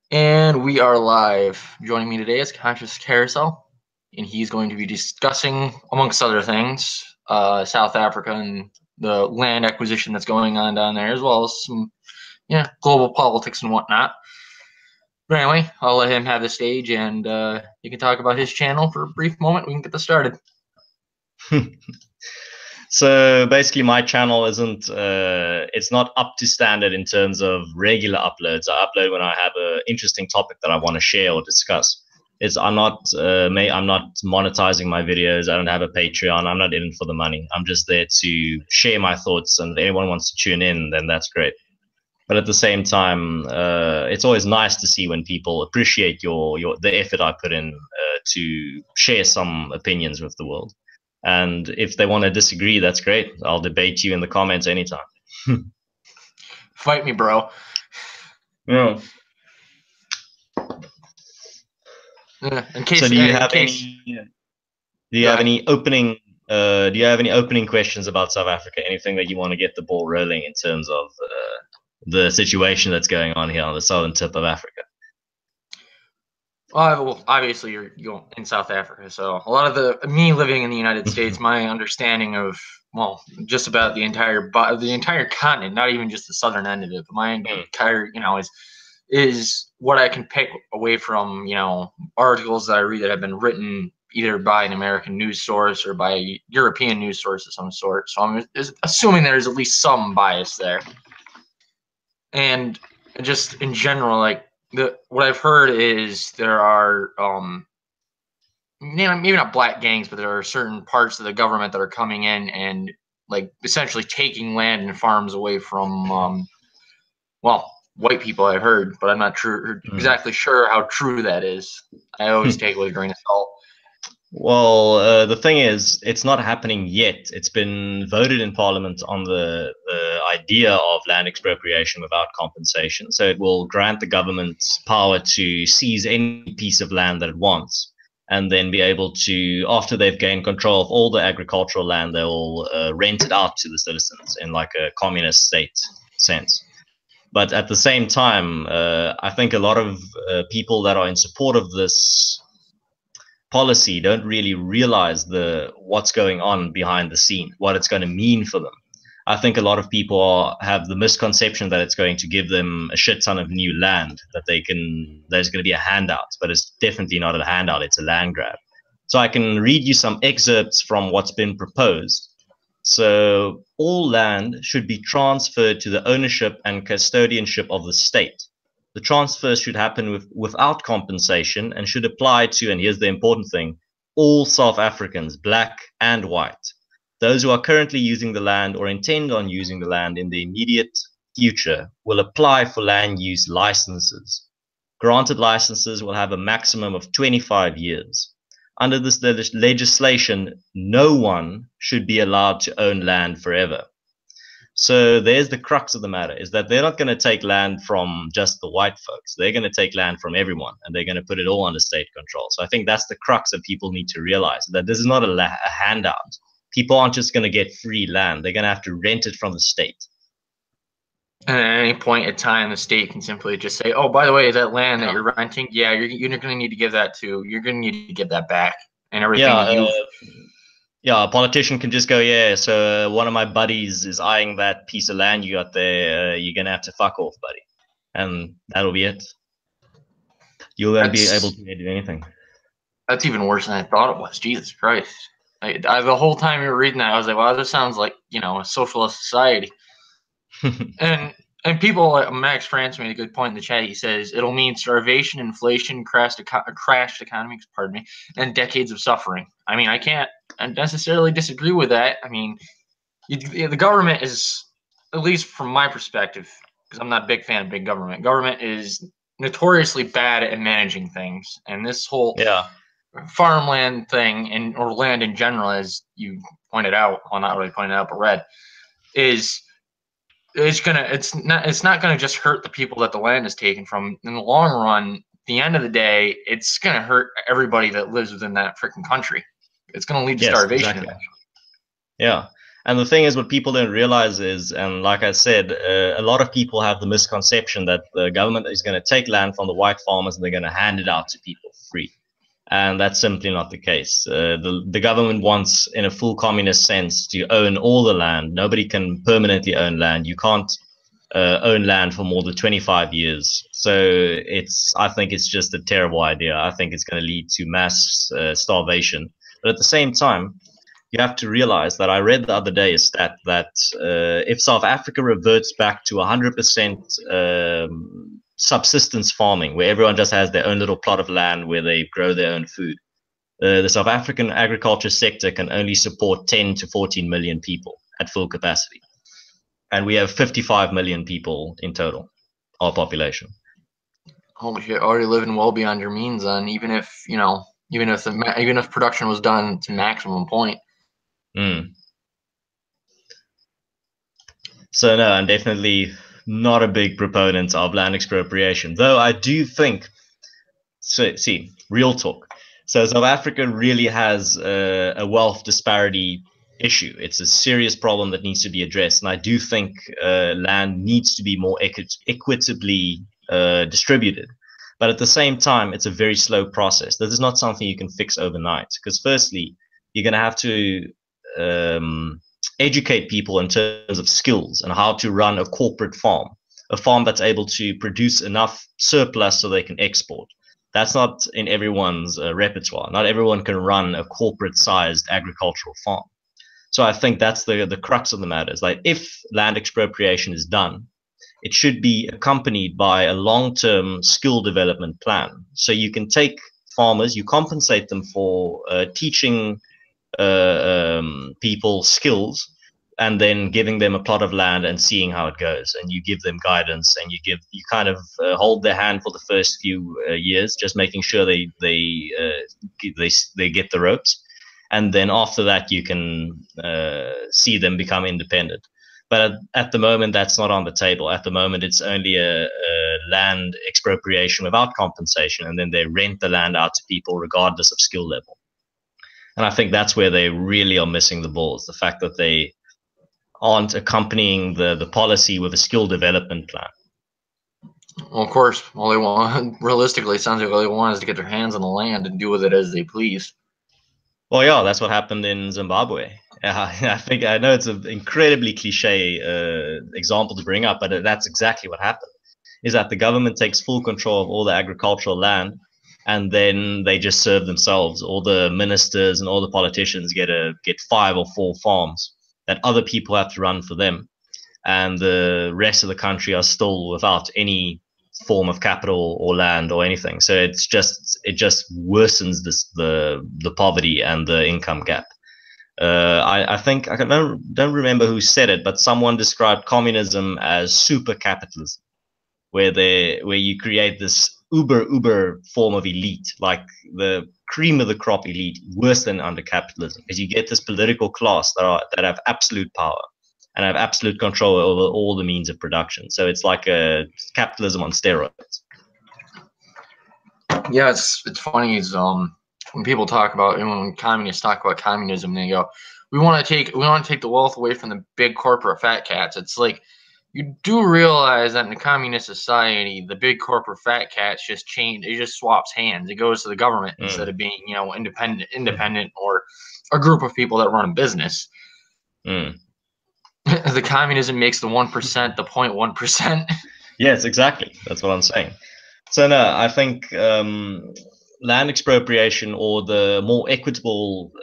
And we are live. Joining me today is Conscious Caracal, and he's going to be discussing, amongst other things, South Africa and the land acquisition that's going on down there, as well as some, global politics and whatnot. But anyway, I'll let him have the stage, and he can talk about his channel for a brief moment. We can get this started. So basically, my channel isn't it's not up to standard in terms of regular uploads. I upload when I have an interesting topic that I want to share or discuss. I'm not monetizing my videos. I don't have a Patreon. I'm not in it for the money. I'm just there to share my thoughts, and if anyone wants to tune in, then that's great. But at the same time, it's always nice to see when people appreciate the effort I put in to share some opinions with the world. And if they want to disagree, that's great. I'll debate you in the comments anytime. Fight me, bro. Yeah. In case, so do you have any opening questions about South Africa? Anything that you want to get the ball rolling in terms of the situation that's going on here on the southern tip of Africa? Well, obviously you're in South Africa, so a lot of me living in the United States, my understanding of just about the entire continent, not even just the southern end of it, but my entire is what I can pick away from articles that I read that have been written either by an American news source or by a European news source of some sort. So I'm assuming there's at least some bias there, and just in general, like. What I've heard is there are maybe not black gangs, but there are certain parts of the government that are coming in and like essentially taking land and farms away from white people. I've heard, but I'm not exactly sure how true that is. I always take it with a grain of salt. Well, the thing is, it's not happening yet. It's been voted in Parliament on the idea of land expropriation without compensation. So it will grant the government power to seize any piece of land that it wants, and then be able to, after they've gained control of all the agricultural land, they'll rent it out to the citizens in like a communist state sense. But at the same time, I think a lot of people that are in support of this policy don't really realize what's going on behind the scene, what it's going to mean for them. I think a lot of people have the misconception that it's going to give them a shit ton of new land, there's going to be a handout, but it's definitely not a handout, it's a land grab. So I can read you some excerpts from what's been proposed. So all land should be transferred to the ownership and custodianship of the state. The transfer should happen without compensation and should apply to, and here's the important thing, all South Africans, black and white. Those who are currently using the land or intend on using the land in the immediate future will apply for land use licenses. Granted licenses will have a maximum of 25 years. Under this legislation, no one should be allowed to own land forever. So there's the crux of the matter, is that they're not going to take land from just the white folks. They're going to take land from everyone, and they're going to put it all under state control. So I think that's the crux that people need to realize, that this is not a handout. People aren't just going to get free land. They're going to have to rent it from the state. And at any point in time, the state can simply just say, oh, by the way, that land that you're renting, you're going to need to give that you're going to need to give that back and everything. Yeah, a politician can just go, so one of my buddies is eyeing that piece of land you got there. You're going to have to fuck off, buddy. And that'll be it. You won't be able to do anything. That's even worse than I thought it was. Jesus Christ. The whole time you were reading that, I was like, wow, this sounds like, a socialist society. And people, Max France made a good point in the chat. He says it'll mean starvation, inflation, crashed economy, and decades of suffering. I mean, I can't necessarily disagree with that. I mean, the government is, at least from my perspective, because I'm not a big fan of big government. Government is notoriously bad at managing things, and this whole farmland thing or land in general, as you pointed out, well, not really pointed out, but read, is. It's not gonna just hurt the people that the land is taken from. In the long run, the end of the day, it's gonna hurt everybody that lives within that freaking country. It's gonna lead to starvation. Exactly. Yeah, And the thing is, what people don't realize is, and like I said, a lot of people have the misconception that the government is going to take land from the white farmers and they're going to hand it out to people for free. And that's simply not the case. The government wants, in a full communist sense, to own all the land. Nobody can permanently own land. You can't own land for more than 25 years. So I think it's just a terrible idea. I think it's going to lead to mass starvation. But at the same time, you have to realize that I read the other day a stat that if South Africa reverts back to 100% subsistence farming, where everyone just has their own little plot of land where they grow their own food, the South African agriculture sector can only support 10 to 14 million people at full capacity. And we have 55 million people in total, our population. Holy shit, already living well beyond your means then, even if, even if production was done to maximum point. So no, I'm definitely not a big proponent of land expropriation, though I do think, so see, real talk. So South Africa really has a wealth disparity issue. It's a serious problem that needs to be addressed. And I do think land needs to be more equitably distributed. But at the same time, it's a very slow process. This is not something you can fix overnight, because firstly, you're going to have to educate people in terms of skills and how to run a corporate farm, a farm that's able to produce enough surplus so they can export. That's not in everyone's repertoire. Not everyone can run a corporate-sized agricultural farm. So I think that's the crux of the matter. Is like, if land expropriation is done, it should be accompanied by a long-term skill development plan. So you can take farmers, you compensate them for teaching people skills, and then giving them a plot of land and seeing how it goes. And you give them guidance, and you kind of hold their hand for the first few years, just making sure they get the ropes. And then after that, you can see them become independent. But at the moment, that's not on the table. At the moment, it's only a land expropriation without compensation, and then they rent the land out to people regardless of skill level. And I think that's where they really are missing the balls, the fact that they aren't accompanying the policy with a skill development plan. Well, of course, all they want, realistically, it sounds like all they want is to get their hands on the land and do with it as they please. Well, yeah, that's what happened in Zimbabwe. I know it's an incredibly cliche example to bring up, but that's exactly what happened, is that the government takes full control of all the agricultural land, and then they just serve themselves. All the ministers and all the politicians get 5 or 4 farms that other people have to run for them, and the rest of the country are still without any form of capital or land or anything. So it just worsens the poverty and the income gap. I think I don't remember who said it, but someone described communism as super capitalism, where you create this uber form of elite, like the cream of the crop elite, worse than under capitalism, because you get this political class that have absolute power and have absolute control over all the means of production. So it's like a capitalism on steroids. Yeah, it's funny is when people talk about, when communists talk about communism, they go, we want to take the wealth away from the big corporate fat cats. It's like, you do realize that in a communist society, the big corporate fat cats just change. It just swaps hands. It goes to the government instead of being, independent or a group of people that run a business. The communism makes the 1% the 0.1%. Yes, exactly. That's what I'm saying. So no, I think land expropriation, or the more equitable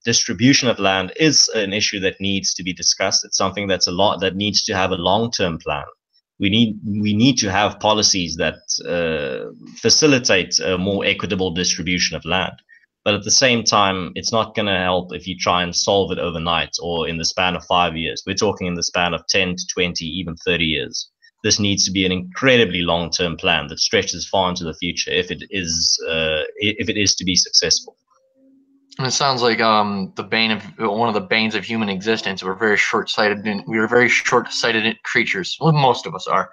distribution of land, is an issue that needs to be discussed. It's something that needs to have a long-term plan. We need to have policies that facilitate a more equitable distribution of land. But at the same time, it's not going to help if you try and solve it overnight or in the span of 5 years. We're talking in the span of 10 to 20, even 30 years. This needs to be an incredibly long-term plan that stretches far into the future if it is to be successful. And it sounds like one of the banes of human existence. We're very short-sighted. We are very short-sighted creatures. Well, most of us are.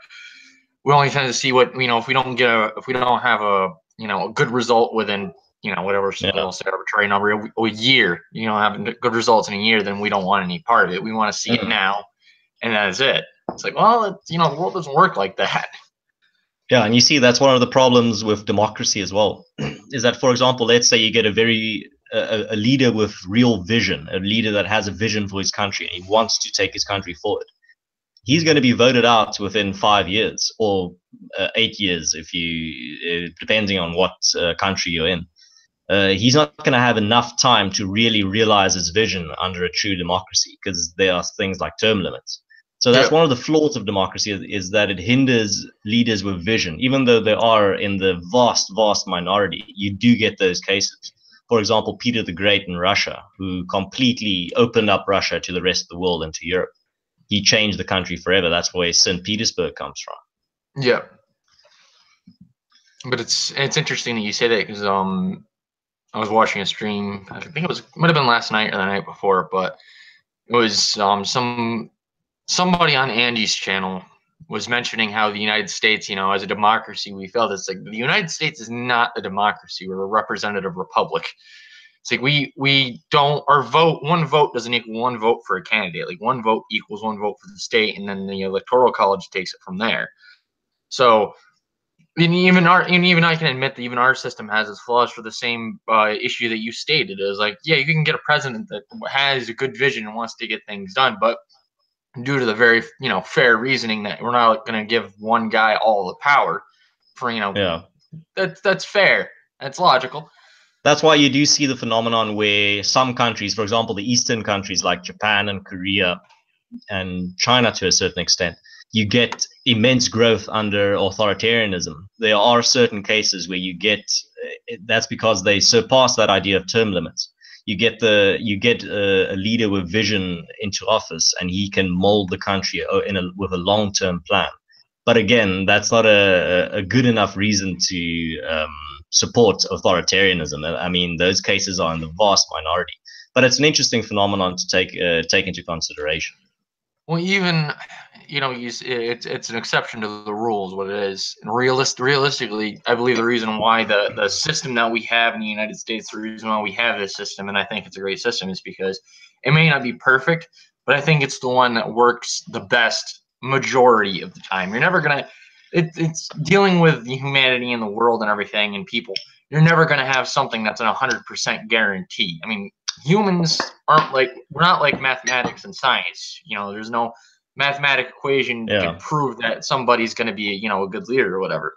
We only tend to see what, if we don't have a good result within whatever, Yeah. we'll say arbitrary number, a year, having good results in a year, then we don't want any part of it. We want to see it now, and that is it. It's like, well, the world doesn't work like that. Yeah, and you see that's one of the problems with democracy as well, is that, for example, let's say you get a leader with real vision, a leader that has a vision for his country, and he wants to take his country forward. He's going to be voted out within 5 years or 8 years, if you depending on what country you're in. He's not going to have enough time to really realize his vision under a true democracy, because there are things like term limits. So that's one of the flaws of democracy, is that it hinders leaders with vision. Even though they are in the vast minority, you do get those cases. For example, Peter the Great in Russia, who completely opened up Russia to the rest of the world and to Europe. He changed the country forever. That's where St. Petersburg comes from. Yeah. But it's interesting that you say that, because I was watching a stream. I think might have been last night or the night before, but it was somebody on Andy's channel was mentioning how the United States, as a democracy, we felt it's like the United States is not a democracy. We're a representative republic. It's like we don't, one vote doesn't equal one vote for a candidate. Like one vote equals one vote for the state, and then the electoral college takes it from there. So even I can admit that even our system has its flaws for the same issue that you stated. Is like, yeah, you can get a president that has a good vision and wants to get things done, but due to the very fair reasoning that we're not going to give one guy all the power for that's fair, that's logical. That's why you do see the phenomenon where some countries, for example, the Eastern countries like Japan and Korea and China to a certain extent, you get immense growth under authoritarianism. There are certain cases where you get, that's because they surpass that idea of term limits. You get a leader with vision into office, and he can mold the country with a long-term plan. But again, that's not a good enough reason to support authoritarianism. I mean, those cases are in the vast minority. But it's an interesting phenomenon to take into consideration. Well, even it's an exception to the rules, what it is. And realistically, I believe the reason why the system that we have in the United States, the reason why we have this system, and I think it's a great system, is because it may not be perfect, but I think it's the one that works the best majority of the time. You're never gonna. It's dealing with humanity and the world and everything and people. You're never gonna have something that's an 100% guarantee. I mean, humans we're not like mathematics and science. There's no mathematic equation can prove that somebody's going to be a good leader or whatever.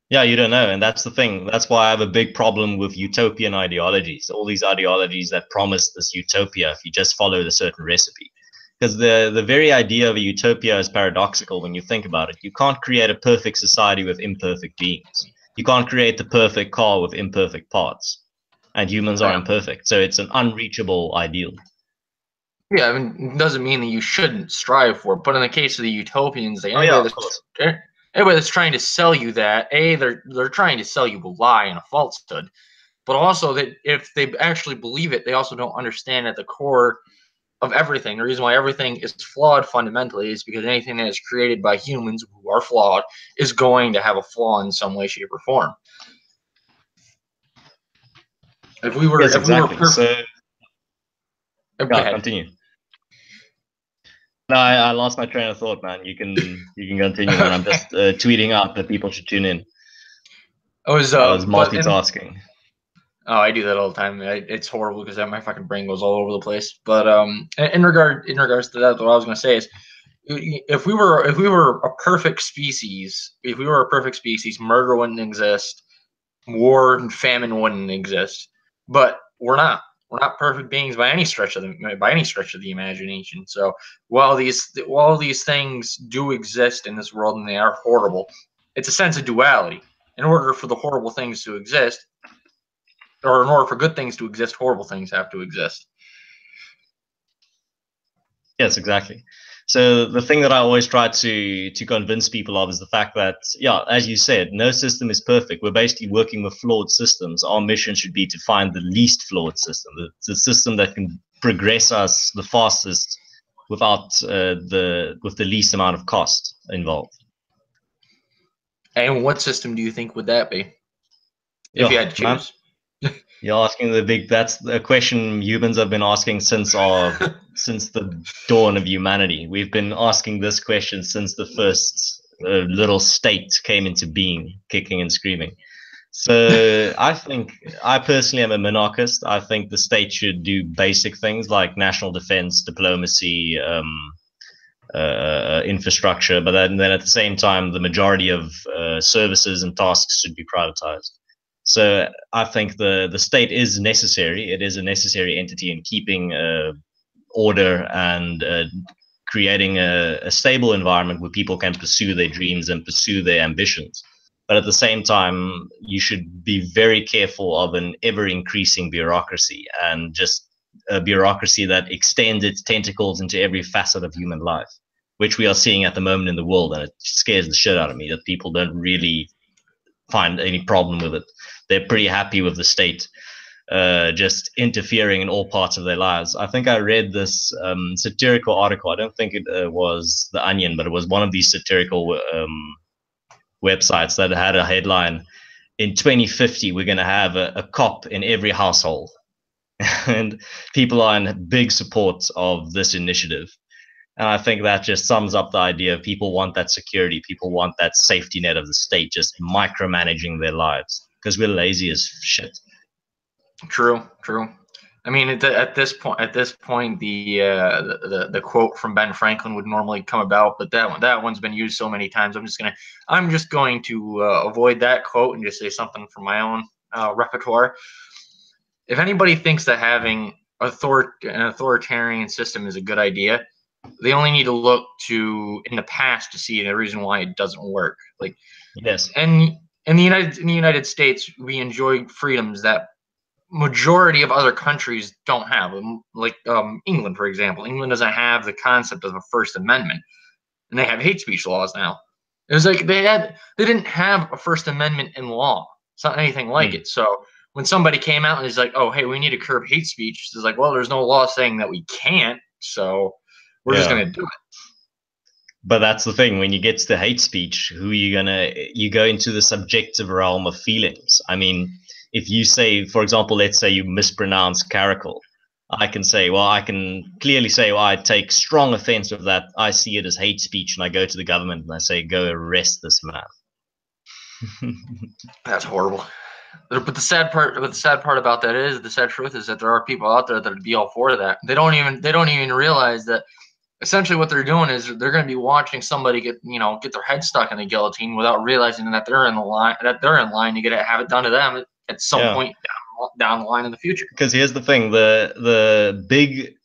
Yeah, you don't know, and that's the thing. That's why I have a big problem with utopian ideologies. All these ideologies that promise this utopia if you just follow the certain recipe. Because the very idea of a utopia is paradoxical when you think about it. You can't create a perfect society with imperfect beings. You can't create the perfect car with imperfect parts. And humans are imperfect, so it's an unreachable ideal. Yeah, I mean, it doesn't mean that you shouldn't strive for it, but in the case of the utopians, anybody that's trying to sell you that, they're trying to sell you a lie and a falsehood, but also that if they actually believe it, they also don't understand at the core of everything. The reason why everything is flawed fundamentally is because anything that is created by humans who are flawed is going to have a flaw in some way, shape, or form. If we were, yes, if exactly. we were perfect, continue. No, I lost my train of thought, man. You can continue, man. I'm just tweeting out that people should tune in. I was multitasking. I do that all the time. It's horrible because my fucking brain goes all over the place. But in regards to that, what I was going to say is, if we were a perfect species, murder wouldn't exist, war and famine wouldn't exist. But we're not. We're not perfect beings by any stretch of the imagination. So while these things do exist in this world and they are horrible, it's a sense of duality. In order for the horrible things to exist, or in order for good things to exist, horrible things have to exist. Yes, exactly. So the thing that I always try to convince people of is the fact that, as you said, no system is perfect. We're basically working with flawed systems. Our mission should be to find the least flawed system, the system that can progress us the fastest without with the least amount of cost involved. And what system do you think would that be? if you Yeah, had to man. choose. You're asking the big. That's the question humans have been asking since the dawn of humanity. We've been asking this question since the first little state came into being, kicking and screaming. So I personally am a monarchist. I think the state should do basic things like national defense, diplomacy, infrastructure, but then at the same time, the majority of services and tasks should be privatized. So I think the state is necessary. It is a necessary entity in keeping order and creating a stable environment where people can pursue their dreams and pursue their ambitions. But at the same time, you should be very careful of an ever increasing bureaucracy and just a bureaucracy that extends its tentacles into every facet of human life, which we are seeing at the moment in the world. And it scares the shit out of me that people don't really find any problem with it. They're pretty happy with the state just interfering in all parts of their lives. I think I read this satirical article. I don't think it was The Onion, but it was one of these satirical websites that had a headline: in 2050, we're going to have a cop in every household. And people are in big support of this initiative. And I think that just sums up the idea of people want that security. People want that safety net of the state just micromanaging their lives because we're lazy as shit. True, true. I mean, at this point, the quote from Ben Franklin would normally come about, but that one's been used so many times. I'm just going to avoid that quote and just say something from my own repertoire. If anybody thinks that having an authoritarian system is a good idea, they only need to look in the past to see the reason why it doesn't work. Like, yes, and in the United States, we enjoy freedoms that majority of other countries don't have. Like England, for example, England doesn't have the concept of a First Amendment, and they have hate speech laws now. It was like they didn't have a First Amendment in law. It's not anything like it. So when somebody came out and is like, "Oh, hey, we need to curb hate speech," it's like, well, there's no law saying that we can't. So we're just going to do it. But that's the thing. When you get to hate speech, you go into the subjective realm of feelings. I mean, if you say, for example, let's say you mispronounce Caracal, I can clearly say, well, I take strong offense of that. I see it as hate speech, and I go to the government and I say, go arrest this man. That's horrible. But the sad part about that is, the sad truth is that there are people out there that would be all for that. They don't even realize that essentially what they're doing is they're going to be watching somebody get their head stuck in the guillotine without realizing that they're in line to have it done to them at some point down the line in the future. Because here's the thing: the big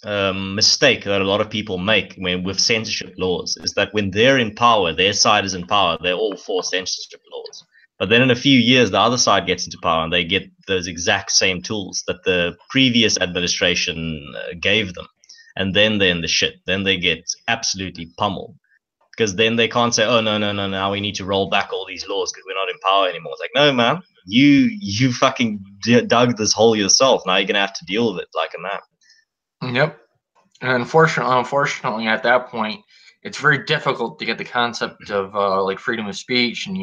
mistake that a lot of people make with censorship laws is that when they're in power, their side is in power, they're all for censorship laws. But then in a few years, the other side gets into power and they get those exact same tools that the previous administration gave them. And then they're in the shit. Then they get absolutely pummeled. Because then they can't say, oh, no, now we need to roll back all these laws because we're not in power anymore. It's like, no, man, you fucking dug this hole yourself. Now you're going to have to deal with it like a man. Yep. And unfortunately, at that point, it's very difficult to get the concept of like freedom of speech and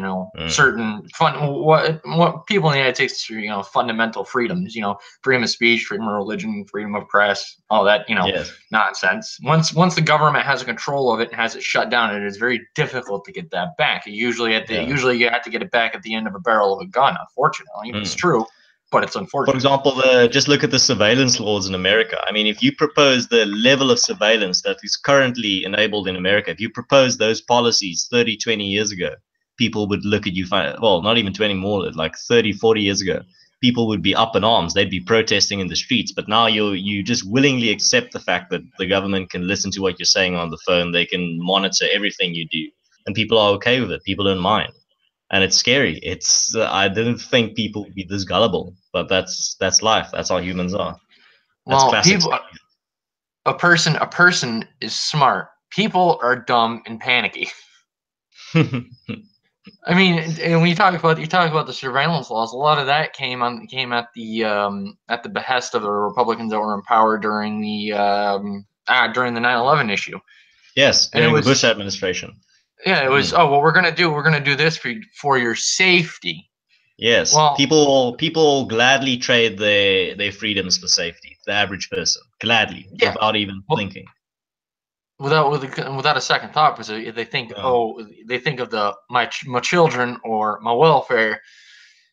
certain what people in the United States fundamental freedoms, freedom of speech, freedom of religion, freedom of press, all that yes. nonsense. Once the government has a control of it and has it shut down, it is very difficult to get that back. Usually you have to get it back at the end of a barrel of a gun. Unfortunately, it's true. But it's unfortunate. For example, just look at the surveillance laws in America. I mean, if you propose the level of surveillance that is currently enabled in America, if you propose those policies 30, 20 years ago, people would look at you, well, not even 20 more, like 30, 40 years ago, people would be up in arms. They'd be protesting in the streets. But now you just willingly accept the fact that the government can listen to what you're saying on the phone. They can monitor everything you do. And people are okay with it. People don't mind. And it's scary. I didn't think people would be this gullible, but that's life. That's how humans are. That's classic. A person is smart. People are dumb and panicky. I mean, and when you talk about the surveillance laws, a lot of that came at the behest of the Republicans that were in power during the 9/11 issue. Yes, during the Bush administration. Yeah, it was. Oh well, we're gonna do this for your safety. Yes, Well, people gladly trade their freedoms for safety. The average person gladly, yeah. without even Well, thinking. without a second thought, because they think, Yeah. oh, they think of my children or my welfare Them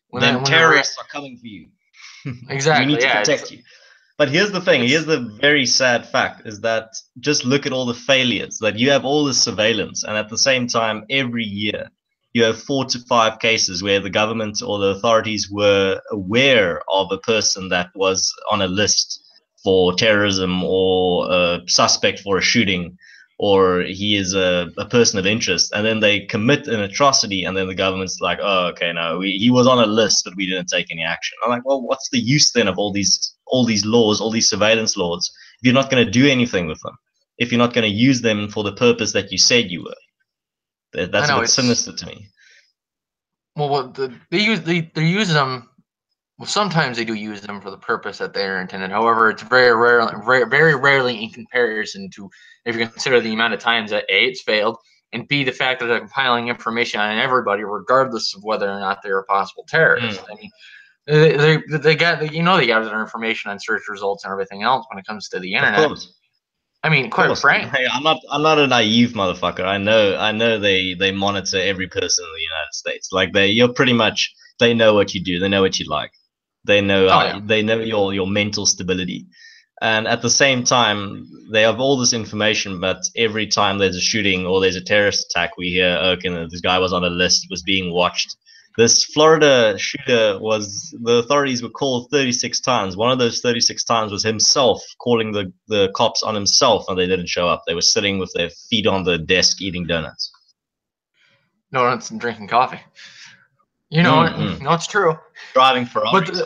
when they're terrorists are coming for you. We need exactly, to yeah. protect you. But here's the thing. Here's It's the very sad fact: is that just look at all the failures. That you have all this surveillance, and at the same time, every year you have 4 to 5 cases where the government or the authorities were aware of a person that was on a list for terrorism or a suspect for a shooting, or he is a person of interest, and then they commit an atrocity, and then the government's like, oh, okay, no, he was on a list, but we didn't take any action. I'm like, well, what's the use then of all these laws, all these surveillance laws, if you're not going to do anything with them, if you're not going to use them for the purpose that you said you were? I That's a know bit it's sinister to me. well, they use them. Well, sometimes they do use them for the purpose that they're intended. However, it's very rarely in comparison to if you consider the amount of times that A, it's failed, and B, the fact that they're compiling information on everybody, regardless of whether or not they're a possible terrorist. Mm. I mean, they got they got their information on search results and everything else when it comes to the Of internet. course. I mean, Of quite course. frank. Hey, I'm not a naive motherfucker. I know they monitor every person in the United States. Like you're pretty much, they know what you do. They know what you like. Oh yeah. They know your mental stability. And at the same time, they have all this information, but every time there's a shooting or there's a terrorist attack, we hear, okay, this guy was on a list, was being watched. This Florida shooter the authorities were called 36 times. One of those 36 times was himself calling the cops on himself, and they didn't show up. They were sitting with their feet on the desk eating donuts. No, it's drinking coffee. Mm-mm. No, it's true. Driving But Ferraris.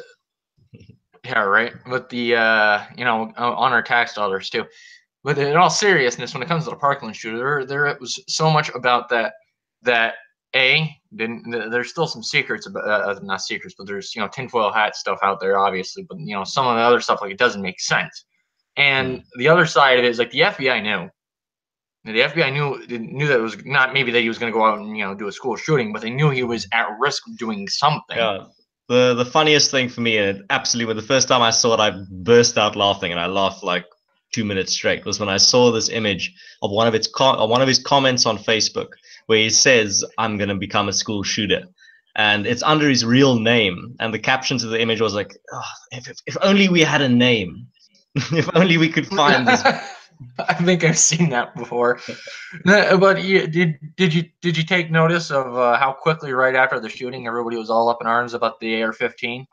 yeah, right. But the on our tax dollars too. But in all seriousness, when it comes to the Parkland shooter, there was so much about that a didn't. There's still some secrets about not secrets, but there's tinfoil hat stuff out there, obviously. But some of the other stuff like it doesn't make sense. And Mm. the other side of it is like the FBI knew. The FBI knew that it was not maybe that he was going to go out and do a school shooting, but they knew he was at risk of doing something. Yeah. The funniest thing for me, and absolutely, the first time I saw it, I burst out laughing, and I laughed like 2 minutes straight. Was when I saw this image of one of his comments on Facebook, where he says, "I'm going to become a school shooter," and it's under his real name, and the caption to the image was like, oh, if only we had a name, if only we could find this. I think I've seen that before. But did you take notice of how quickly right after the shooting everybody was all up in arms about the AR-15?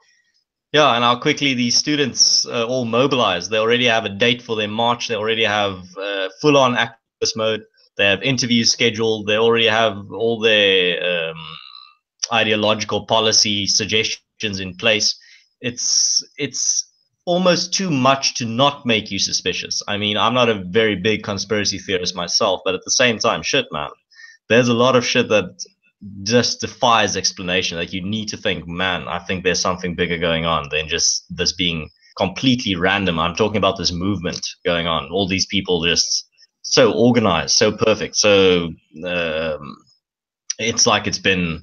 Yeah, and how quickly these students all mobilize. They already have a date for their march. They already have full-on activist mode. They have interviews scheduled. They already have all their ideological policy suggestions in place. It's almost too much to not make you suspicious. I mean, I'm not a very big conspiracy theorist myself, but at the same time, shit, man, there's a lot of shit that just defies explanation. Like you need to think, man, I think there's something bigger going on than just this being completely random. I'm talking about this movement going on. All these people just so organized, so perfect. So it's like it's been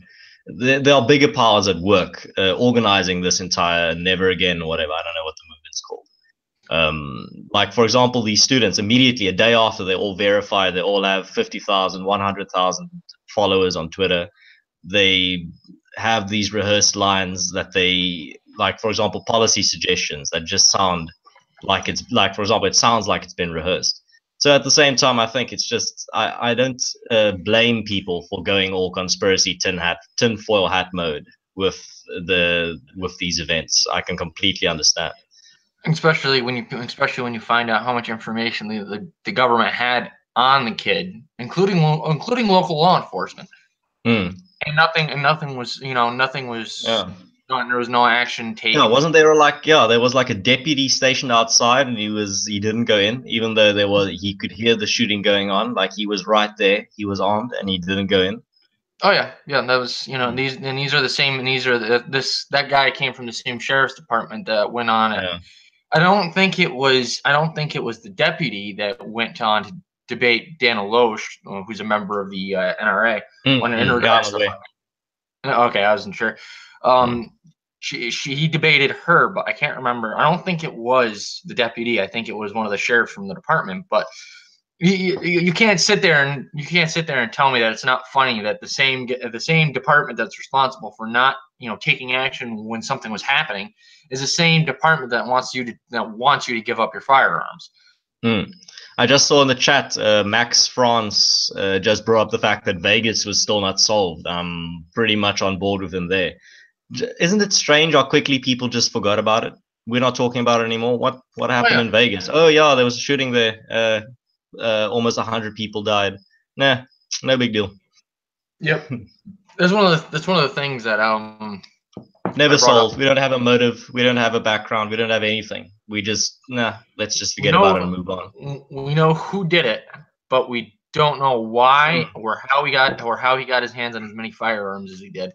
there are bigger powers at work organizing this entire never again or whatever. I don't know what the movement's called. Like for example, these students immediately a day after they all verify, they all have 50,000, 100,000 followers on Twitter. They have these rehearsed lines that they like, for example, policy suggestions that just sound like it's like, for example, it sounds like it's been rehearsed. So at the same time, I think it's just I don't blame people for going all conspiracy tinfoil hat mode with these events. I can completely understand. Especially when you find out how much information the government had on the kid, including local law enforcement, Mm. and nothing was nothing was Yeah. done. There was no action Yeah, taken. wasn't there there was like a deputy stationed outside and he didn't go in, even though he could hear the shooting going on, like he was right there, he was armed and he didn't go in. Oh yeah, yeah. That was Mm. these are the same, and these are that guy came from the same sheriff's department that went on it. Yeah. I don't think it was the deputy that went on to debate Dana Loesch, who's a member of the NRA, on an Yeah, I'm introduction. aware. Okay, I wasn't sure. Mm. Um, he debated her, but I can't remember. I don't think it was the deputy. I think it was one of the sheriffs from the department. But you can't sit there and tell me that it's not funny that the same department that's responsible for not taking action when something was happening is the same department that wants you to give up your firearms. Mm. I just saw in the chat, Max France just brought up the fact that Vegas was still not solved. I'm pretty much on board with him there. Isn't it strange how quickly people just forgot about it? We're not talking about it anymore. What Oh happened yeah, in Vegas? Oh yeah, there was a shooting there. Almost 100 people died. Nah, no big deal. yep. That's one of the things that I Never brought up. solved. We don't have a motive. We don't have a background. We don't have anything. We just let's just We forget about it and know move on. we know who did it, but we don't know why or how he got his hands on as many firearms as he did.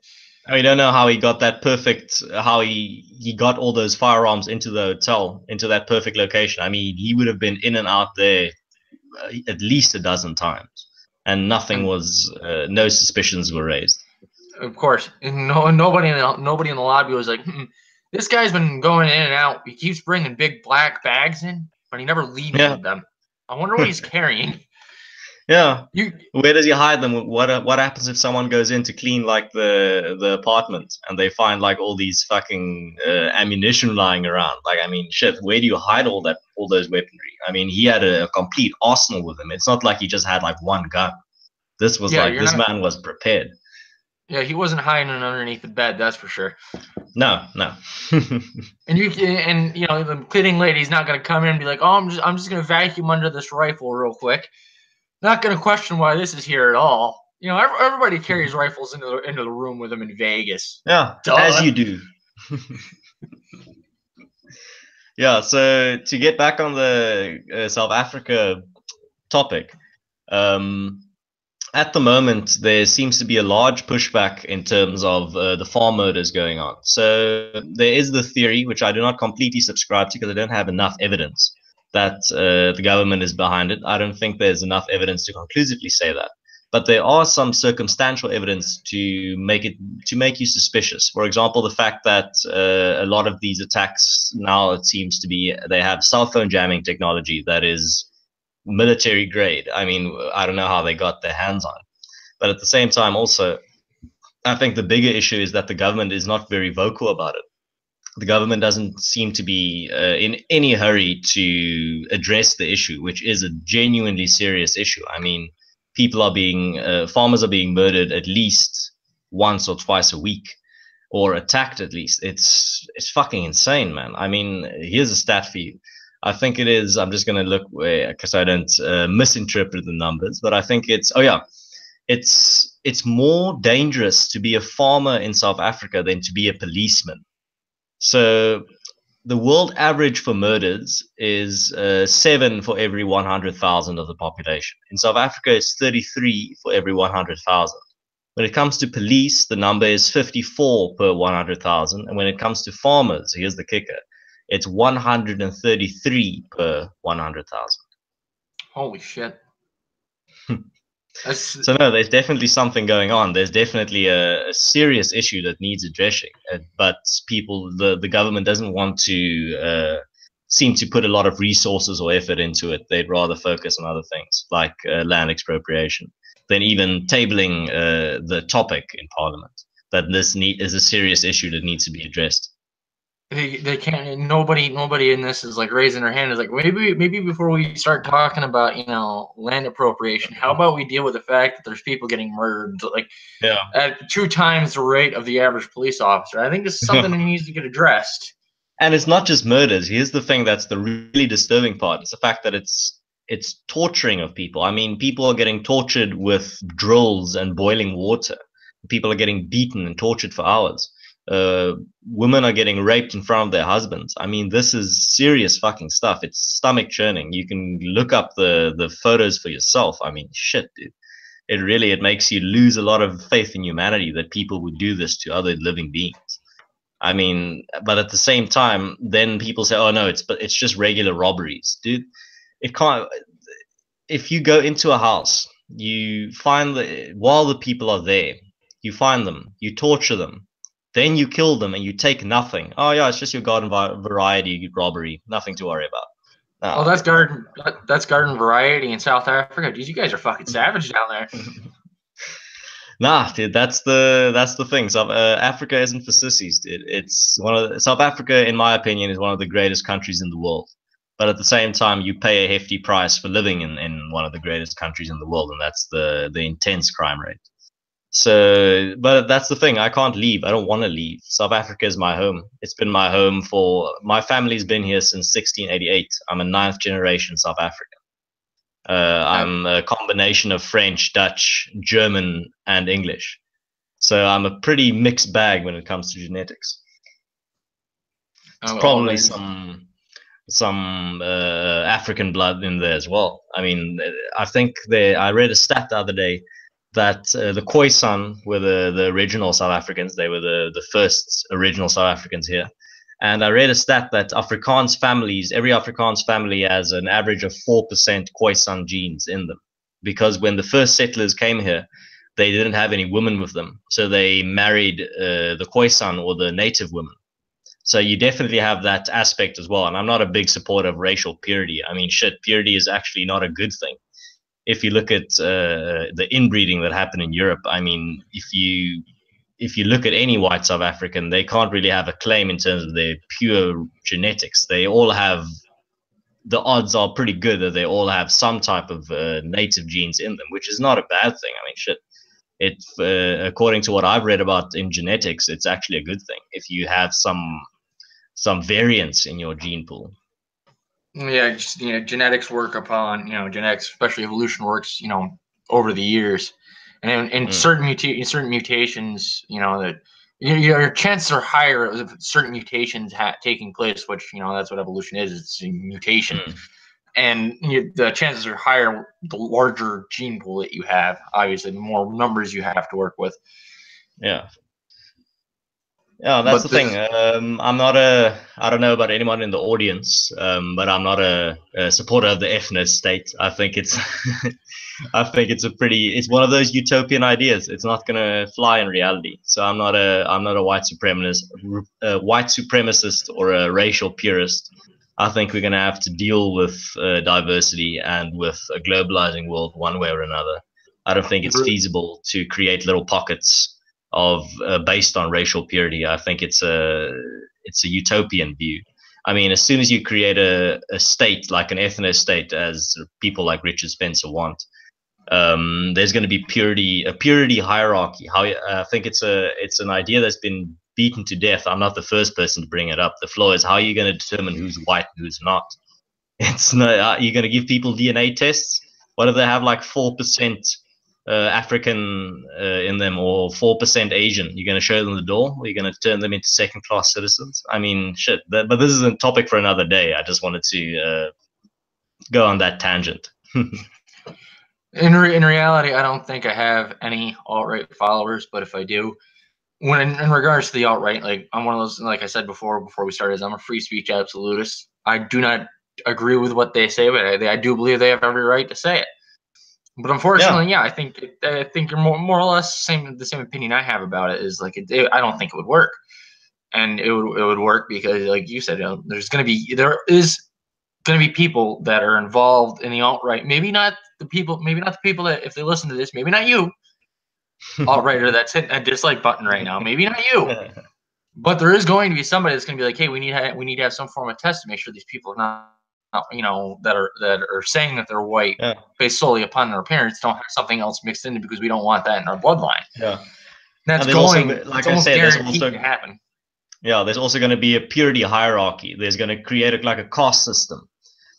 We don't know how he got that perfect. How he got all those firearms into the hotel, into that perfect location. I mean, he would have been in and out there at least a dozen times, and nothing And was. No suspicions were raised. of course, nobody in the lobby was like, this guy's been going in and out. He keeps bringing big black bags in, but he never leaves Yeah, with them. I wonder what he's carrying. yeah. You Where does he hide them? What happens if someone goes in to clean like the apartment and they find like all these fucking ammunition lying around? Like, I mean, shit. Where do you hide all those weaponry? I mean, he had a complete arsenal with him. It's not like he just had like one gun. This was yeah, like you're this not. man was prepared. Yeah, he wasn't hiding underneath the bed. That's for sure. No, no. And the cleaning lady's not gonna come in and be like, oh, I'm just gonna vacuum under this rifle real quick. Not gonna question why this is here at all. Everybody carries rifles into the room with them in Vegas. Yeah, as Duh. you do. Yeah, so to get back on the South Africa topic, um, at the moment there seems to be a large pushback in terms of the farm murders going on. So there is the theory, which I do not completely subscribe to because I don't have enough evidence that the government is behind it. I don't think there's enough evidence to conclusively say that. But there are some circumstantial evidence to make you suspicious. For example, the fact that a lot of these attacks now it seems to be they have cell phone jamming technology that is military grade. I mean, I don't know how they got their hands on it, but at the same time, also, I think the bigger issue is that the government is not very vocal about it. The government doesn't seem to be in any hurry to address the issue, which is a genuinely serious issue. I mean, farmers are being murdered at least once or twice a week, or attacked at least. It's fucking insane, man. I mean, here's a stat for you. I think it is. I'm just gonna look because I don't misinterpret the numbers, but I think it's more dangerous to be a farmer in South Africa than to be a policeman. So the world average for murders is 7 for every 100,000 of the population. In South Africa, it's 33 for every 100,000. When it comes to police, the number is 54 per 100,000. And when it comes to farmers, here's the kicker, it's 133 per 100,000. Holy shit. That's So no, there's definitely something going on. There's definitely a serious issue that needs addressing, but the government doesn't want to seem to put a lot of resources or effort into it. They'd rather focus on other things like land expropriation than even tabling the topic in Parliament. That this is a serious issue that needs to be addressed. they can't. Nobody in this is like raising their hand. Is like maybe before we start talking about land appropriation, how about we deal with the fact that there's people getting murdered like Yeah. at 2 times the rate of the average police officer. I think this is something that needs to get addressed. And it's not just murders. Here's the thing that's the really disturbing part. It's the fact that it's torturing of people. I mean, people are getting tortured with drills and boiling water. People are getting beaten and tortured for hours. Women are getting raped in front of their husbands. I mean, this is serious fucking stuff. It's stomach churning. You can look up the photos for yourself. I mean, shit, dude. It makes you lose a lot of faith in humanity that people would do this to other living beings. I mean, but at the same time, then people say, "Oh no, it's just regular robberies, dude." It can't. If you go into a house, you find while the people are there, you find them, you torture them, Then you kill them and you take nothing. Oh yeah, it's just your garden variety robbery. Nothing to worry about. Oh, that's garden variety in South Africa. Geez, you guys are fucking savage down there. Nah, dude, that's the thing. South Africa isn't for sissies, dude. It's one of South Africa, in my opinion, is one of the greatest countries in the world. But at the same time, you pay a hefty price for living in one of the greatest countries in the world, and that's the intense crime rate. So, but that's the thing. I can't leave. I don't want to leave. South Africa is my home. It's been my home for my family's been here since 1688. I'm a ninth generation South African. I'm a combination of French, Dutch, German, and English. So I'm a pretty mixed bag when it comes to genetics. There's probably some African blood in there as well. I mean, I think I read a stat the other day that the Khoisan were the original South Africans. They were the first original South Africans here. And I read a stat that Afrikaans families, every Afrikaans family has an average of 4% Khoisan genes in them. Because when the first settlers came here, they didn't have any women with them. So they married the Khoisan, or the native women. So you definitely have that aspect as well. And I'm not a big supporter of racial purity. I mean, shit, purity is actually not a good thing. If you look at the inbreeding that happened in Europe, I mean, if you look at any white South African, they can't really have a claim in terms of their pure genetics. They all have, the odds are pretty good that they all have some type of native genes in them, which is not a bad thing. I mean, shit. According to what I've read about in genetics, it's actually a good thing if you have some variance in your gene pool. Yeah, just, genetics work upon, genetics, especially evolution works, over the years, and in certain mutations, that your chances are higher of certain mutations taking place, which that's what evolution is. It's a mutation, and the chances are higher the larger gene pool that you have. Obviously, the more numbers you have to work with. Yeah. Yeah, that's the thing. I don't know about anyone in the audience, but I'm not a supporter of the ethno state. I think it's, it's one of those utopian ideas. It's not going to fly in reality. So I'm not a white supremacist or a racial purist. I think we're going to have to deal with diversity and with a globalizing world one way or another. I don't think it's feasible to create little pockets of based on racial purity. I think it's a utopian view. I mean, as soon as you create a state like an ethno state, as people like Richard Spencer want, there's going to be a purity hierarchy. I think it's an idea that's been beaten to death. I'm not the first person to bring it up. The flaw is, how are you going to determine who's white and who's not? It's not. You're going to give people DNA tests. What if they have like 4% African in them, or 4% Asian? You're going to show them the door, or you're going to turn them into second-class citizens? I mean, shit. But this is a topic for another day. I just wanted to go on that tangent. In reality, I don't think I have any alt-right followers, but if I do, when in regards to the alt-right, like, I'm one of those, like I said before we started, I'm a free speech absolutist. I do not agree with what they say, but I do believe they have every right to say it. But unfortunately, I think you're more or less the same opinion I have about it. Is like, I don't think it would work, and it would work because, like you said, there is going to be people that are involved in the alt-right. Maybe not the people that, if they listen to this, maybe not you, alt-righter that's hitting a dislike button right now. Maybe not you, but there is going to be somebody that's going to be like, hey, we need to have some form of test to make sure these people are not, that are saying that they're white based solely upon their appearance, don't have something else mixed in, because we don't want that in our bloodline. Yeah, that's going, like I said, guaranteed to happen. Yeah, there's also going to be a purity hierarchy. There's going to create a caste system.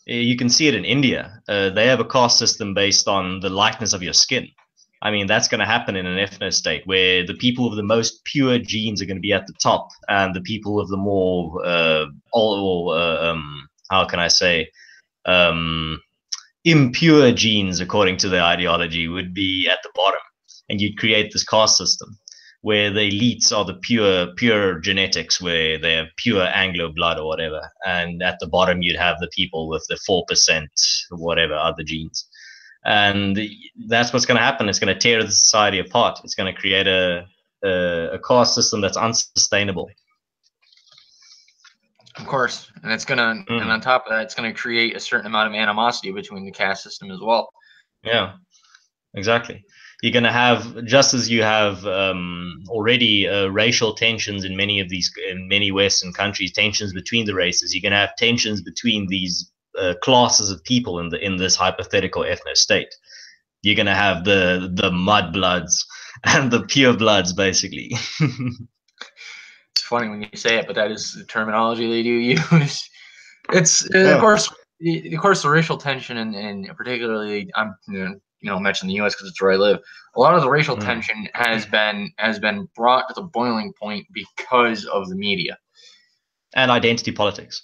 You can see it in India. They have a caste system based on the lightness of your skin. I mean, that's going to happen in an ethno state, where the people with the most pure genes are going to be at the top, and the people with the more how can I say, impure genes, according to their ideology, would be at the bottom. And you'd create this caste system where the elites are the pure genetics, where they have pure Anglo blood or whatever. And at the bottom, you'd have the people with the 4%, whatever, other genes. And that's what's going to happen. It's going to tear the society apart. It's going to create a a caste system that's unsustainable. Of course, and it's gonna, and on top of that, it's gonna create a certain amount of animosity between the caste system as well. Yeah, exactly. You're going to have, just as you have already racial tensions in many Western countries, tensions between the races. You're going to have tensions between these classes of people in this hypothetical ethno state. You're going to have the mudbloods and the purebloods, basically. It's funny when you say it, but that is the terminology they do use. It's of course, the racial tension, and particularly, I'm mention the U.S. because it's where I live. A lot of the racial tension has been brought to the boiling point because of the media and identity politics.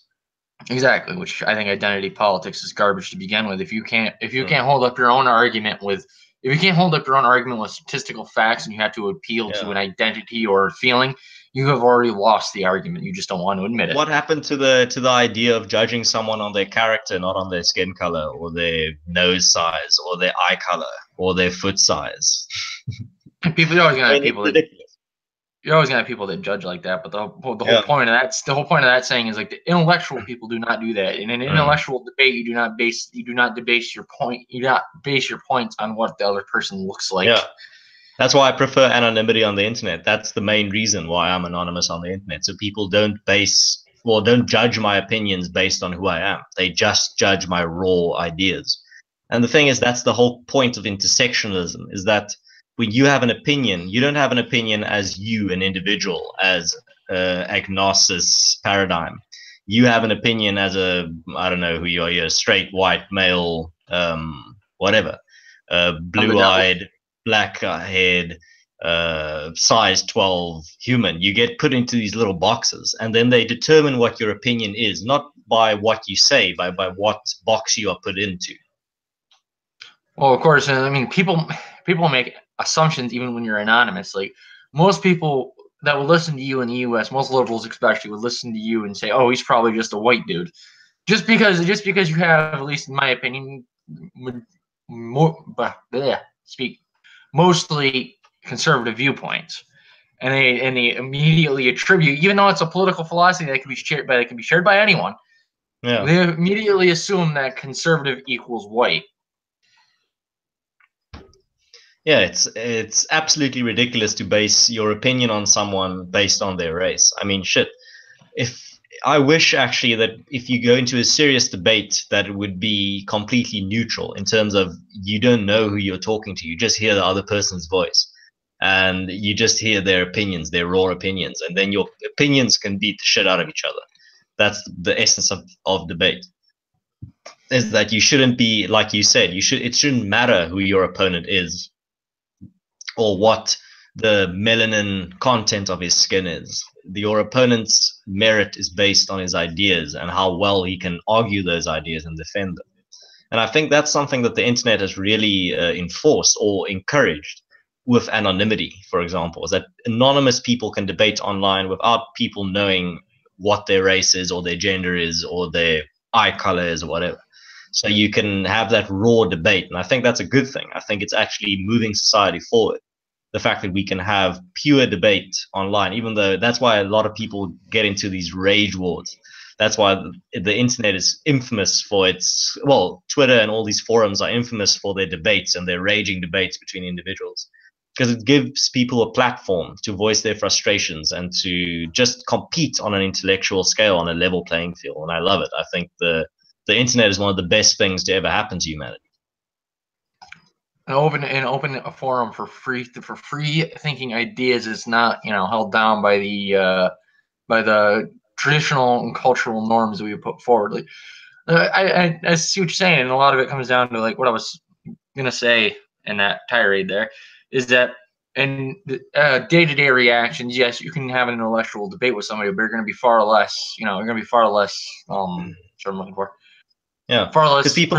Exactly, which I think identity politics is garbage to begin with. If you can't hold up your own argument with statistical facts, and you have to appeal to an identity or a feeling, you have already lost the argument. You just don't want to admit it. What happened to the idea of judging someone on their character, not on their skin color or their nose size or their eye color or their foot size? You're always gonna have people that you're always gonna have people that judge like that. But the whole point of that saying is, like, the intellectual people do not do that. In an intellectual debate, you do not base your points on what the other person looks like. Yeah. That's why I prefer anonymity on the internet. That's the main reason why I'm anonymous on the internet. So people don't judge my opinions based on who I am. They just judge my raw ideas. And the thing is, that's the whole point of intersectionalism, is that when you have an opinion, you don't have an opinion as you, an individual, as agnosis paradigm. You have an opinion as I don't know who you are, you're a straight, white, male, whatever, blue-eyed, black-haired, size 12 human. You get put into these little boxes, and then they determine what your opinion is, not by what you say, by what box you are put into. Well, of course, I mean, people make assumptions even when you're anonymous. Like, most people that would listen to you in the U.S., most liberals especially, would listen to you and say, "Oh, he's probably just a white dude," just because you have, at least in my opinion, mostly conservative viewpoints, and they immediately attribute, even though it's a political philosophy that can be shared by anyone. Yeah. They immediately assume that conservative equals white. Yeah, it's absolutely ridiculous to base your opinion on someone based on their race. I mean, shit. I wish actually that if you go into a serious debate, that it would be completely neutral in terms of you don't know who you're talking to. You just hear the other person's voice, and you just hear their opinions, their raw opinions, and then your opinions can beat the shit out of each other. That's the essence of debate. Is that you shouldn't be, like you said, it shouldn't matter who your opponent is, or what the melanin content of his skin is. Your opponent's merit is based on his ideas and how well he can argue those ideas and defend them. And I think that's something that the internet has really enforced or encouraged with anonymity, for example, is that anonymous people can debate online without people knowing what their race is or their gender is or their eye color is or whatever. So you can have that raw debate. And I think that's a good thing. I think it's actually moving society forward. The fact that we can have pure debate online, even though that's why a lot of people get into these rage wars. That's why the internet is infamous for its, well, Twitter and all these forums are infamous for their debates and their raging debates between individuals, because it gives people a platform to voice their frustrations and to just compete on an intellectual scale, on a level playing field. And I love it. I think the internet is one of the best things to ever happen to humanity. An open forum for free thinking ideas is not, held down by the traditional and cultural norms that we put forward. Like, I see what you're saying, and a lot of it comes down to, like, what I was gonna say in that tirade there, is that in day-to-day reactions, yes, you can have an intellectual debate with somebody, but you're going to be far less, what I'm looking for. Yeah, because people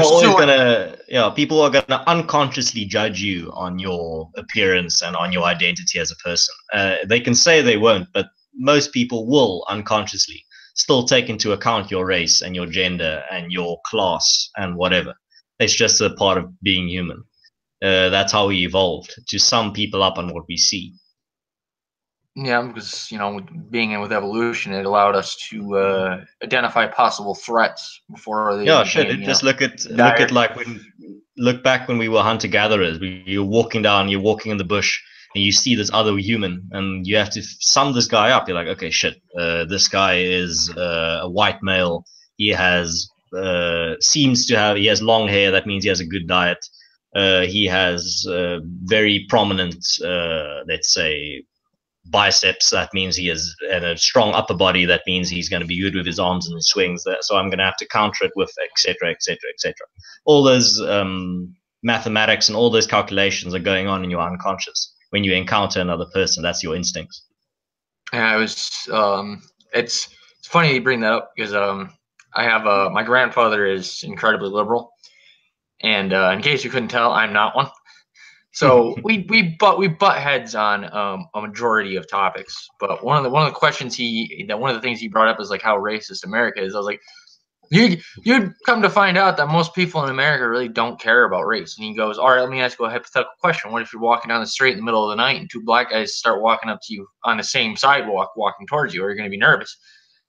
are gonna unconsciously judge you on your appearance and on your identity as a person. They can say they won't, but most people will unconsciously still take into account your race and your gender and your class and whatever. It's just a part of being human. That's how we evolved, to sum people up on what we see. Yeah, because with being in with evolution, it allowed us to identify possible threats before they Yeah, shit. became Just look at dire. like look back when we were hunter gatherers. You're walking down, you're walking in the bush, and you see this other human, and you have to sum this guy up. You're like, okay, shit. This guy is a white male. He has he has long hair. That means he has a good diet. He has very prominent, let's say, biceps. That means he has and a strong upper body. That means he's going to be good with his arms and his swings. So I'm going to have to counter it with etc. etc. etc. All those mathematics and all those calculations are going on in your unconscious when you encounter another person. That's your instincts. Yeah, it was. It's funny you bring that up because I have my grandfather is incredibly liberal, and in case you couldn't tell, I'm not one. So we butt heads on a majority of topics. But one of the questions one of the things he brought up is like how racist America is. I was like, you'd come to find out that most people in America really don't care about race. And he goes, all right, let me ask you a hypothetical question. What if you're walking down the street in the middle of the night and two black guys start walking up to you on the same sidewalk, walking towards you? Are you going to be nervous?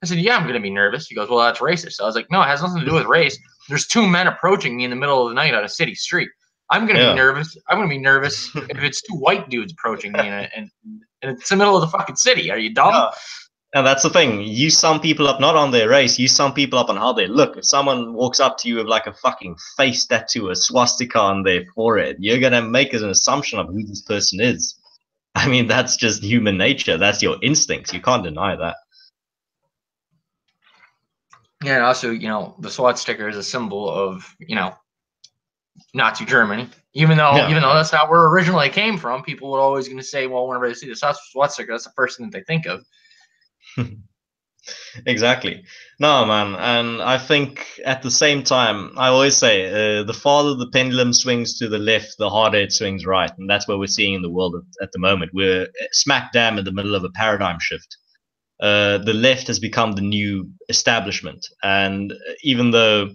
I said, yeah, I'm going to be nervous. He goes, well, that's racist. I was like, no, it has nothing to do with race. There's two men approaching me in the middle of the night on a city street. I'm going to be nervous. I'm going to be nervous if it's two white dudes approaching me and it's the middle of the fucking city. Are you dumb? Yeah. And that's the thing. You sum people up not on their race. You sum people up on how they look. If someone walks up to you with like a fucking face tattoo, a swastika on their forehead, you're gonna make an assumption of who this person is. I mean, that's just human nature. That's your instincts. You can't deny that. Yeah, and also, the SWAT sticker is a symbol of, Nazi Germany. Even though that's not where originally came from, people were always going to say, well, whenever they see the SWAT sticker, that's the first thing that they think of. Exactly. No, man. And I think at the same time, I always say the farther the pendulum swings to the left, the harder it swings right. And that's what we're seeing in the world at the moment. We're smack dam in the middle of a paradigm shift. The left has become the new establishment. And even though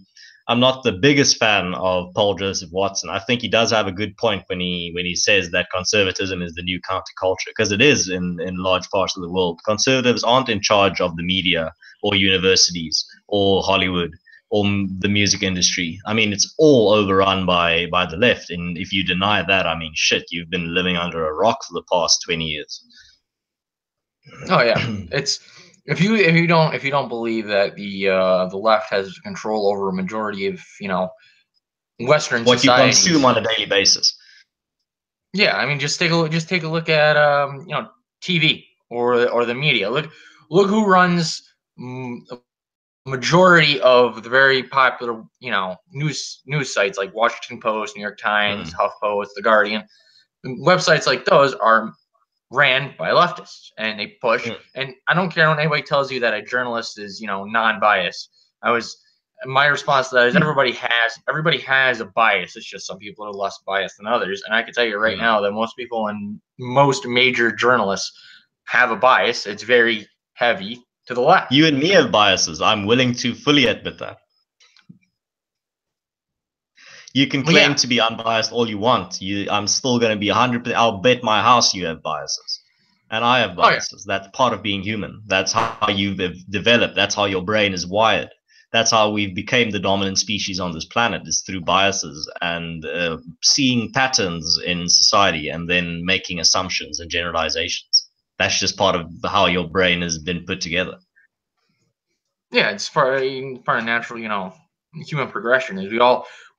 I'm not the biggest fan of Paul Joseph Watson, I think he does have a good point when he says that conservatism is the new counterculture, because it is in large parts of the world. Conservatives aren't in charge of the media or universities or Hollywood or the music industry. I mean, it's all overrun by the left. And if you deny that, I mean, shit, you've been living under a rock for the past 20 years. Oh yeah, it's if you don't believe that the left has control over a majority of Western What you societies. consume on a daily basis. Yeah, I mean, just take a look at TV or the media. Look who runs majority of the very popular news sites like Washington Post, New York Times, HuffPost, The Guardian. Websites like those are ran by leftists, and they push. And I don't care when anybody tells you that a journalist is non-biased. My response to that is everybody has a bias. It's just some people are less biased than others. And I can tell you right now that most people and most major journalists have a bias. It's very heavy to the left. You and me have biases. I'm willing to fully admit that. You can claim to be unbiased all you want. I'm still going to be 100%. I'll bet my house you have biases. And I have biases. That's part of being human. That's how you've developed. That's how your brain is wired. That's how we've become the dominant species on this planet, is through biases and seeing patterns in society and then making assumptions and generalizations. That's just part of how your brain has been put together. Yeah, it's part of natural, human progression. Is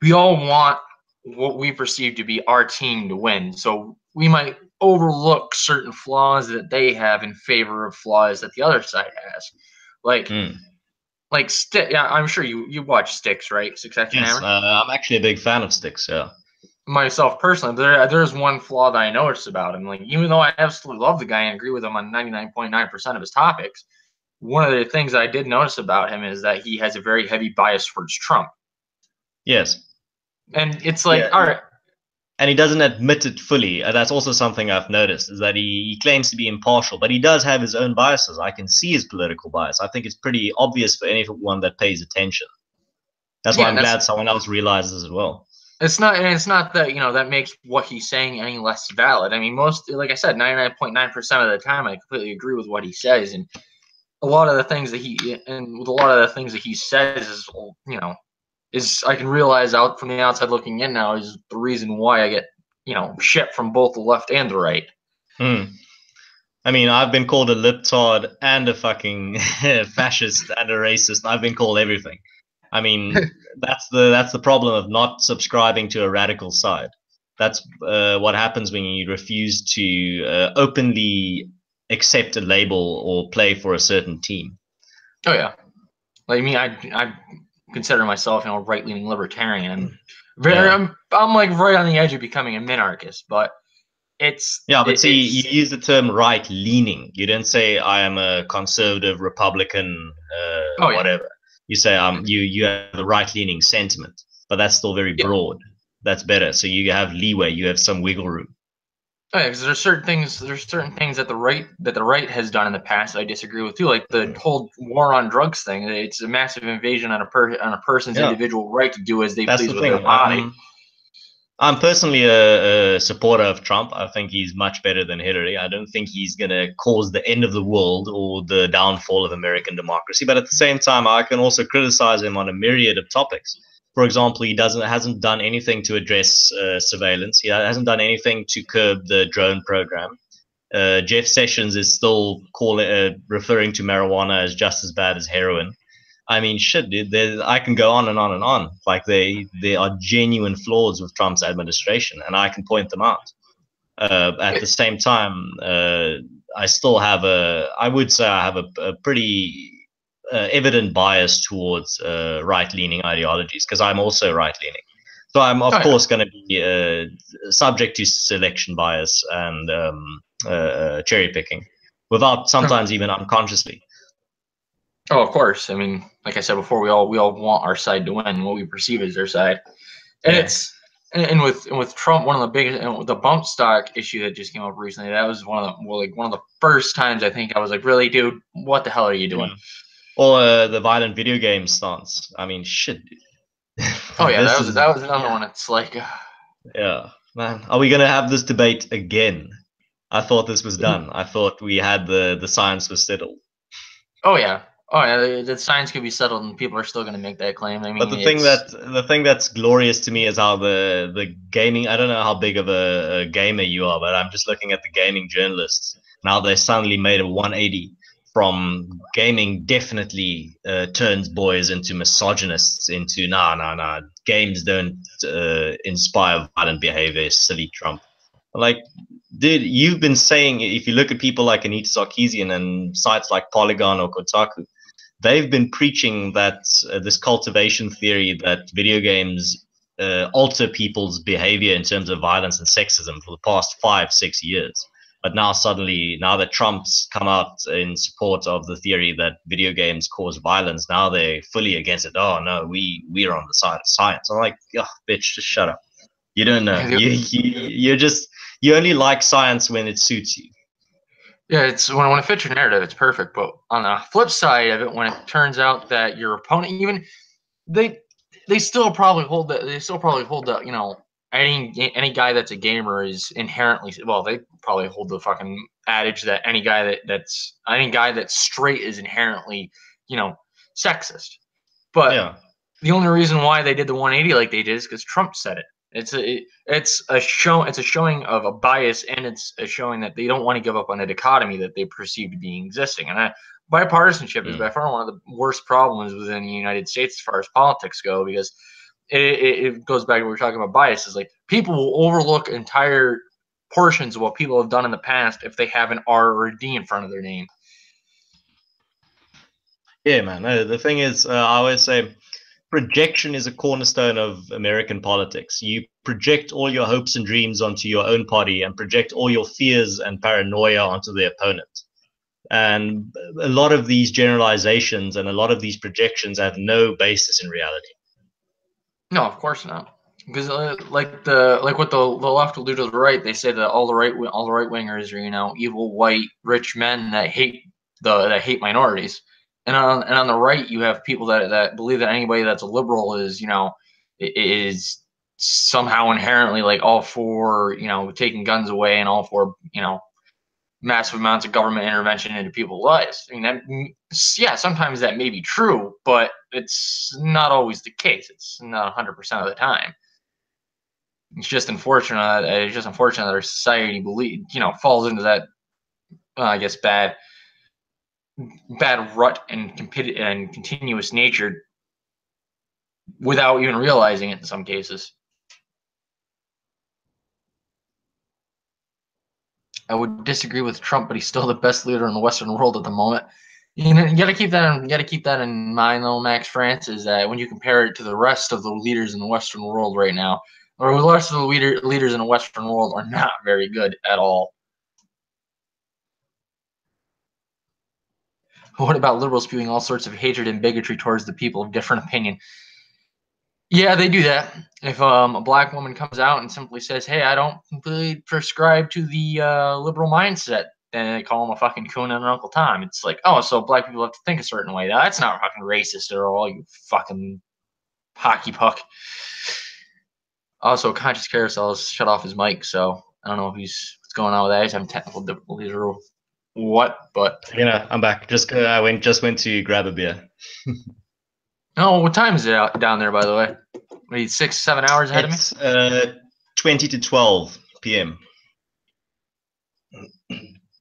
we all want what we perceive to be our team to win. So we might overlook certain flaws that they have in favor of flaws that the other side has. Like yeah, I'm sure you watch Sticks, right? Six Action Hammer. I'm actually a big fan of Sticks. Yeah. Myself personally, there's one flaw that I noticed about him. Like, even though I absolutely love the guy and agree with him on 99.9% of his topics, one of the things that I did notice about him is that he has a very heavy bias towards Trump. Yes. And it's like, all right. And he doesn't admit it fully. That's also something I've noticed, is that he claims to be impartial, but he does have his own biases. I can see his political bias. I think it's pretty obvious for anyone that pays attention. That's why I'm glad someone else realizes as well. It's not, and it's not that that makes what he's saying any less valid. I mean, like I said, 99.9% of the time, I completely agree with what he says, and a lot of the things that he says is I can realize out from the outside looking in now is the reason why I get shit from both the left and the right. I mean, I've been called a libtard and a fucking fascist and a racist. I've been called everything. I mean, that's the problem of not subscribing to a radical side. That's what happens when you refuse to openly accept a label or play for a certain team. Oh yeah, like me, I consider myself right leaning libertarian. I'm like right on the edge of becoming a minarchist, but but see, you use the term right leaning. You don't say I am a conservative Republican, whatever. You say you have a right leaning sentiment, but that's still very broad. That's better. So you have leeway. You have some wiggle room. Oh, yeah, because there's certain things that the right has done in the past that I disagree with too, like the whole war on drugs thing. It's a massive invasion on a person's individual right to do as they please with their body. I'm personally a supporter of Trump. I think he's much better than Hillary. I don't think he's going to cause the end of the world or the downfall of American democracy. But at the same time, I can also criticize him on a myriad of topics. For example, he hasn't done anything to address surveillance. He hasn't done anything to curb the drone program. Jeff Sessions is still referring to marijuana as just as bad as heroin. I mean, shit, dude. I can go on and on and on. Like there are genuine flaws with Trump's administration, and I can point them out. At the same time, I still have I would say I have a pretty evident bias towards right-leaning ideologies because I'm also right-leaning. So I'm of course going to be subject to selection bias and cherry picking, without sometimes even unconsciously. Oh, of course. I mean, like I said before, we all want our side to win, what we perceive as their side. And and with Trump, one of the biggest, the bump stock issue that just came up recently, that was one of the first times I think I was like, really, dude, what the hell are you doing? Or the violent video game stance. I mean, shit. Oh yeah, that was another one. It's like, yeah, man, are we gonna have this debate again? I thought this was done. I thought we had the science was settled. Oh yeah, the science could be settled, and people are still going to make that claim. I mean, but the thing that's glorious to me is how the gaming. I don't know how big of a gamer you are, but I'm just looking at the gaming journalists now. They suddenly made a 180 from gaming. Definitely turns boys into misogynists. Into nah. Games don't inspire violent behavior. Silly Trump. Like, dude, you've been saying, if you look at people like Anita Sarkeesian and sites like Polygon or Kotaku, they've been preaching that this cultivation theory that video games alter people's behavior in terms of violence and sexism for the past 5-6 years. But now suddenly, now that Trump's come out in support of the theory that video games cause violence, now they're fully against it. Oh no, we're on the side of science. I'm like, oh, bitch, just shut up. You don't know. You only like science when it suits you. Yeah, it's when it fits your narrative, it's perfect. But on the flip side of it, when it turns out that your opponent, even they still probably hold that any guy that's a gamer is inherently, well, they probably hold the fucking adage that any guy that's straight is inherently sexist. But the only reason why they did the 180 like they did is because Trump said it. It's a showing of a bias, and it's a showing that they don't want to give up on the dichotomy that they perceive to be existing. And bipartisanship is by far one of the worst problems within the United States as far as politics go, because it goes back to what we were talking about biases. Like, people will overlook entire portions of what people have done in the past if they have an R or a D in front of their name. Yeah, man. The thing is, I always say, projection is a cornerstone of American politics. You project all your hopes and dreams onto your own party and project all your fears and paranoia onto the opponent. And a lot of these generalizations and a lot of these projections have no basis in reality. No, of course not. Because like what the left will do to the right, they say that all the right wingers are evil white rich men that hate minorities. And on the right, you have people that believe that anybody that's a liberal is somehow inherently like all for taking guns away and all for massive amounts of government intervention into people's lives. I mean, yeah, sometimes that may be true, but it's not always the case. It's not 100% of the time. It's just unfortunate. It's just unfortunate that our society falls into that, I guess, bad rut and continuous nature without even realizing it in some cases. I would disagree with Trump, but he's still the best leader in the Western world at the moment. You got to keep that in mind, though, Max France, is that when you compare it to the rest of the leaders in the Western world right now, or the rest of the leaders in the Western world are not very good at all. What about liberals spewing all sorts of hatred and bigotry towards the people of different opinion? Yeah, they do that. If a black woman comes out and simply says, "Hey, I don't completely prescribe to the liberal mindset," then they call him a fucking coon and an Uncle Tom. It's like, oh, so black people have to think a certain way. That's not fucking racist at all, you fucking hockey puck. Also, Conscious Carousel has shut off his mic, so I don't know if what's going on with that. He's having technical difficulties or what, but I'm back. I went to grab a beer. oh, what time is it out down there, by the way? Maybe 6-7 hours ahead of me? It's 20 to 12 p.m.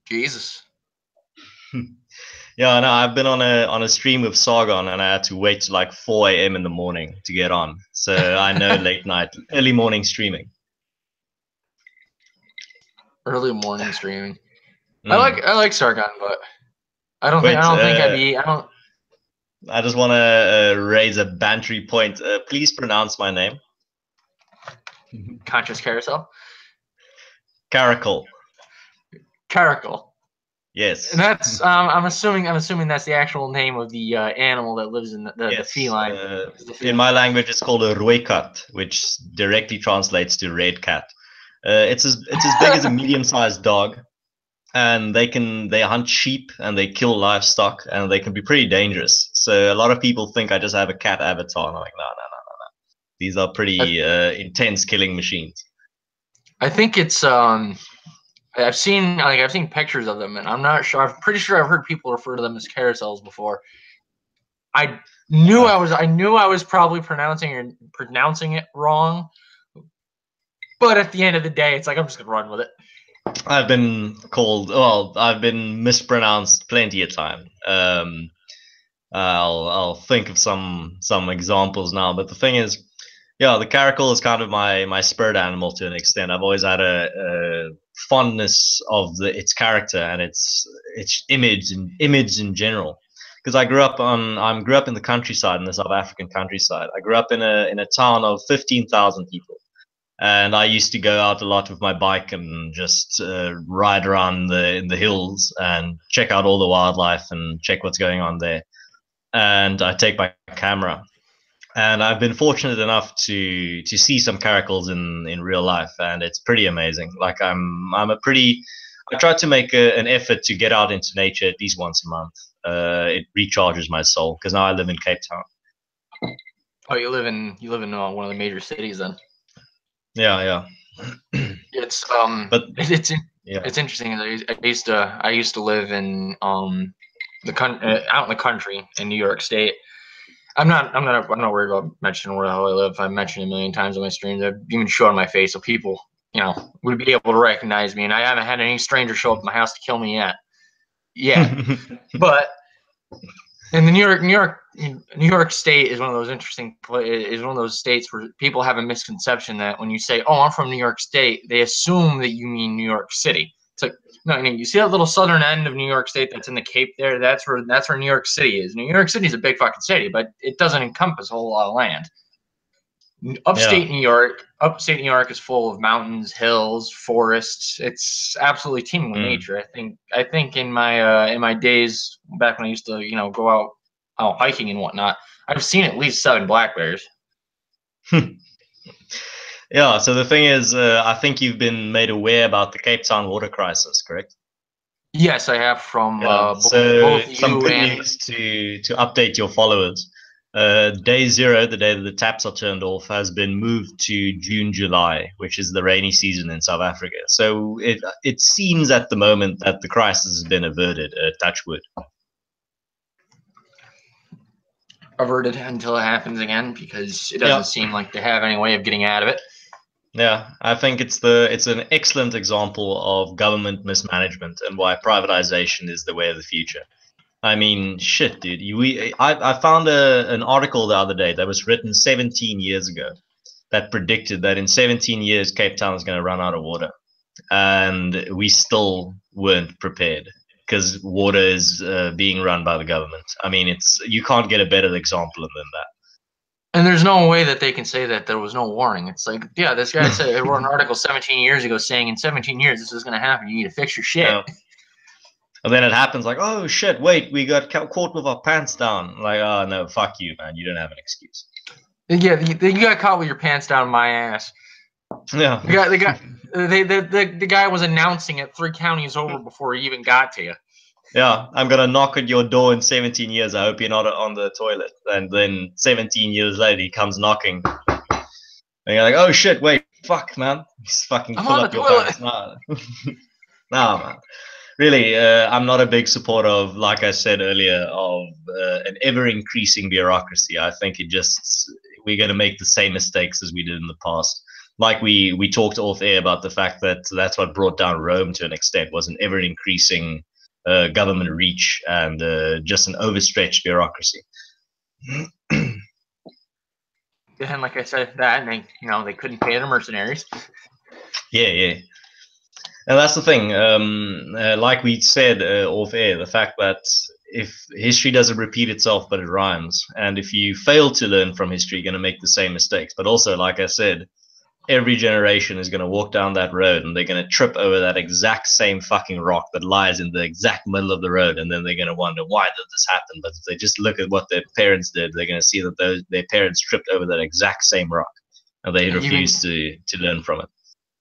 Jesus. Yeah, no, I've been on a stream with Sargon, and I had to wait till like 4 a.m. in the morning to get on. So I know late night, early morning streaming. Early morning streaming. I like Sargon, but I don't think I'd be. I just want to raise a bantry point. Please pronounce my name. Conscious Carousel. Caracal. Caracal. Yes. And that's I'm assuming that's the actual name of the animal that lives in the feline. In my language, it's called a rooikat, which directly translates to red cat. It's as big as a medium-sized dog, and they hunt sheep and they kill livestock, and they can be pretty dangerous. So a lot of people think I just have a cat avatar, and I'm like, no. These are pretty intense killing machines. I think it's I've seen pictures of them, and I'm not sure. I'm pretty sure I've heard people refer to them as carousels before. I knew I was probably pronouncing it wrong, but at the end of the day, it's like I'm just gonna run with it. I've been mispronounced plenty of time. I'll think of some examples now, but the thing is, yeah, the caracal is kind of my spirit animal to an extent. I've always had a fondness of its character and its image in general. Because I grew up in the countryside, in the South African countryside. I grew up in a town of 15,000 people, and I used to go out a lot with my bike and just ride around in the hills and check out all the wildlife and check what's going on there. And I take my camera. And I've been fortunate enough to see some caracals in real life, and it's pretty amazing. Like I try to make an effort to get out into nature at least once a month. It recharges my soul because now I live in Cape Town. Oh, you live in one of the major cities then? Yeah. It's it's interesting. I used to live in out in the country in New York State. I'm not worried about mentioning where the hell I live. I've mentioned it a million times on my streams. I've even shown my face so people, would be able to recognize me. And I haven't had any stranger show up at my house to kill me yet. Yeah. But in the New York State is one of those states where people have a misconception that when you say, "Oh, I'm from New York State," they assume that you mean New York City. It's like, no, you see that little southern end of New York State that's in the Cape there? That's where New York City is. New York City is a big fucking city, but it doesn't encompass a whole lot of land. Upstate New York is full of mountains, hills, forests. It's absolutely teeming with nature. I think in my days back when I used to go out hiking and whatnot, I've seen at least 7 black bears. Yeah, so the thing is, I think you've been made aware about the Cape Town water crisis, correct? Yes, I have from so both some you good and news to update your followers. Day zero, the day that the taps are turned off, has been moved to June, July, which is the rainy season in South Africa. So it seems at the moment that the crisis has been averted. Touch wood. Averted until it happens again, because it doesn't seem like they have any way of getting out of it. Yeah, I think it's an excellent example of government mismanagement and why privatization is the way of the future. I mean, shit, dude. I found an article the other day that was written 17 years ago that predicted that in 17 years Cape Town is going to run out of water, and we still weren't prepared because water is being run by the government. I mean, you can't get a better example than that. And there's no way that they can say that there was no warning. It's like, yeah, this guy said, wrote an article 17 years ago saying in 17 years this is going to happen. You need to fix your shit. Yeah. And then it happens like, oh shit, wait, we got caught with our pants down. Like, oh no, fuck you, man. You don't have an excuse. Yeah, you got caught with your pants down my ass. Yeah. The guy was announcing it 3 counties over before he even got to you. Yeah, I'm gonna knock at your door in 17 years. I hope you're not on the toilet. And then 17 years later, he comes knocking, and you're like, "Oh shit! Wait, fuck, man! He's fucking I'm fill on up the your toilet." pants." Nah, man. Really, I'm not a big supporter of, like I said earlier, of an ever-increasing bureaucracy. I think we're gonna make the same mistakes as we did in the past. Like we talked off air about the fact that that's what brought down Rome to an extent, was an ever-increasing government reach and just an overstretched bureaucracy. And like I said, that, and they couldn't pay their mercenaries. Yeah. And that's the thing. Like we said off air, the fact that if history doesn't repeat itself, but it rhymes, and if you fail to learn from history, you're going to make the same mistakes. But also, like I said, every generation is going to walk down that road and they're going to trip over that exact same fucking rock that lies in the exact middle of the road, and then they're going to wonder, why did this happen? But if they just look at what their parents did, they're going to see that their parents tripped over that exact same rock and they refused to learn from it.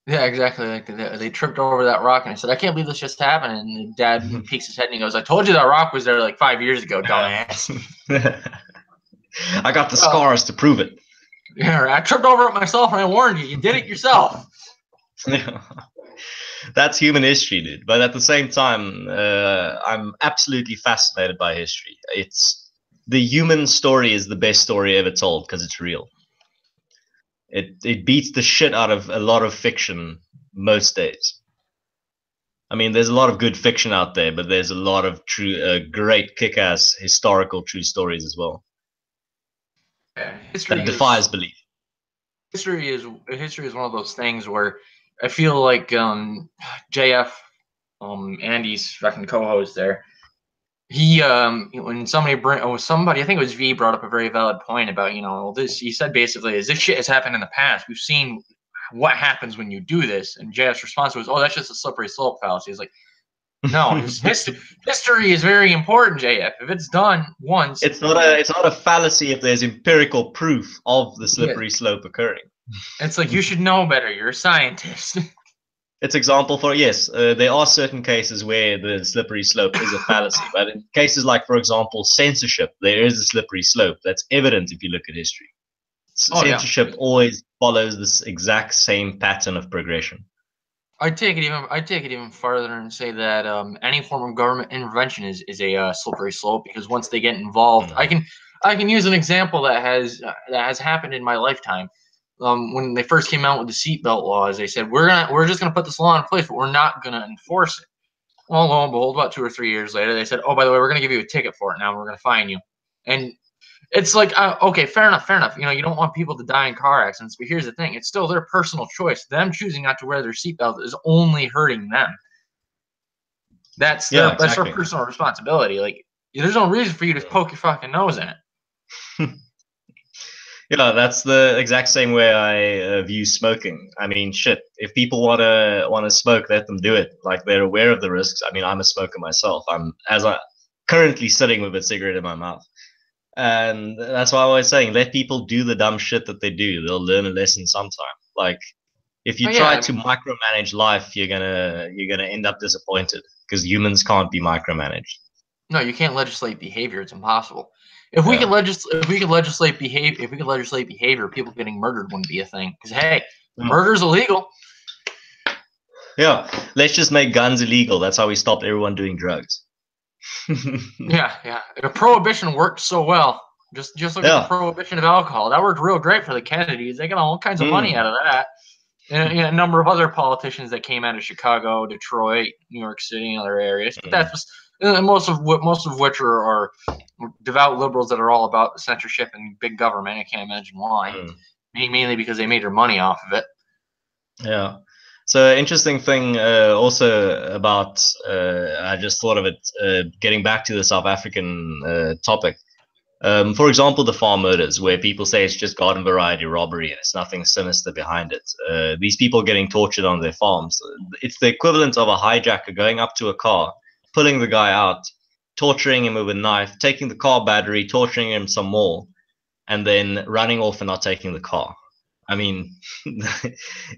Yeah, exactly. Like they tripped over that rock, and I said, "I can't believe this just happened." And Dad peeks his head and he goes, "I told you that rock was there like 5 years ago, dumbass." I got the scars to prove it. Yeah, I tripped over it myself, and I warned you. You did it yourself. That's human history, dude. But at the same time, I'm absolutely fascinated by history. The human story is the best story ever told because it's real. It beats the shit out of a lot of fiction most days. I mean, there's a lot of good fiction out there, but there's a lot of great kick-ass historical true stories as well. Yeah, that defies belief. History is one of those things where I feel like JF, Andy's fucking co-host there, he when somebody I think it was V, brought up a very valid point about this. He said basically, as this shit has happened in the past, we've seen what happens when you do this, and JF's response was, "Oh, that's just a slippery slope fallacy." He's like, no, history is very important, JF. If it's done once, it's not a fallacy if there's empirical proof of the slippery slope occurring. It's like, you should know better. You're a scientist. It's example for, yes, there are certain cases where the slippery slope is a fallacy, but in cases like, for example, censorship, there is a slippery slope. That's evident if you look at history. Censorship always follows this exact same pattern of progression. I'd take it even farther and say that any form of government intervention is a slippery slope, because once they get involved, I can use an example that has happened in my lifetime. When they first came out with the seatbelt laws, they said we're just gonna put this law in place, but we're not gonna enforce it. Well, lo and behold, about 2 or 3 years later, they said, "Oh, by the way, we're gonna give you a ticket for it now. We're gonna fine you." And it's like, okay, fair enough. You don't want people to die in car accidents, but here's the thing: it's still their personal choice. Them choosing not to wear their seatbelt is only hurting them. That's their personal responsibility. Like, there's no reason for you to poke your fucking nose in it. Yeah, that's the exact same way I view smoking. I mean, shit, if people wanna smoke, let them do it. Like, they're aware of the risks. I mean, I'm a smoker myself. I'm currently sitting with a cigarette in my mouth. And that's why I was saying, let people do the dumb shit that they do. They'll learn a lesson sometime. Like, if you try to micromanage life, you're gonna end up disappointed, because humans can't be micromanaged. No, you can't legislate behavior. It's impossible. Yeah. if we could legislate behavior, people getting murdered wouldn't be a thing. Because hey, Yeah. murder's illegal. Yeah. Let's just make guns illegal. That's how we stopped everyone doing drugs. Yeah, yeah. Prohibition worked so well. Just look at the Yeah. prohibition of alcohol. That worked real great for the Kennedys. They got all kinds of money out of that. And a number of other politicians that came out of Chicago, Detroit, New York City, and other areas. But that's just most of which are devout liberals that are all about censorship and big government. I can't imagine why. Mainly because they made their money off of it. Yeah. So interesting thing also about I just thought of it getting back to the South African topic. For example, the farm murders, where people say it's just garden variety robbery and it's nothing sinister behind it. These people getting tortured on their farms. It's the equivalent of a hijacker going up to a car, pulling the guy out, torturing him with a knife, taking the car battery, torturing him some more, and then running off and not taking the car. I mean,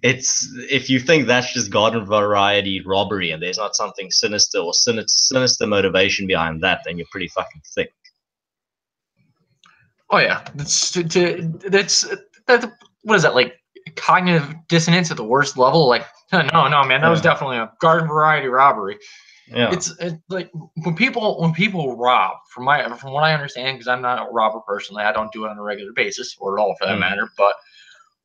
it's if you think that's just garden variety robbery and there's not something sinister or sinister motivation behind that, then you're pretty fucking thick. Oh yeah, that's what is that, like cognitive dissonance at the worst level? Like no, man, that was definitely a garden variety robbery. Yeah. It's like when people rob, from what I understand, because I'm not a robber personally, I don't do it on a regular basis or at all for that matter. But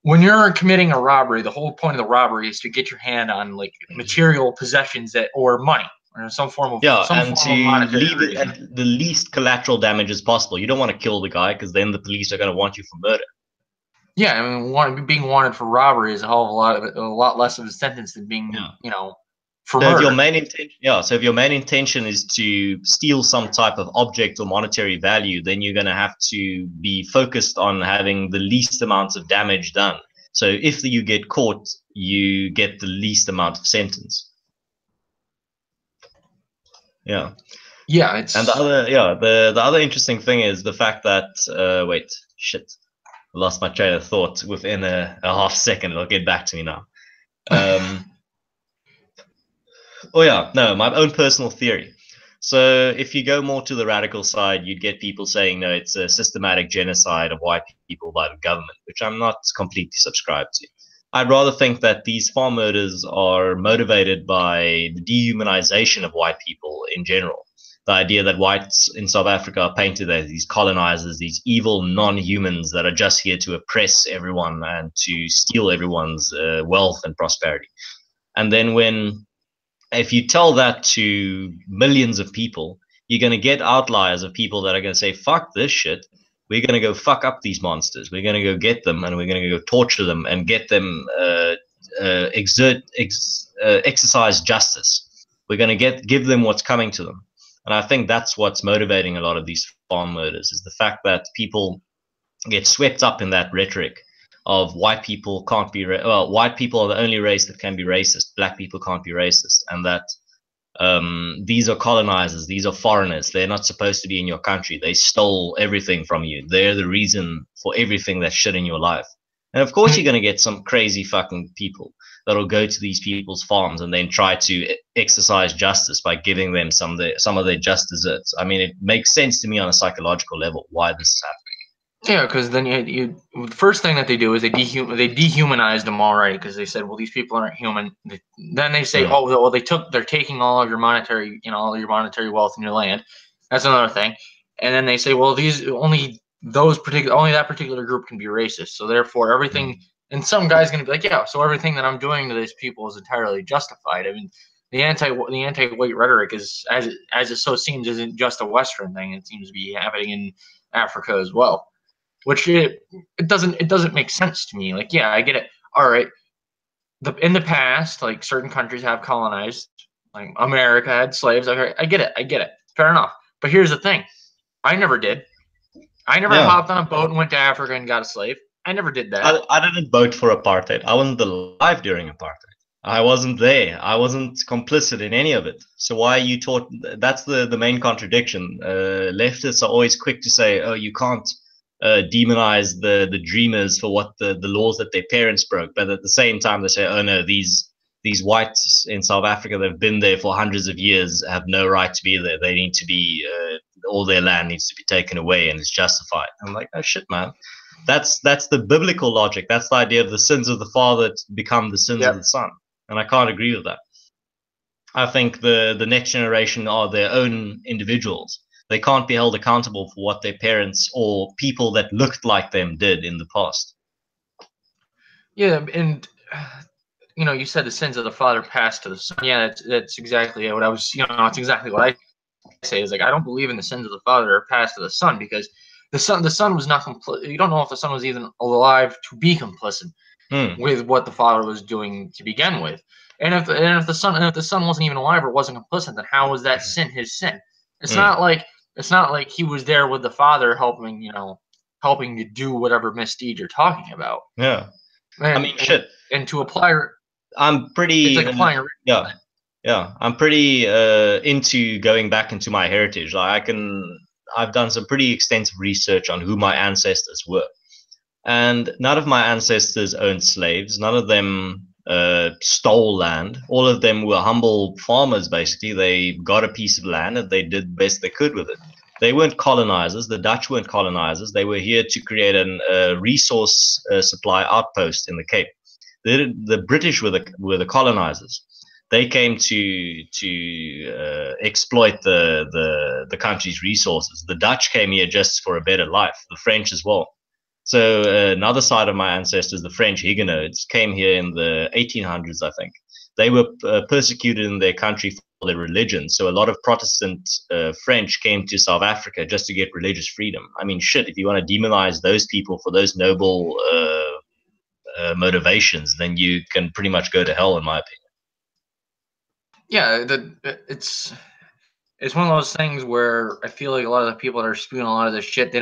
when you're committing a robbery, the whole point of the robbery is to get your hand on like material possessions or money or some form of monetary leave it at the least collateral damage as possible. You don't want to kill the guy because then the police are going to want you for murder. Yeah, I mean, being wanted for robbery is a lot less of a sentence than being for murder. If your main intention is to steal some type of object or monetary value, then you're going to have to be focused on having the least amount of damage done. So if you get caught, you get the least amount of sentence. Yeah. Yeah, it's and the other interesting thing is the fact that wait, shit, I lost my train of thought within a half second. It'll get back to me now. Oh yeah, no, my own personal theory. So if you go more to the radical side, you'd get people saying, no, it's a systematic genocide of white people by the government, which I'm not completely subscribed to. I'd rather think that these farm murders are motivated by the dehumanization of white people in general. The idea that whites in South Africa are painted as these colonizers, these evil non-humans that are just here to oppress everyone and to steal everyone's wealth and prosperity. And then if you tell that to millions of people, you're going to get outliers of people that are going to say, fuck this shit. We're going to go fuck up these monsters. We're going to go get them and we're going to go torture them and get them exercise justice. We're going to give them what's coming to them. And I think that's what's motivating a lot of these farm murders, is the fact that people get swept up in that rhetoric of white people can't be white people are the only race that can be racist. Black people can't be racist, and that these are colonizers, these are foreigners. They're not supposed to be in your country. They stole everything from you. They're the reason for everything that's shit in your life. And of course, you're going to get some crazy fucking people that'll go to these people's farms and then try to exercise justice by giving them some of their just desserts. I mean, it makes sense to me on a psychological level why this is happening. Yeah, because then the first thing that they do is they dehumanized them already, because they said, well, these people aren't human. Then they say, oh, well, they're taking all of your monetary, all your monetary wealth in your land. That's another thing. And then they say, well, only that particular group can be racist. So therefore, everything. And some guy's going to be like, yeah, so everything that I'm doing to these people is entirely justified. I mean, the anti-white rhetoric is, as it so seems, isn't just a Western thing. It seems to be happening in Africa as well. Which it doesn't make sense to me. Like, yeah, I get it. All right, in the past, like certain countries have colonized, like America had slaves. Okay, I get it. Fair enough. But here's the thing: I never did. I never hopped on a boat and went to Africa and got a slave. I never did that. I didn't vote for apartheid. I wasn't alive during apartheid. I wasn't there. I wasn't complicit in any of it. So why are you taught? That's the main contradiction. Leftists are always quick to say, oh, you can't demonize the dreamers for what the laws that their parents broke, but at the same time they say, oh no, these whites in South Africa that have been there for hundreds of years have no right to be there. They need to be all their land needs to be taken away and it's justified. I'm like, oh shit, man. That's the biblical logic. That's the idea of the sins of the father become the sins of the son. And I can't agree with that. I think the next generation are their own individuals. They can't be held accountable for what their parents or people that looked like them did in the past. Yeah, and you said the sins of the father passed to the son. Yeah, that's exactly what I was. It's exactly what I say is like I don't believe in the sins of the father are passed to the son because the son was not complicit. You don't know if the son was even alive to be complicit with what the father was doing to begin with. And if the son wasn't even alive or wasn't complicit, then how was that sin his sin? It's not like he was there with the father helping to do whatever misdeed you're talking about. Yeah, And, I mean, shit. And to apply, I'm pretty. It's like applying. Yeah, I'm pretty into going back into my heritage. I've done some pretty extensive research on who my ancestors were, and none of my ancestors owned slaves. None of them stole land. All of them were humble farmers. Basically, they got a piece of land and they did the best they could with it. They weren't colonizers. The Dutch weren't colonizers. They were here to create a resource supply outpost in the Cape. The British were the colonizers. They came to exploit the country's resources. The Dutch came here just for a better life. The French as well. So another side of my ancestors, the French Huguenots, came here in the 1800s, I think. They were persecuted in their country for their religion. So a lot of Protestant French came to South Africa just to get religious freedom. I mean, shit, if you want to demonize those people for those noble motivations, then you can pretty much go to hell, in my opinion. Yeah, it's one of those things where I feel like a lot of the people that are spewing a lot of this shit, they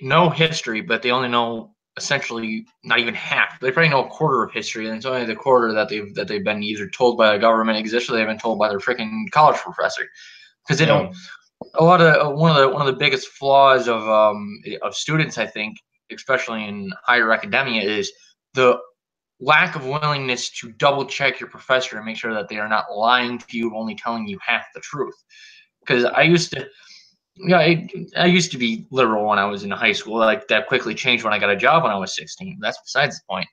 know history, but they only know essentially not even half. They probably know a quarter of history, and it's only the quarter that they've been either told by the government exists or they've been told by their freaking college professor. Because they don't. A lot of one of the biggest flaws of students, I think, especially in higher academia, is the lack of willingness to double check your professor and make sure that they are not lying to you, only telling you half the truth. Because I used to be liberal when I was in high school. Like that quickly changed when I got a job when I was 16. That's besides the point.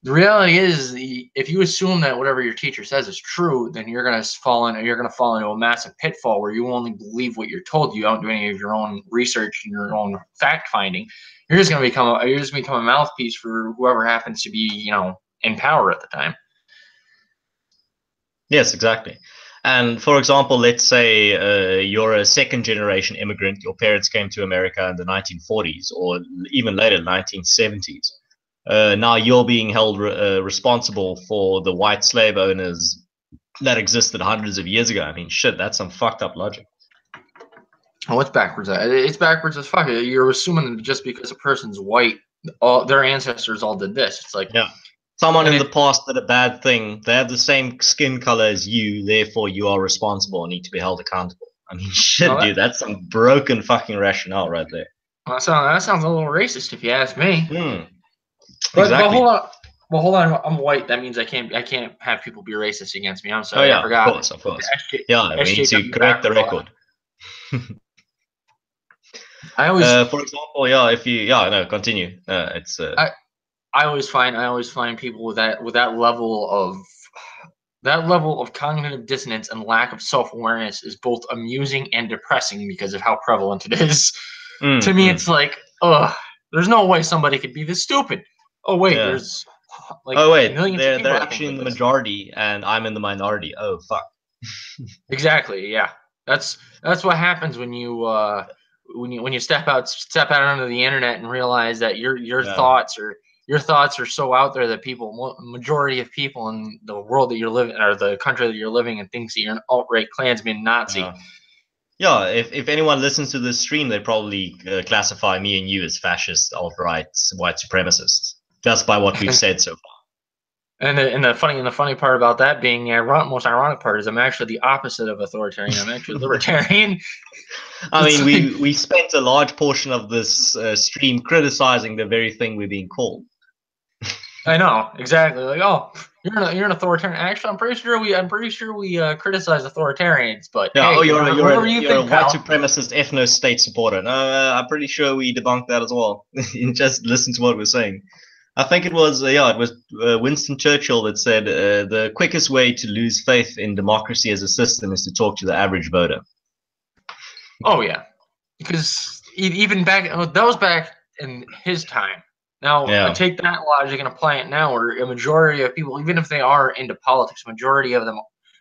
The reality is, if you assume that whatever your teacher says is true, then you're gonna fall into a massive pitfall where you only believe what you're told. You don't do any of your own research and your own fact finding. You're just gonna become a mouthpiece for whoever happens to be in power at the time. Yes, exactly. And for example, let's say you're a second generation immigrant. Your parents came to America in the 1940s or even later, 1970s. Now you're being held responsible for the white slave owners that existed hundreds of years ago. I mean, shit, that's some fucked up logic. Oh, it's backwards. It's backwards as fuck. You're assuming that just because a person's white, their ancestors all did this. It's like, yeah, someone in the past did a bad thing. They have the same skin color as you, therefore you are responsible and need to be held accountable. I mean, shit, dude, that's some broken fucking rationale right there. That sounds a little racist if you ask me. Exactly. But hold on. I'm white. That means I can't have people be racist against me. I'm sorry. I forgot. Of course. Yeah, we need to correct the record. I always, for example, continue. I always find people with that level of cognitive dissonance and lack of self-awareness is both amusing and depressing because of how prevalent it is. To me, it's like, there's no way somebody could be this stupid. Oh wait, there's millions of people. They're actually in the majority, and I'm in the minority. Oh fuck. Exactly. Yeah, that's what happens when you step out onto the internet and realize that your thoughts are so out there that majority of people in the world that you're living or the country that you're living in thinks that you're an alt-right Klansman Nazi. Yeah, if anyone listens to this stream, they probably classify me and you as fascist, alt-right, white supremacists, just by what we've said so far. And the funny part about that being the most ironic part is I'm actually the opposite of authoritarian. I'm actually libertarian. I mean, we spent a large portion of this stream criticizing the very thing we're being called. I know, exactly. Like, you're an authoritarian. Actually, I'm pretty sure we criticize authoritarians, but Yeah. hey, Oh, whatever you you're a think, white pal. supremacist ethno state supporter. No, I'm pretty sure we debunked that as well. You just listen to what we're saying. I think it was Winston Churchill that said the quickest way to lose faith in democracy as a system is to talk to the average voter. Oh yeah, because even back that was back in his time. Now Yeah. take that logic and apply it now, where a majority of people, even if they are into politics, majority of them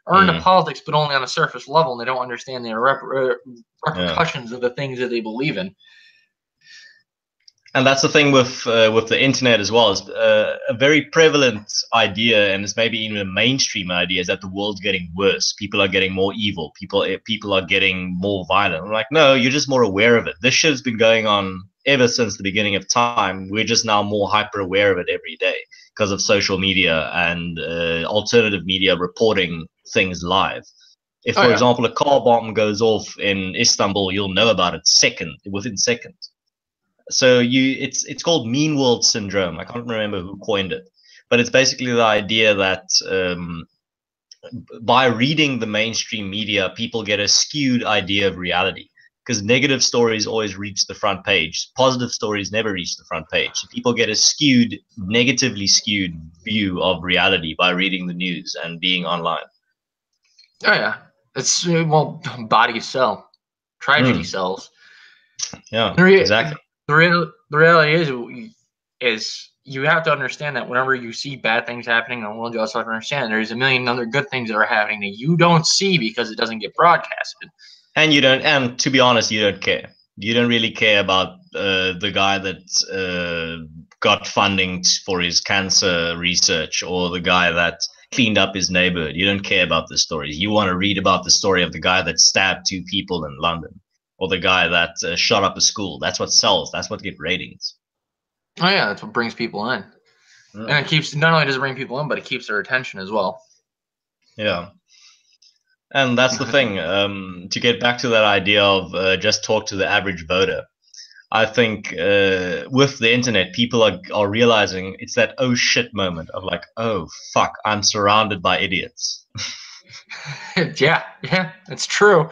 are into politics, but only on a surface level, and they don't understand the repercussions of the things that they believe in. And that's the thing with the internet as well. Is a very prevalent idea, and it's maybe even a mainstream idea, is that the world's getting worse. People are getting more evil. People are getting more violent. I'm like, no, you're just more aware of it. This shit's been going on ever since the beginning of time. We're just now more hyper aware of it every day because of social media and alternative media reporting things live. If, for example, a car bomb goes off in Istanbul, you'll know about it within seconds. So it's called mean world syndrome. I can't remember who coined it, but it's basically the idea that by reading the mainstream media, people get a skewed idea of reality, because negative stories always reach the front page. Positive stories never reach the front page. So people get a negatively skewed view of reality by reading the news and being online. Oh yeah, it's bodies sell, tragedy sells. Yeah, exactly. The reality is you have to understand that whenever you see bad things happening in the world, you also have to understand there's a million other good things that are happening that you don't see because it doesn't get broadcasted. And you don't, and to be honest, you don't care. You don't really care about the guy that got funding for his cancer research, or the guy that cleaned up his neighborhood. You don't care about the stories. You want to read about the story of the guy that stabbed 2 people in London, or the guy that shot up a school. That's what sells. That's what gets ratings. Oh yeah, that's what brings people in, and it keeps, not only does it bring people in, but it keeps their attention as well. Yeah. And that's the thing. To get back to that idea of just talk to the average voter, I think with the internet, people are realizing it's that oh shit moment of like, oh fuck, I'm surrounded by idiots. yeah, it's true.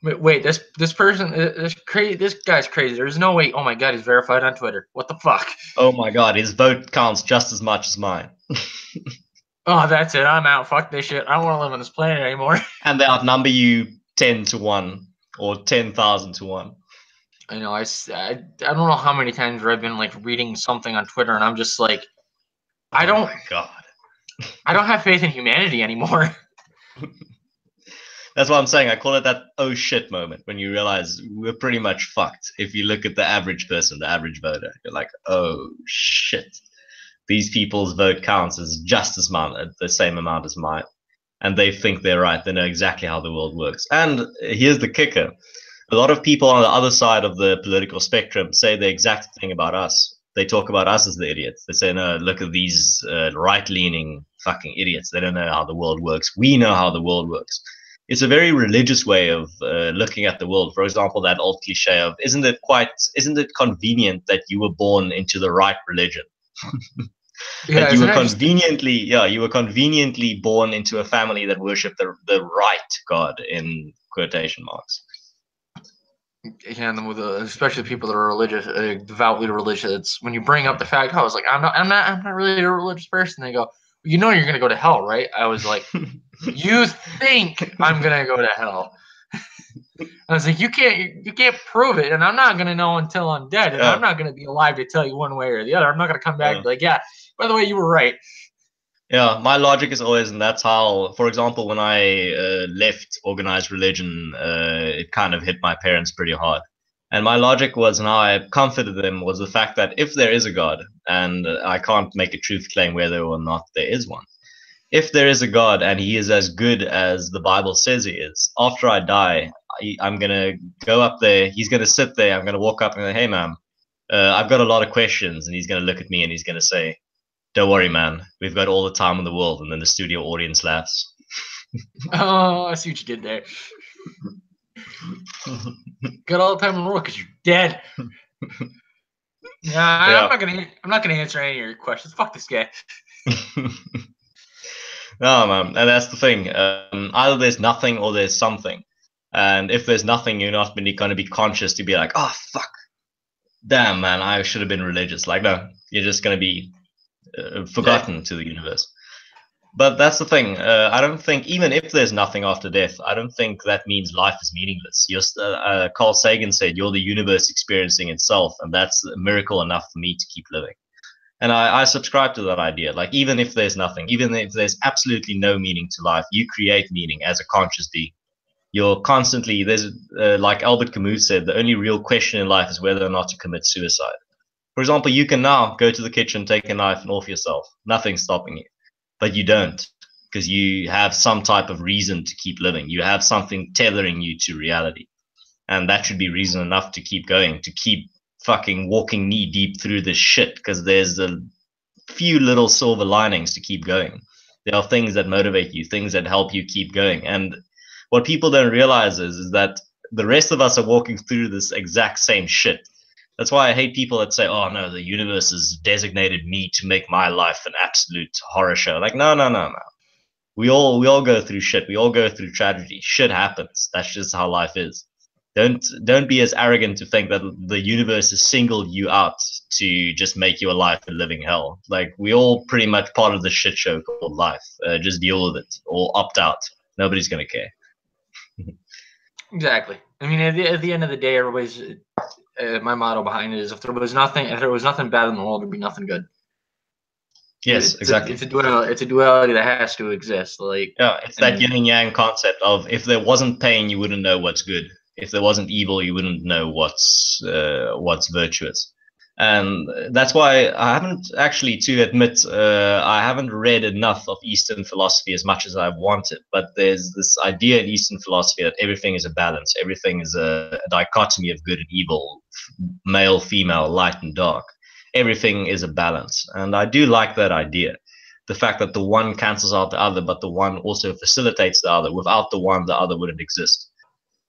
Wait, this person, this guy's crazy. There's no way. Oh my god, he's verified on Twitter. What the fuck? Oh my god, his vote counts just as much as mine. Oh, that's it. I'm out. Fuck this shit. I don't want to live on this planet anymore. And they outnumber you 10-1 or 10,000-1. I know. I don't know how many times where I've been like reading something on Twitter and I'm just like, I don't. Oh my god. I don't have faith in humanity anymore. That's what I'm saying. I call it that oh shit moment when you realize we're pretty much fucked. If you look at the average person, the average voter, you're like, oh shit. These people's vote counts as just as the same amount as mine. And they think they're right. They know exactly how the world works. And here's the kicker. A lot of people on the other side of the political spectrum say the exact thing about us. They talk about us as the idiots. They say, no, look at these right-leaning fucking idiots. They don't know how the world works. We know how the world works. It's a very religious way of looking at the world. For example, that old cliche of, isn't it convenient that you were born into the right religion? Yeah, you were conveniently born into a family that worshipped the right God, in quotation marks. Yeah, and especially people that are religious, devoutly religious. It's when you bring up the fact, I was like, I'm not really a religious person. They go, you know, you're gonna go to hell, right? I was like, you think I'm gonna go to hell? I was like, you can't prove it, and I'm not gonna know until I'm dead, and I'm not gonna be alive to tell you one way or the other. I'm not gonna come back and be like, yeah, by the way, you were right. Yeah, my logic is always, and that's how, for example, when I left organized religion, it kind of hit my parents pretty hard. And my logic was, and how I comforted them, was the fact that if there is a God, and I can't make a truth claim whether or not there is one, if there is a God and he is as good as the Bible says he is, after I die, I'm going to go up there, he's going to sit there, I'm going to walk up and go, hey, ma'am, I've got a lot of questions, and he's going to look at me and he's going to say, don't worry, man. We've got all the time in the world. And then the studio audience laughs. Oh, I see what you did there. Got all the time in the world because you're dead. I'm not gonna answer any of your questions. Fuck this guy. No, man, and that's the thing. Either there's nothing or there's something. And if there's nothing, you're not really going to be conscious to be like, oh, fuck, damn, man, I should have been religious. Like, no, you're just going to be forgotten to the universe. But that's the thing. I don't think, even if there's nothing after death, I don't think that means life is meaningless. Carl Sagan said, you're the universe experiencing itself, and that's a miracle enough for me to keep living. And I subscribe to that idea. Like, even if there's nothing, even if there's absolutely no meaning to life, you create meaning as a conscious being. You're constantly, like Albert Camus said, the only real question in life is whether or not to commit suicide. For example, you can now go to the kitchen, take a knife, and off yourself. Nothing's stopping you. But you don't, because you have some type of reason to keep living. You have something tethering you to reality. And that should be reason enough to keep going, to keep fucking walking knee deep through this shit, because there's a few little silver linings to keep going. There are things that motivate you, things that help you keep going. And what people don't realize is that the rest of us are walking through this exact same shit. That's why I hate people that say, oh, no, the universe has designated me to make my life an absolute horror show. Like, no. We all go through shit. We all go through tragedy. Shit happens. That's just how life is. Don't be as arrogant to think that the universe has singled you out to just make your life a living hell. Like, we all pretty much part of the shit show called life. Just deal with it or opt out. Nobody's going to care. Exactly. I mean, at the end of the day, everybody's my motto behind it is if there was nothing bad in the world, there'd be nothing good. Yes, exactly. It's a duality that has to exist. Like, yeah, it's that yin and yang concept of if there wasn't pain, you wouldn't know what's good. If there wasn't evil, you wouldn't know what's virtuous. And that's why I haven't actually, to admit, I haven't read enough of Eastern philosophy as much as I've wanted. But there's this idea in Eastern philosophy that everything is a balance. Everything is a dichotomy of good and evil, male, female, light and dark. Everything is a balance. And I do like that idea. The fact that the one cancels out the other, but the one also facilitates the other. Without the one, the other wouldn't exist.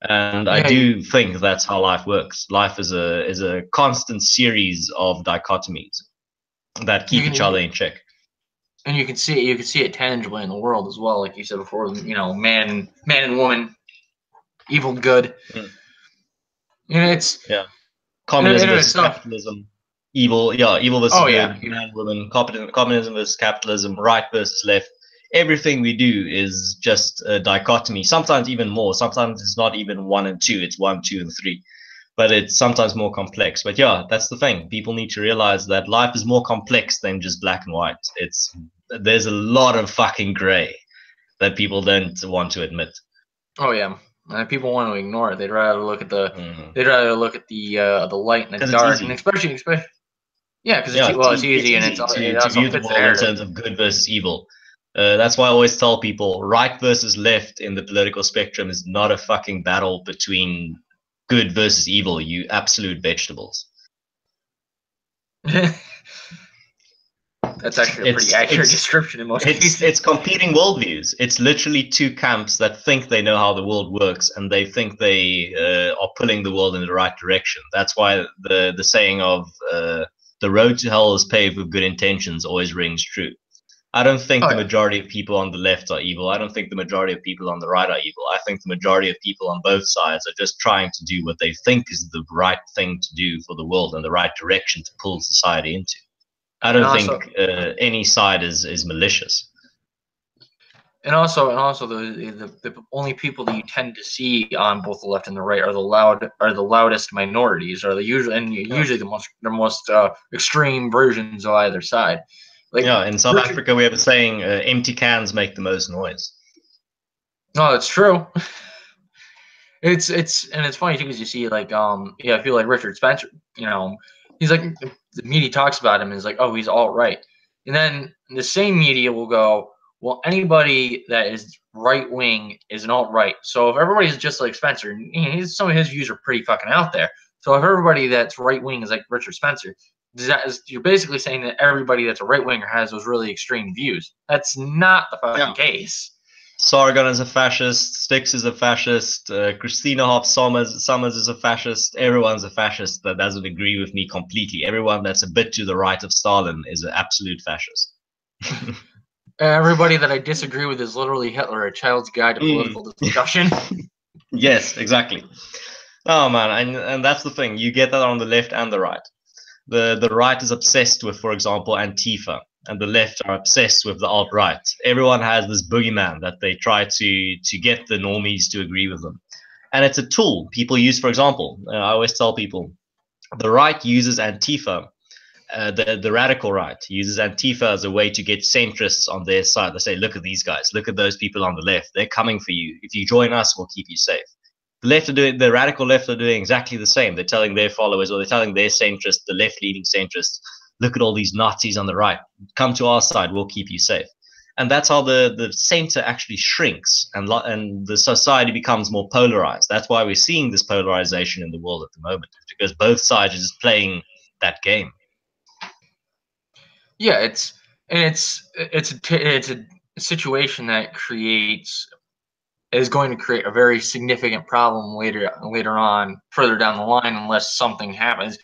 And I do think that's how life works. Life is a constant series of dichotomies that keep each other in check. And you can see it tangibly in the world as well, like you said before. You know, man and woman, evil and good. It's communism versus capitalism. Evil versus good. Man and woman. Communism versus capitalism. Right versus left. Everything we do is just a dichotomy, sometimes even more. Sometimes it's not even 1 and 2, it's 1, 2, and 3. But it's sometimes more complex. But yeah, that's the thing. People need to realize that life is more complex than just black and white. There's a lot of fucking gray that people don't want to admit. Oh yeah. People want to ignore it. They'd rather look at the light and the dark, and especially yeah, because it's easy and it's to view the world in terms of good versus evil. That's why I always tell people right versus left in the political spectrum is not a fucking battle between good versus evil, you absolute vegetables. That's actually a pretty accurate description in most cases. It's competing worldviews. It's literally two camps that think they know how the world works and they think they are pulling the world in the right direction. That's why the saying of the road to hell is paved with good intentions always rings true. I don't think the majority of people on the left are evil. I don't think the majority of people on the right are evil. I think the majority of people on both sides are just trying to do what they think is the right thing to do for the world and the right direction to pull society into. I don't think any side is malicious. And also the only people that you tend to see on both the left and the right are the loudest minorities, are usually the most extreme versions of either side. Like, in South Africa, we have a saying: "Empty cans make the most noise." No, it's true. It's funny too because you see I feel like Richard Spencer. You know, he's like the media talks about him and is like, oh, he's all right, and then the same media will go, well, anybody that is right wing is an alt right. So if everybody's just like Spencer, some of his views are pretty fucking out there. So if everybody that's right wing is like Richard Spencer, you're basically saying that everybody that's a right winger has those really extreme views. That's not the fucking case. Sargon is a fascist. Styx is a fascist. Christina Hoff Summers is a fascist. Everyone's a fascist that doesn't agree with me completely. Everyone that's a bit to the right of Stalin is an absolute fascist. Everybody that I disagree with is literally Hitler, a child's guide to political discussion. Yes, exactly. Oh man, and that's the thing. You get that on the left and the right. The right is obsessed with, for example, Antifa, and the left are obsessed with the alt right. Everyone has this boogeyman that they try to get the normies to agree with them, and it's a tool people use. For example, I always tell people the right uses Antifa. The radical right uses Antifa as a way to get centrists on their side. They say, look at these guys, look at those people on the left. They're coming for you. If you join us, we'll keep you safe. The radical left are doing exactly the same. They're telling their followers, or they're telling their centrists, the left-leaning centrists, look at all these Nazis on the right. Come to our side, we'll keep you safe. And that's how the center actually shrinks, and the society becomes more polarized. That's why we're seeing this polarization in the world at the moment, because both sides are just playing that game. Yeah, it's a situation that is going to create a very significant problem later on, further down the line, unless something happens.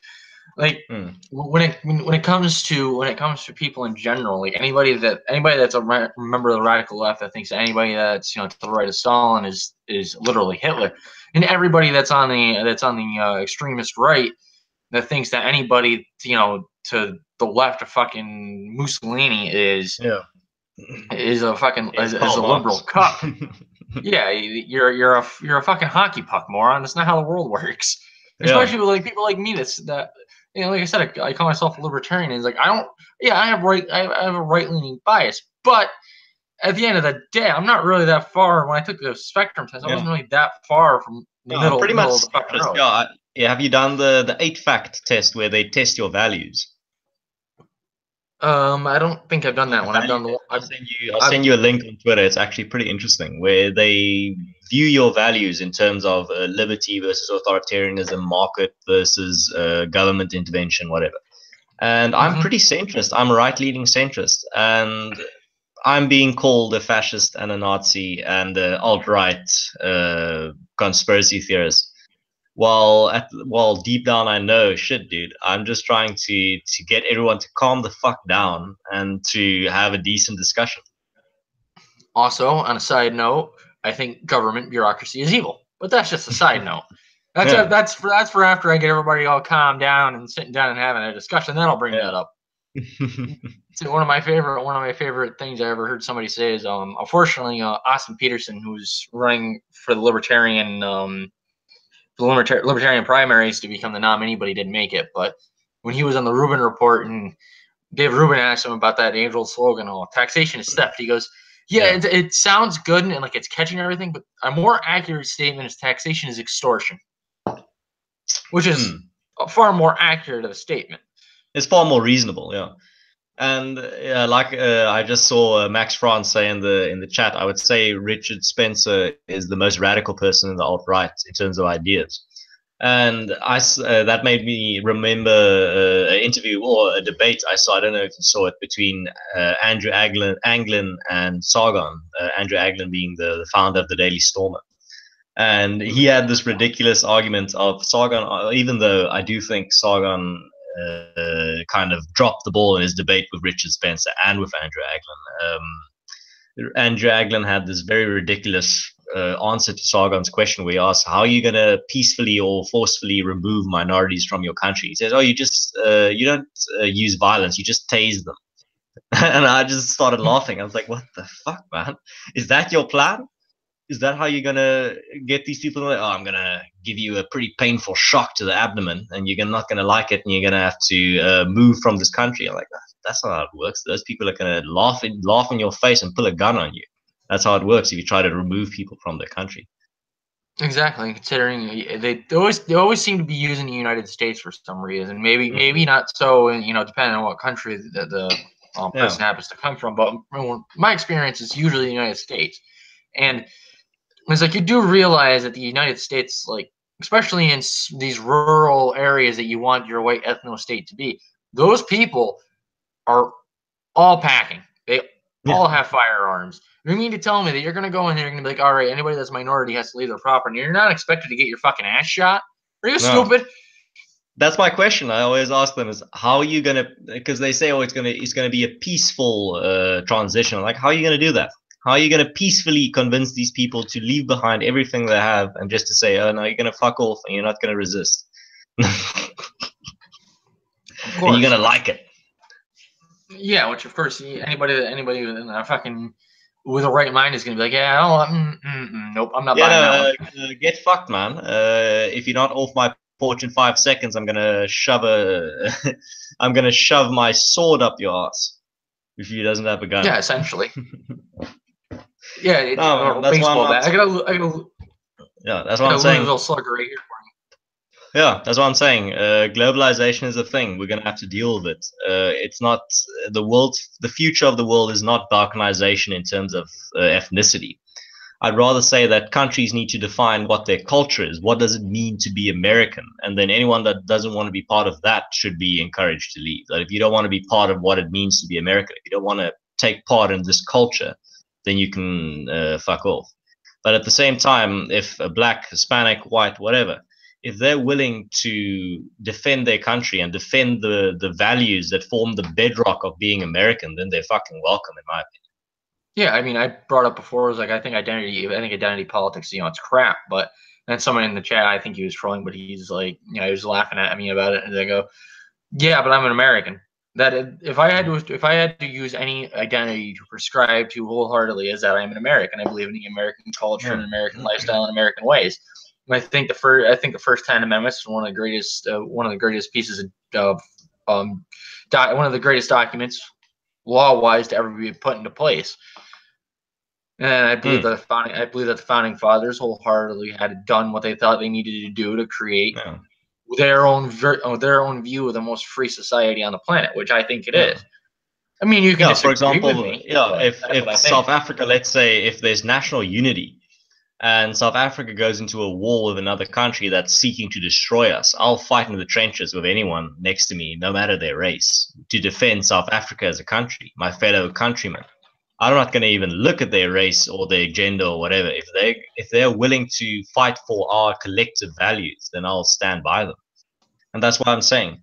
Like when it comes to people in general, like anybody that's a member of the radical left that thinks anybody that's to the right of Stalin is literally Hitler, and everybody that's on the extremist right that thinks that anybody to the left of fucking Mussolini is a fucking is a liberal cuck. Yeah, you're a fucking hockey puck, moron. That's not how the world works. Especially with like people like me. That like I said, I call myself a libertarian. And it's like I don't. Yeah, I have a right leaning bias, but at the end of the day, I'm not really that far. When I took the spectrum test, I wasn't really that far from the middle of the fucking road. Yeah, have you done the 8-fact test where they test your values? I don't think I've done that one. I'll send you a link on Twitter. It's actually pretty interesting, where they view your values in terms of liberty versus authoritarianism, market versus government intervention, whatever. And I'm pretty centrist. I'm a right-leaning centrist, and I'm being called a fascist and a Nazi and an alt-right conspiracy theorist. While deep down I know, shit, dude, I'm just trying to get everyone to calm the fuck down and to have a decent discussion. Also, on a side note, I think government bureaucracy is evil, but that's just a side note. That's for after I get everybody all calmed down and sitting down and having a discussion. Then I'll bring that up. So one of my favorite things I ever heard somebody say is, unfortunately, Austin Peterson, who's running for the libertarian primaries to become the nominee, but he didn't make it. But when he was on the Rubin Report and Dave Rubin asked him about that age-old slogan, taxation is theft. He goes, yeah. It sounds good and like it's catching everything, but a more accurate statement is taxation is extortion, which is a far more accurate of a statement. It's far more reasonable, yeah. And I just saw Max France say in the chat, I would say Richard Spencer is the most radical person in the alt-right in terms of ideas. And that made me remember an interview or a debate I saw. I don't know if you saw it, between Andrew Anglin and Sargon. Andrew Anglin being the founder of the Daily Stormer. And he had this ridiculous argument of Sargon, even though I do think Sargon kind of dropped the ball in his debate with Richard Spencer and with Andrew Anglin. Andrew Anglin had this very ridiculous answer to Sargon's question, where he asked, how are you going to peacefully or forcefully remove minorities from your country? He says, oh, you don't use violence, you just tase them. And I just started laughing. I was like, what the fuck, man? Is that your plan? Is that how you're going to get these people? Oh, I'm going to give you a pretty painful shock to the abdomen, and you're not going to like it, and you're going to have to move from this country. I'm like, that's not how it works. Those people are going to laugh in your face and pull a gun on you. That's how it works if you try to remove people from their country. Exactly. Considering they always seem to be using the United States for some reason. Maybe not so. Depending on what country the person happens to come from. But my experience is usually the United States, and it's like you do realize that the United States, like especially in these rural areas that you want your white ethno state to be, those people are all packing. They all have firearms. You mean to tell me that you're going to go in there and you're going to be like, all right, anybody that's minority has to leave their property, and you're not expected to get your fucking ass shot? Are you stupid? That's my question. I always ask them is how are you gonna, because they say, oh, it's gonna be a peaceful transition. Like, how are you gonna do that? How are you gonna peacefully convince these people to leave behind everything they have and just to say, oh no, you're gonna fuck off and you're not gonna resist, and Of you're course, gonna like it. yeah, which of course anybody in a fucking with a right mind is gonna be like, yeah, nope, I'm not Yeah, buying that no, one. get fucked, man. If you're not off my porch in 5 seconds, I'm gonna shove I'm gonna shove my sword up your ass if you doesn't have a gun. Yeah, essentially. Yeah, No, man, or that's why I'm baseball not. bat. Yeah, that's I what got I'm a saying. Louisville Slugger right here. Yeah, that's what I'm saying. Globalization is a thing. We're gonna have to deal with it. It's not the world. The future of the world is not balkanization in terms of ethnicity. I'd rather say that countries need to define what their culture is. What does it mean to be American? And then anyone that doesn't want to be part of that should be encouraged to leave. That if you don't want to be part of what it means to be American, if you don't want to take part in this culture, then you can fuck off. But at the same time, if a black, Hispanic, white, whatever, if they're willing to defend their country and defend the values that form the bedrock of being American, then they're fucking welcome, in my opinion. Yeah, I mean, I brought up before was like I think identity politics, it's crap. But then someone in the chat, I think he was trolling, but he's like, he was laughing at me about it, and they go, yeah, but I'm an American. That if I had to use any identity to prescribe to wholeheartedly is that I'm an American. I believe in the American culture and American lifestyle and American ways. And I think the first 10 amendments is one of the greatest pieces of one of the greatest documents law wise to ever be put into place. And I believe that the founding fathers wholeheartedly had done what they thought they needed to do to create Yeah. their own view of the most free society on the planet, which I think it Yeah. is. I mean, you can Yeah, for disagree with example, me, yeah, but if that's what I South think. Africa, let's say, if there's national unity and South Africa goes into a war with another country that's seeking to destroy us, I'll fight in the trenches with anyone next to me, no matter their race, to defend South Africa as a country, my fellow countrymen. I'm not going to even look at their race or their gender or whatever. If they're willing to fight for our collective values, then I'll stand by them. And that's what I'm saying.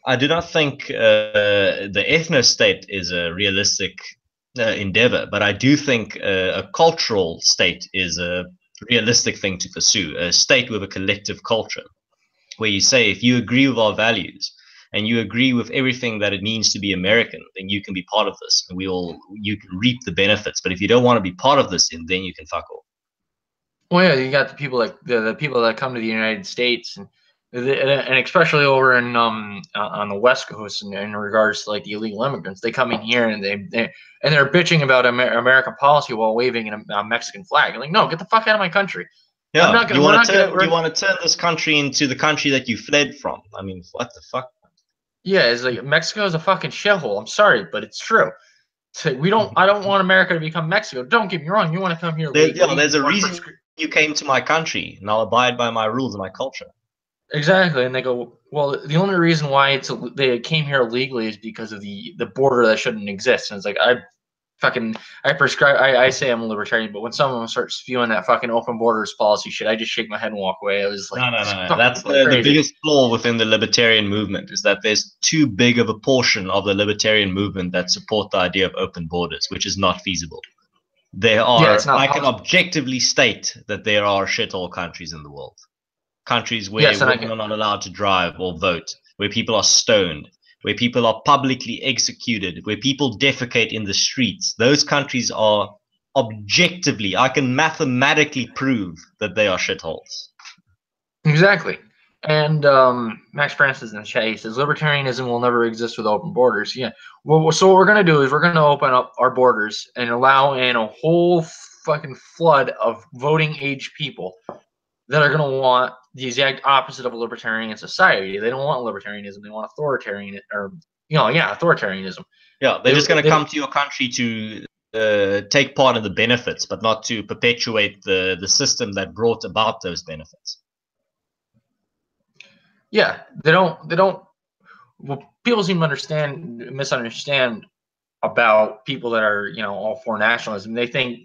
I do not think the ethno state is a realistic endeavor, but I do think a cultural state is a realistic thing to pursue. A state with a collective culture, where you say, if you agree with our values and you agree with everything that it means to be American, then you can be part of this, and you can reap the benefits. But if you don't want to be part of this, then you can fuck off. Well, yeah, you got the people like the people that come to the United States, and especially over in on the West Coast, in regards to like the illegal immigrants, they come in here and they're bitching about American policy while waving a Mexican flag. Like, no, get the fuck out of my country. I'm Yeah, not gonna. We're not gonna. you want to turn this country into the country that you fled from. I mean, what the fuck? Yeah, it's like Mexico is a fucking shithole. I'm sorry, but it's true. We don't. I don't want America to become Mexico. Don't get me wrong. You want to come here legally. There's a You want reason you came to my country, and I'll abide by my rules and my culture. Exactly, and they go, well, the only reason why they came here illegally is because of the border that shouldn't exist. And it's like I say I'm a libertarian, but when someone starts spewing that fucking open borders policy shit, I just shake my head and walk away. I was like, No. That's the biggest flaw within the libertarian movement, is that there's too big of a portion of the libertarian movement that support the idea of open borders, which is not feasible. I can objectively state that there are shithole countries in the world. Countries where women are not allowed to drive or vote, where people are stoned, where people are publicly executed, where people defecate in the streets. Those countries are objectively, I can mathematically prove that they are shitholes. Exactly. And Max Francis in the chat, he says, libertarianism will never exist with open borders. Yeah. Well, so what we're going to do is we're going to open up our borders and allow in a whole fucking flood of voting age people that are going to want the exact opposite of a libertarian society. They don't want libertarianism. They want authoritarianism. Yeah, they're just going to come to your country to take part in the benefits, but not to perpetuate the system that brought about those benefits. Yeah, they don't. Well, people seem to misunderstand about people that are, all for nationalism. They think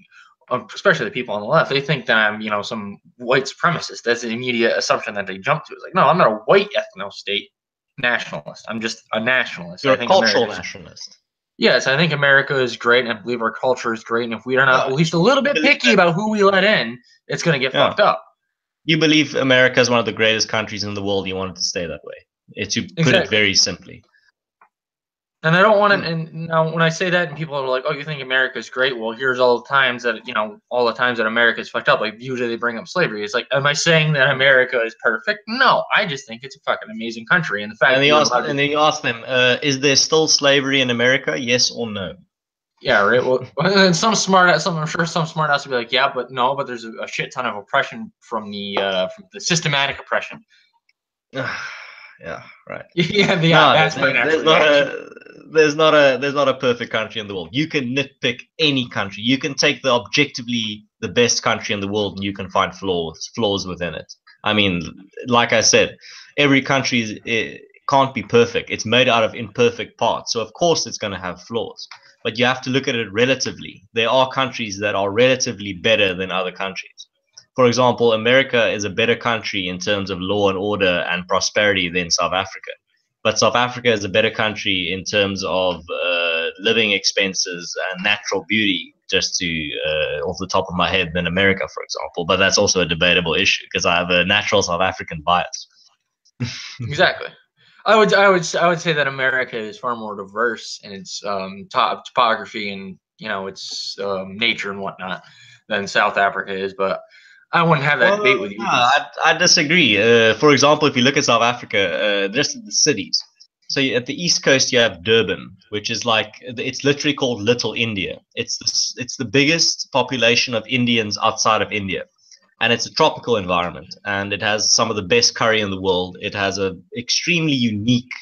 especially the people on the left, they think that I'm, some white supremacist. That's the immediate assumption that they jump to. It's like, no, I'm not a white ethno-state nationalist. I'm just a nationalist. You're I a think cultural America's nationalist. Yes, I think America is great, and I believe our culture is great. And if we are not No, at least a little you bit believe picky that. about who we let in, it's going to get Yeah. fucked up. You believe America is one of the greatest countries in the world. You want it to stay that way. To put it Exactly. very simply. And I don't want to. And now, when I say that, and people are like, "Oh, you think America is great?" Well, here's all the times that all the times that America is fucked up. Like usually they bring up slavery. It's like, am I saying that America is perfect? No, I just think it's a fucking amazing country, and the fact And that they you're ask, allowed to. and then you ask them, is there still slavery in America? Yes or no? Yeah, right. Well, and I'm sure some smart ass will be like, yeah, but no, but there's a shit ton of oppression from the systematic oppression. Yeah, right. Yeah, No, that's my natural reaction. there's not a perfect country in the world. You can nitpick any country. You can take the objectively the best country in the world and you can find flaws within it. I mean, like I said, every country can't be perfect. It's made out of imperfect parts. So of course it's going to have flaws. But you have to look at it relatively. There are countries that are relatively better than other countries. For example, America is a better country in terms of law and order and prosperity than South Africa. But South Africa is a better country in terms of living expenses and natural beauty, just to off the top of my head, than America, for example. But that's also a debatable issue because I have a natural South African bias. Exactly. I would say that America is far more diverse in its topography and its nature and whatnot than South Africa is. But I wouldn't have that Well, debate with you no, because I disagree. For example, if you look at South Africa, just the cities. So at the east coast, you have Durban, which is like it's literally called Little India. It's the biggest population of Indians outside of India, and it's a tropical environment, and it has some of the best curry in the world. It has a extremely unique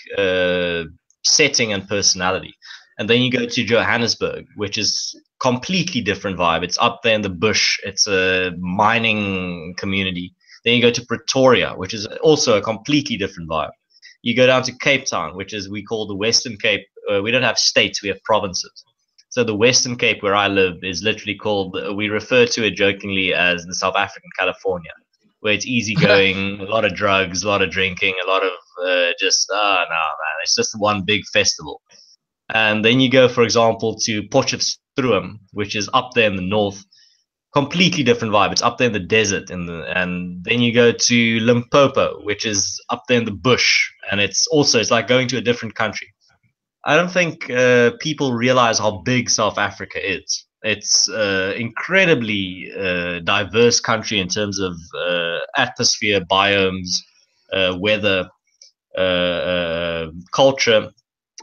setting and personality. And then you go to Johannesburg, which is completely different vibe. It's up there in the bush. It's a mining community. Then you go to Pretoria, which is also a completely different vibe. You go down to Cape Town, which is we call the Western Cape. We don't have states; we have provinces. So the Western Cape, where I live, is literally called. We refer to it jokingly as the South African California, where it's easygoing, a lot of drugs, a lot of drinking, a lot of just no man, it's just one big festival. And then you go, for example, to Potchefstroom, which is up there in the north, completely different vibe. It's up there in the desert, and then you go to Limpopo, which is up there in the bush, and it's like going to a different country. I don't think people realize how big South Africa is. It's incredibly diverse country in terms of atmosphere, biomes, weather, culture.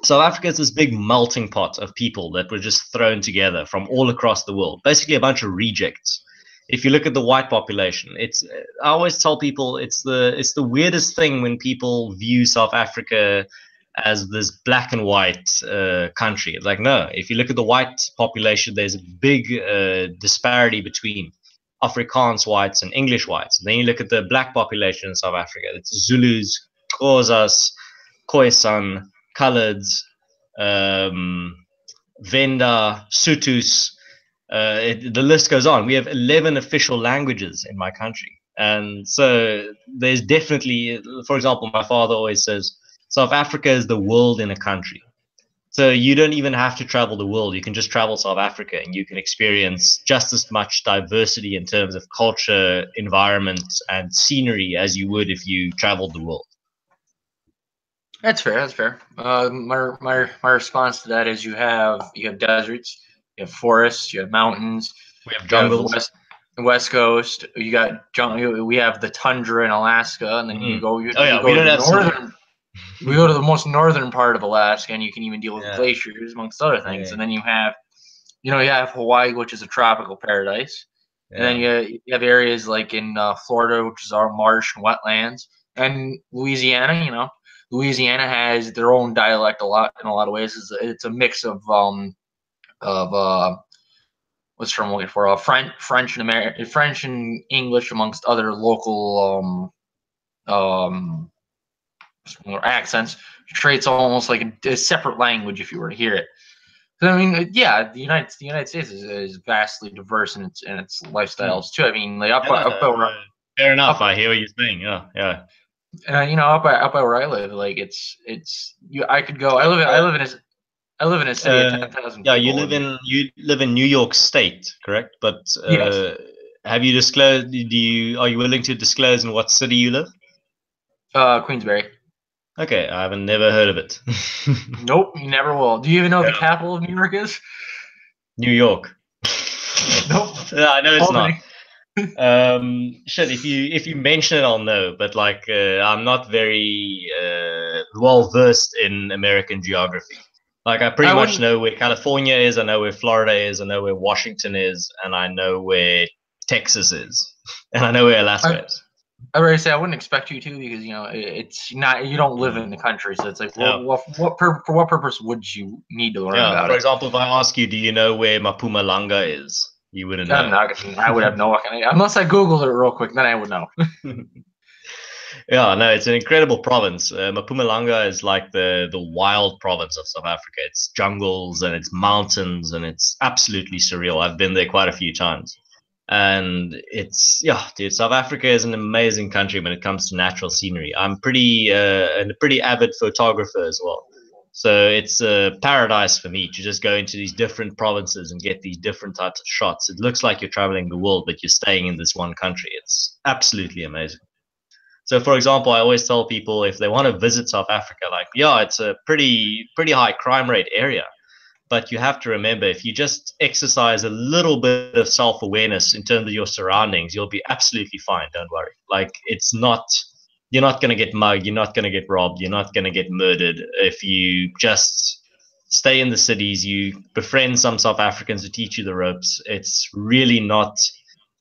South Africa is this big melting pot of people that were just thrown together from all across the world, basically a bunch of rejects. If you look at the white population, I always tell people it's the weirdest thing when people view South Africa as this black and white country. Like, no, if you look at the white population, there's a big disparity between Afrikaans whites and English whites. And then you look at the black population in South Africa, it's Zulus, Xhosas, Khoisan, Coloreds, Venda, Sutus. The list goes on. We have 11 official languages in my country. And so there's definitely, for example, my father always says, South Africa is the world in a country. So you don't even have to travel the world. You can just travel South Africa and you can experience just as much diversity in terms of culture, environment, and scenery as you would if you traveled the world. That's fair. That's fair. My response to that is you have deserts, you have forests, you have mountains, We have you have jungles. West Coast. You got we have the tundra in Alaska, and then We you go don't to the have snow. northern. We go to the most northern part of Alaska, and you can even deal with Yeah, glaciers amongst other things. yeah, And then you have Hawaii, which is a tropical paradise. And then yeah. you have areas like in Florida, which is our marsh and wetlands, and Louisiana. Louisiana has their own dialect in a lot of ways. It's a mix of what's from looking for French and English amongst other local accents. It creates almost like a separate language if you were to hear it. I mean, yeah, the United States is vastly diverse in its lifestyles too. I mean, like fair enough. up I hear what you're saying. Yeah, yeah. up by where I live, like it's you. I could go. I live in a city of 10,000 Yeah, people. you live in New York State, correct? But Yes, have you disclosed? Are you willing to disclose in what city you live? Queensbury. Okay, I haven't never heard of it. Nope, you never will. Do you even know what the Yeah. capital of New York is? New York. Nope. I know it's Albany. not. Shit, if you mention it, I'll know. But like, I'm not very well versed in American geography. Like, I pretty I much wouldn't. know where California is. I know where Florida is. I know where Washington is, and I know where Texas is, and I know where Alaska I, is. I already say I wouldn't expect you to because it's not you don't live Mm. in the country, so it's like Yeah, for what purpose would you need to learn yeah. about For it? example, if I ask you, do you know where Mpumalanga is? You wouldn't I'm know. not. I would have no fucking unless I googled it real quick. Then I would know. Yeah, no, it's an incredible province. Mpumalanga is like the wild province of South Africa. It's jungles and it's mountains and it's absolutely surreal. I've been there quite a few times, and it's yeah, dude. South Africa is an amazing country when it comes to natural scenery. I'm a pretty avid photographer as well, so it's a paradise for me to just go into these different provinces and get these different types of shots. It looks like you're traveling the world, but you're staying in this one country. It's absolutely amazing. So, for example, I always tell people if they want to visit South Africa, like, yeah, it's a pretty high crime rate area, but you have to remember if you just exercise a little bit of self awareness in terms of your surroundings, you'll be absolutely fine. Don't worry. Like, it's not. You're not going to get mugged. You're not going to get robbed. You're not going to get murdered if you just stay in the cities. You befriend some South Africans to teach you the ropes. It's really not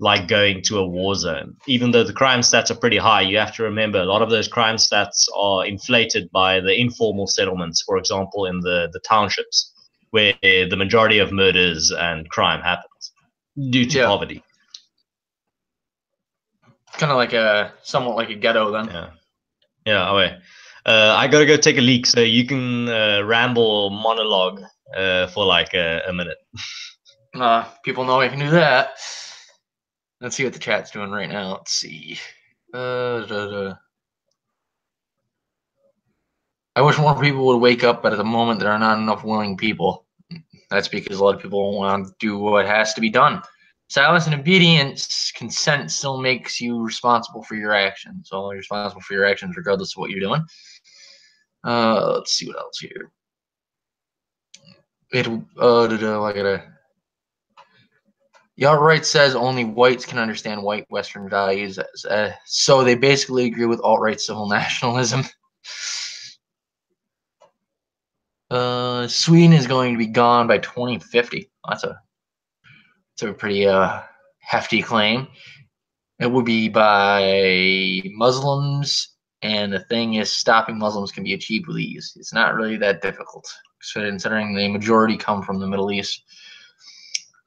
like going to a war zone. Even though the crime stats are pretty high, you have to remember a lot of those crime stats are inflated by the informal settlements, for example, in the townships, where the majority of murders and crime happens due to Yeah, poverty. kind of like somewhat like a ghetto then. Yeah. Yeah. Okay. I gotta go take a leak, so you can ramble monologue for like a minute. People know I can do that. Let's see what the chat's doing right now. Let's see. I wish more people would wake up, but at the moment there are not enough willing people. That's because a lot of people want to do what has to be done. Silence and obedience, consent still makes you responsible for your actions. So you're responsible for your actions regardless of what you're doing. Let's see what else here. I gotta. The alt-right says only whites can understand white Western values, so they basically agree with alt-right civil nationalism. Sweden is going to be gone by 2050. That's a pretty hefty claim. It would be by Muslims, and the thing is, stopping Muslims can be achieved with ease. It's not really that difficult, considering the majority come from the Middle East.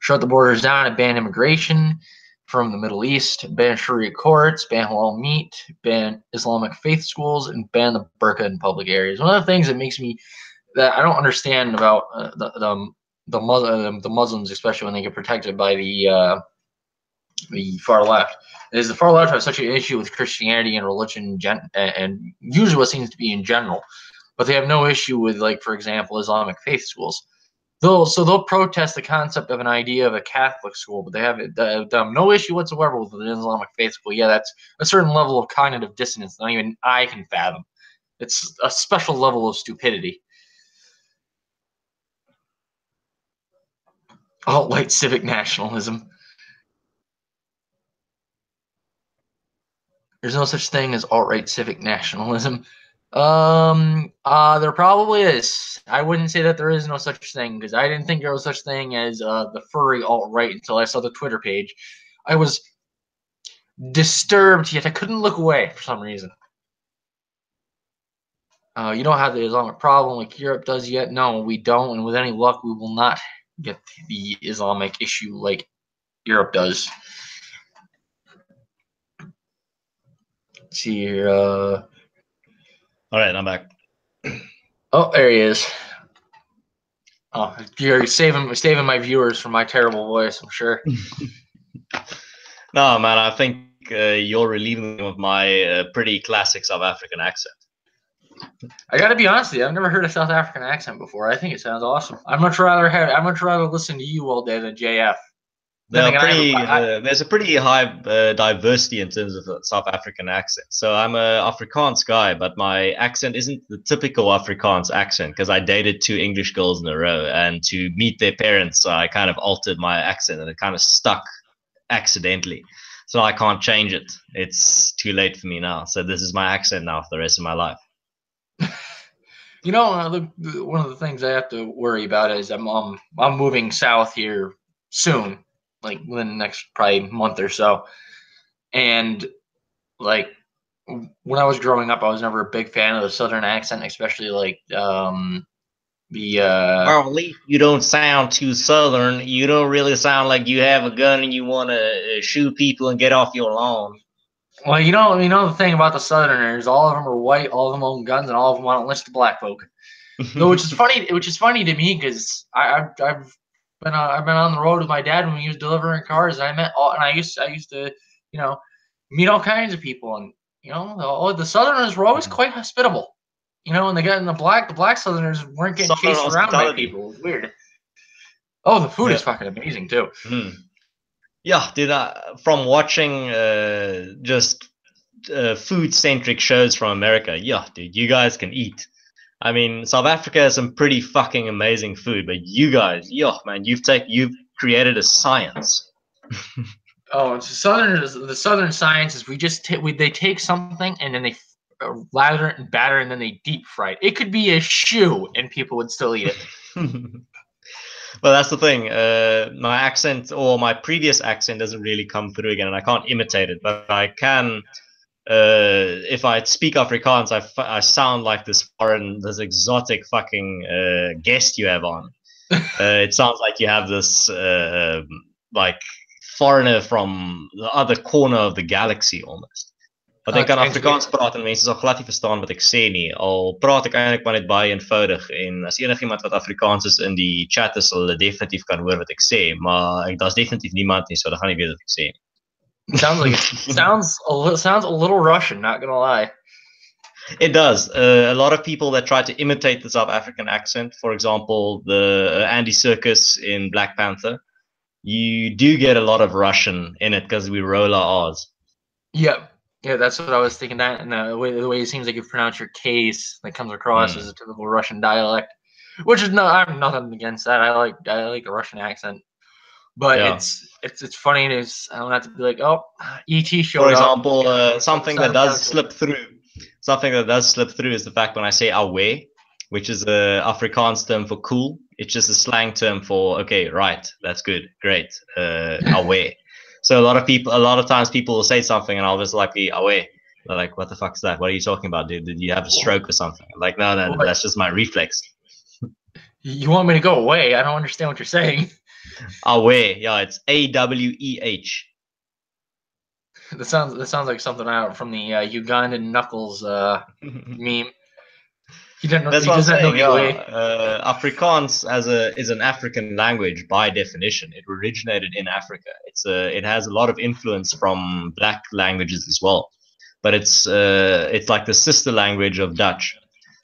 Shut the borders down and ban immigration from the Middle East, ban Sharia courts, ban halal meat, ban Islamic faith schools, and ban the burqa in public areas. One of the things that I don't understand about the Muslims, especially when they get protected by the far left, is the far left has such an issue with Christianity and religion and usually what seems to be in general, but they have no issue with, like, for example, Islamic faith schools. They'll protest the concept of an idea of a Catholic school, but they have no issue whatsoever with an Islamic faith school. Yeah, that's a certain level of cognitive dissonance not even I can fathom. It's a special level of stupidity. Alt-right civic nationalism. There's no such thing as alt-right civic nationalism. There probably is. I wouldn't say that there is no such thing because I didn't think there was such thing as the furry alt-right until I saw the Twitter page. I was disturbed, yet I couldn't look away for some reason. You don't have the Islamic problem like Europe does yet. No, we don't, and with any luck, we will not get the Islamic issue like Europe does. Let's see here. All right, I'm back. Oh, there he is. Oh, you're saving my viewers from my terrible voice, I'm sure. No, man, I think you're relieving them of my pretty classic South African accent. I got to be honest with you, I've never heard a South African accent before. I think it sounds awesome. I'd much rather listen to you all day than JF. Then again, There's a pretty high diversity in terms of the South African accent. So I'm a Afrikaans guy, but my accent isn't the typical Afrikaans accent because I dated 2 English girls in a row, and to meet their parents, I kind of altered my accent, and it kind of stuck accidentally. So I can't change it. It's too late for me now. So this is my accent now for the rest of my life. You know, one of the things I have to worry about is I'm moving south here soon, like within the next probably month or so. And like when I was growing up, I was never a big fan of the Southern accent, especially like the Well, at least you don't sound too Southern. You don't really sound like you have a gun and you want to shoot people and get off your lawn. well, you know the thing about the Southerners, all of them are white, all of them own guns, and all of them want to enlist the black folk. No, which is funny to me because I've been on the road with my dad when he was delivering cars, and I used to meet all kinds of people, and the Southerners were always quite hospitable, and the black Southerners weren't getting Southern chased around by hospitality. people. It was weird. Oh, the food is fucking amazing too. Yeah, dude. From watching just food-centric shows from America, yeah, dude, you guys can eat. I mean, South Africa has some pretty fucking amazing food, but you guys, yeah, man, you've created a science. Oh, the Southern science is they take something and then they lather it and batter and then they deep fry it. It could be a shoe and people would still eat it. Well, that's the thing. My accent or my previous accent doesn't really come through again, and I can't imitate it, but I can. If I speak Afrikaans, I sound like this exotic fucking guest you have on. It sounds like you have this like foreigner from the other corner of the galaxy almost. Want ek kan Afrikaans praat en mense sal glad nie verstaan wat ek sê nie. Al praat ek eintlik maar net baie eenvoudig en as enigiemand wat Afrikaans is in die chat is, sal hulle definitief kan hoor wat ek sê, maar daar's definitief niemand nie, so hulle gaan nie weet wat ek sê nie. Sounds a little Russian, not gonna lie. It does. A lot of people that try to imitate the South African accent, for example, the Andy Serkis in Black Panther, you do get a lot of Russian in it because we roll our R's. Yep. Yeah, that's what I was thinking. That and the way it seems like you pronounce your K's, that comes across as a typical Russian dialect, which is I'm nothing against that. I like the Russian accent, but yeah. it's funny. I don't have to be like, oh, ET showed up. For example, something that does slip through. Something that does slip through is the fact when I say "awe," which is a Afrikaans term for cool. It's just a slang term for okay, right, that's good, great, "awe." So a lot of times people will say something and I'll just like be away. They're like, what the fuck is that? What are you talking about, dude? Did you have a stroke or something? I'm like, no, that's just my reflex. You want me to go away? I don't understand what you're saying. Away, yeah, it's AWEH. That sounds like something out from the Ugandan Knuckles meme. That's what I'm saying. Afrikaans is an African language by definition. It originated in Africa. It has a lot of influence from black languages as well, but it's like the sister language of Dutch.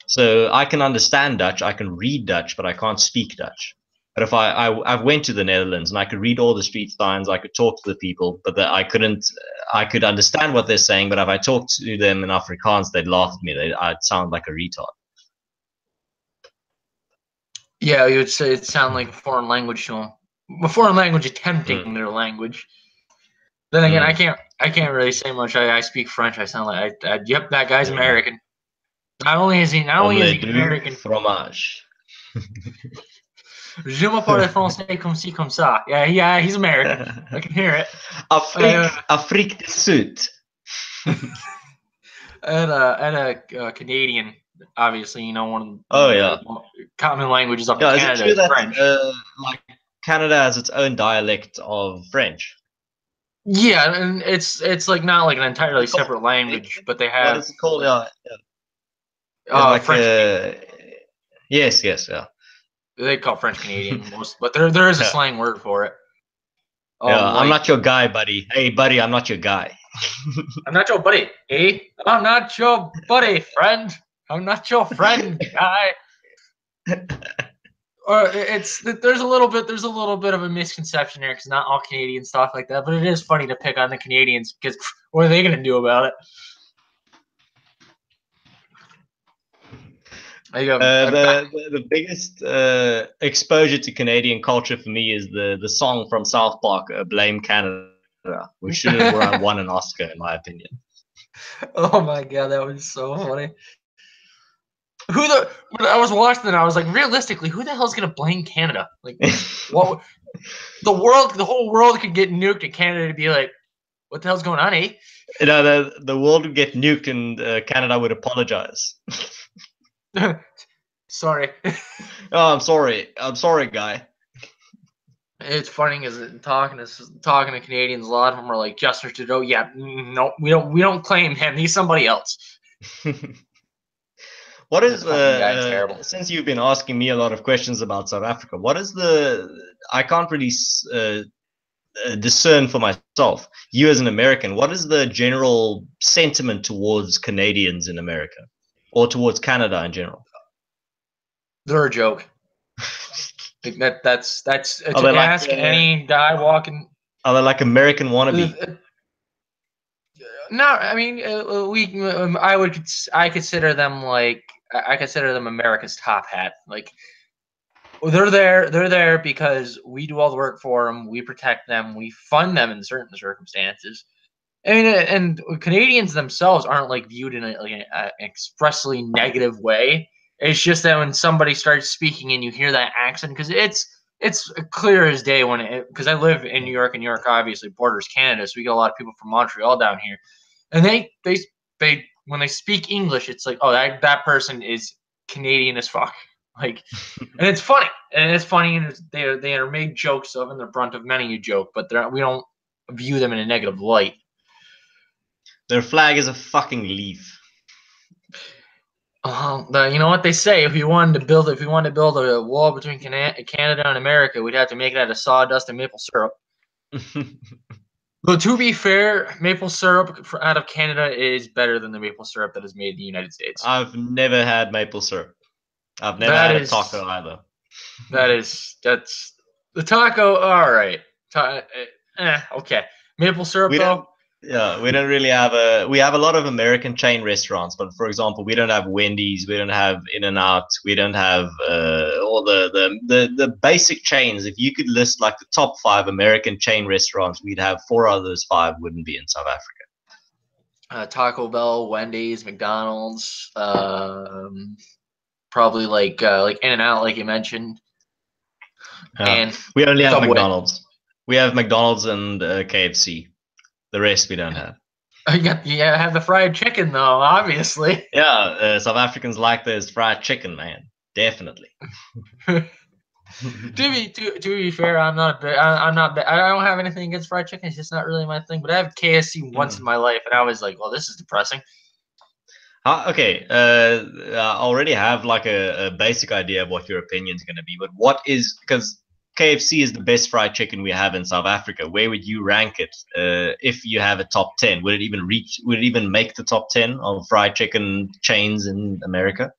So I can understand Dutch, I can read Dutch, but I can't speak Dutch. But if I went to the Netherlands and I could read all the street signs, I could talk to the people, but I couldn't. I could understand what they're saying, but if I talked to them in Afrikaans, they'd laugh at me. I'd sound like a retard. Yeah, you would say it sound like a foreign language to them. A foreign language attempting their language. Then again, I can't really say much. I speak French. I sound like yep, that guy's American. Not only is he American. Fromage. Je me parle français comme ci comme ça. Yeah, he's American. I can hear it. Afrique du Sud. and a Canadian. Obviously, one of the common languages up in Canada is French. Like Canada has its own dialect of French. Yeah, and it's like not like an entirely separate language, but they have. What is it called? Yeah. Like French. Yes, yeah. They call French Canadian most, but there is a Yeah. slang word for it. Yeah, I'm Like, not your guy, buddy. Hey, buddy, I'm not your guy. I'm not your buddy, eh? I'm not your buddy, friend. I'm not your friend, guy. Or there's a little bit of a misconception there because not all Canadians talk like that, but it is funny to pick on the Canadians because what are they gonna do about it? The biggest exposure to Canadian culture for me is the song from South Park, "Blame Canada," which should have won an Oscar in my opinion. Oh my god, that was so funny. When I was watching it, I was like, realistically, who the hell's gonna blame Canada? Like, what? The whole world could get nuked, and Canada to be like, what the hell's going on, eh? You know, the world would get nuked, and Canada would apologize. Sorry. Oh, I'm sorry, guy. It's funny because talking to Canadians, a lot of them are like, Justin Trudeau. Yeah, no, we don't claim him. He's somebody else. What is terrible. since you've been asking me a lot of questions about South Africa, what is I can't really discern for myself. You as an American, what is the general sentiment towards Canadians in America, or towards Canada in general? They're a joke. That's to ask like, any guy walking. Are they like American wannabe? No, I mean I consider them America's top hat. Like, they're there because we do all the work for them, we protect them, we fund them in certain circumstances. I mean, and Canadians themselves aren't like viewed in an expressly negative way. It's just that when somebody starts speaking and you hear that accent, because it's clear as day because I live in New York, and New York obviously borders Canada, so we get a lot of people from Montreal down here, and they when they speak English, it's like, oh, that person is Canadian as fuck. Like, and it's funny, and they are made jokes of, and they're brunt of many a joke, but we don't view them in a negative light. Their flag is a fucking leaf. You know what they say: if we wanted to build a wall between Canada and America, we'd have to make it out of sawdust and maple syrup. But to be fair, maple syrup out of Canada is better than the maple syrup that is made in the United States. I've never had maple syrup. I've never had a taco either. That's the taco. All right. Okay. Maple syrup though. Yeah, we don't really have we have a lot of American chain restaurants, but for example, we don't have Wendy's, we don't have In-N-Out, we don't have all the basic chains. If you could list like the top 5 American chain restaurants, we'd have 4 out of those 5 wouldn't be in South Africa. Taco Bell, Wendy's, McDonald's, probably like In-N-Out, like you mentioned. And we only have McDonald's. We have McDonald's and KFC. The rest we don't have. You have the fried chicken though, obviously. Yeah, South Africans like this fried chicken, man. Definitely. To be fair, I don't have anything against fried chicken. It's just not really my thing. But I have KFC once in my life, and I was like, well, this is depressing. Okay, I already have like a basic idea of what your opinion is going to be, but because KFC is the best fried chicken we have in South Africa. Where would you rank it if you have a top 10? Would it even make the top 10 of fried chicken chains in America?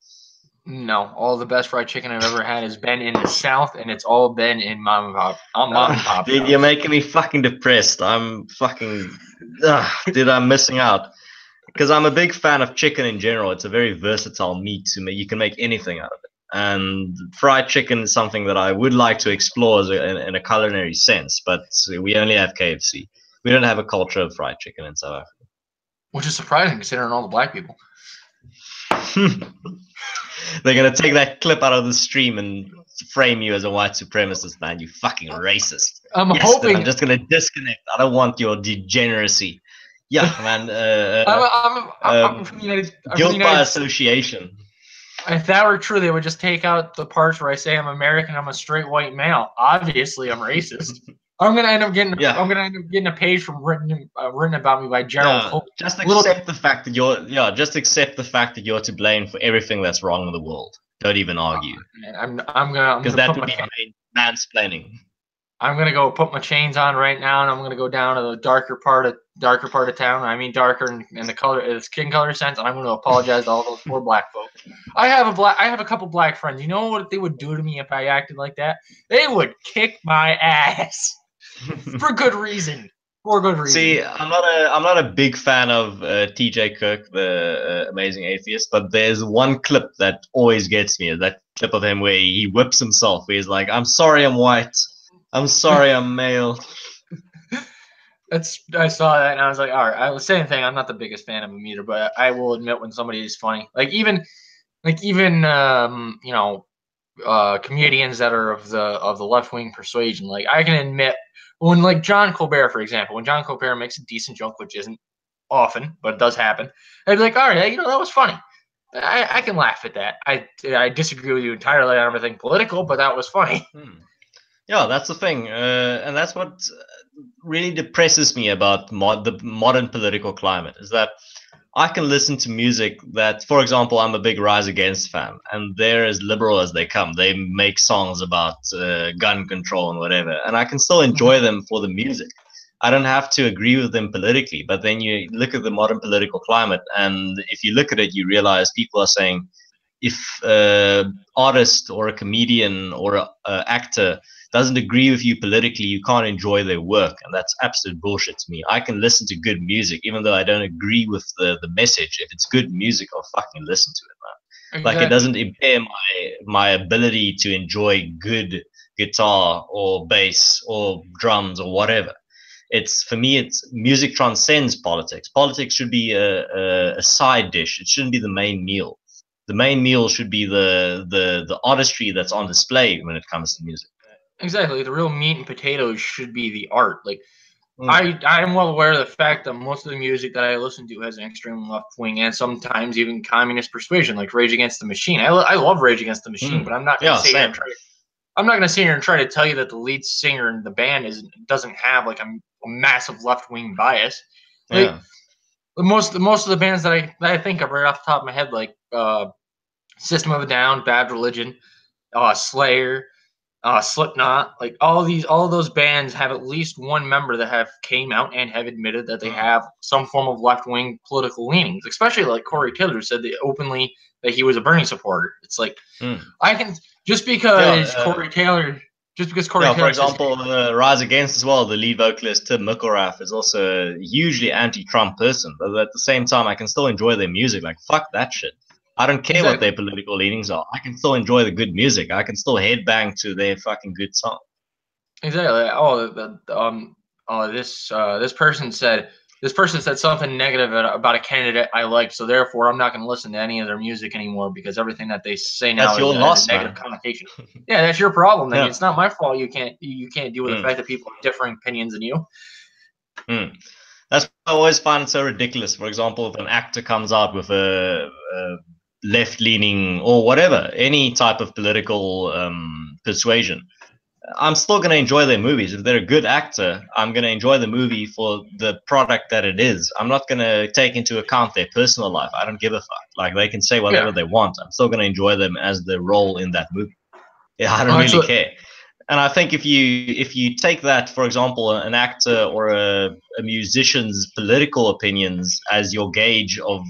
No, all the best fried chicken I've ever had has been in the South, and it's all been in mom and pop. Dude, you're making me fucking depressed. I'm fucking, dude, I'm missing out. Because I'm a big fan of chicken in general. It's a very versatile meat to me. You can make anything out of it. And fried chicken is something that I would like to explore in a culinary sense, but we only have KFC. We don't have a culture of fried chicken in South Africa. Which is surprising considering all the black people. They're going to take that clip out of the stream and frame you as a white supremacist, man. You fucking racist. I'm hoping. I'm just going to disconnect. I don't want your degeneracy. Yeah, man. I'm from the United guilt by association. If that were true, they would just take out the parts where I say I'm American. I'm a straight white male. Obviously, I'm racist. I'm gonna end up getting a page from written about me by Gerald. Just accept the fact that you're to blame for everything that's wrong in the world. Don't even argue, I'm because gonna that put would my be mansplaining. I'm gonna go put my chains on right now, and I'm gonna go down to the darker part of town. I mean, darker in the color, the skin color sense. And I'm gonna apologize to all those poor black folk. I have a couple black friends. You know what they would do to me if I acted like that? They would kick my ass for good reason. For good reason. See, I'm not a big fan of T.J. Kirk, the Amazing Atheist, but there's one clip that always gets me. That clip of him where he whips himself. Where he's like, "I'm sorry, I'm white. I'm sorry, I'm male." I saw that and I was like, all right. I was saying thing. I'm not the biggest fan of him either, but I will admit when somebody is funny. Even comedians that are of the left wing persuasion. Like I can admit when like John Colbert, for example, when John Colbert makes a decent joke, which isn't often, but it does happen, I'd be like, all right, that was funny. I can laugh at that. I disagree with you entirely on everything political, but that was funny. Yeah, that's the thing, and that's what really depresses me about the modern political climate is that I can listen to music that, for example, I'm a big Rise Against fan, and they're as liberal as they come. They make songs about gun control and whatever, and I can still enjoy them for the music. I don't have to agree with them politically, but then you look at the modern political climate, and if you look at it, you realize people are saying if an artist or a comedian or an actor doesn't agree with you politically, you can't enjoy their work, and that's absolute bullshit to me. I can listen to good music even though I don't agree with the message. If it's good music, I'll fucking listen to it, man. Exactly. Like it doesn't impair my ability to enjoy good guitar or bass or drums or whatever. It's for me, it's music transcends politics. Politics should be a side dish. It shouldn't be the main meal. The main meal should be the artistry that's on display when it comes to music. Exactly. The real meat and potatoes should be the art. Like I'm well aware of the fact that most of the music that I listen to has an extreme left wing and sometimes even communist persuasion, like Rage Against the Machine. I love Rage Against the Machine, but I'm not going to sit here and I'm not going to sit here and try to tell you that the lead singer in the band doesn't have like a massive left wing bias. Like most of the bands that I think of right off the top of my head, like System of a Down, Bad Religion, Slayer, Slipknot, like all of those bands have at least one member that have came out and have admitted that they have some form of left wing political leanings. Especially like Corey Taylor said that openly that he was a Bernie supporter. It's like I can just because Corey Taylor. For example, Rise Against as well, the lead vocalist Tim McElrath is also a hugely anti-Trump person, but at the same time, I can still enjoy their music. Like fuck that shit. I don't care what their political leanings are. I can still enjoy the good music. I can still headbang to their fucking good song. Exactly. This person said something negative about a candidate I liked, so therefore I'm not going to listen to any of their music anymore because everything that they say now has a negative connotation. Yeah, that's your problem. Then it's not my fault. You can't deal with the fact that people have differing opinions than you. That's why I always find it so ridiculous. For example, if an actor comes out with a left-leaning or whatever, any type of political persuasion, I'm still going to enjoy their movies. If they're a good actor, I'm going to enjoy the movie for the product that it is. I'm not going to take into account their personal life. I don't give a fuck. Like they can say whatever they want. I'm still going to enjoy them as the role in that movie. Yeah, I don't really care. And I think if you take that, for example, an actor or a musician's political opinions as your gauge of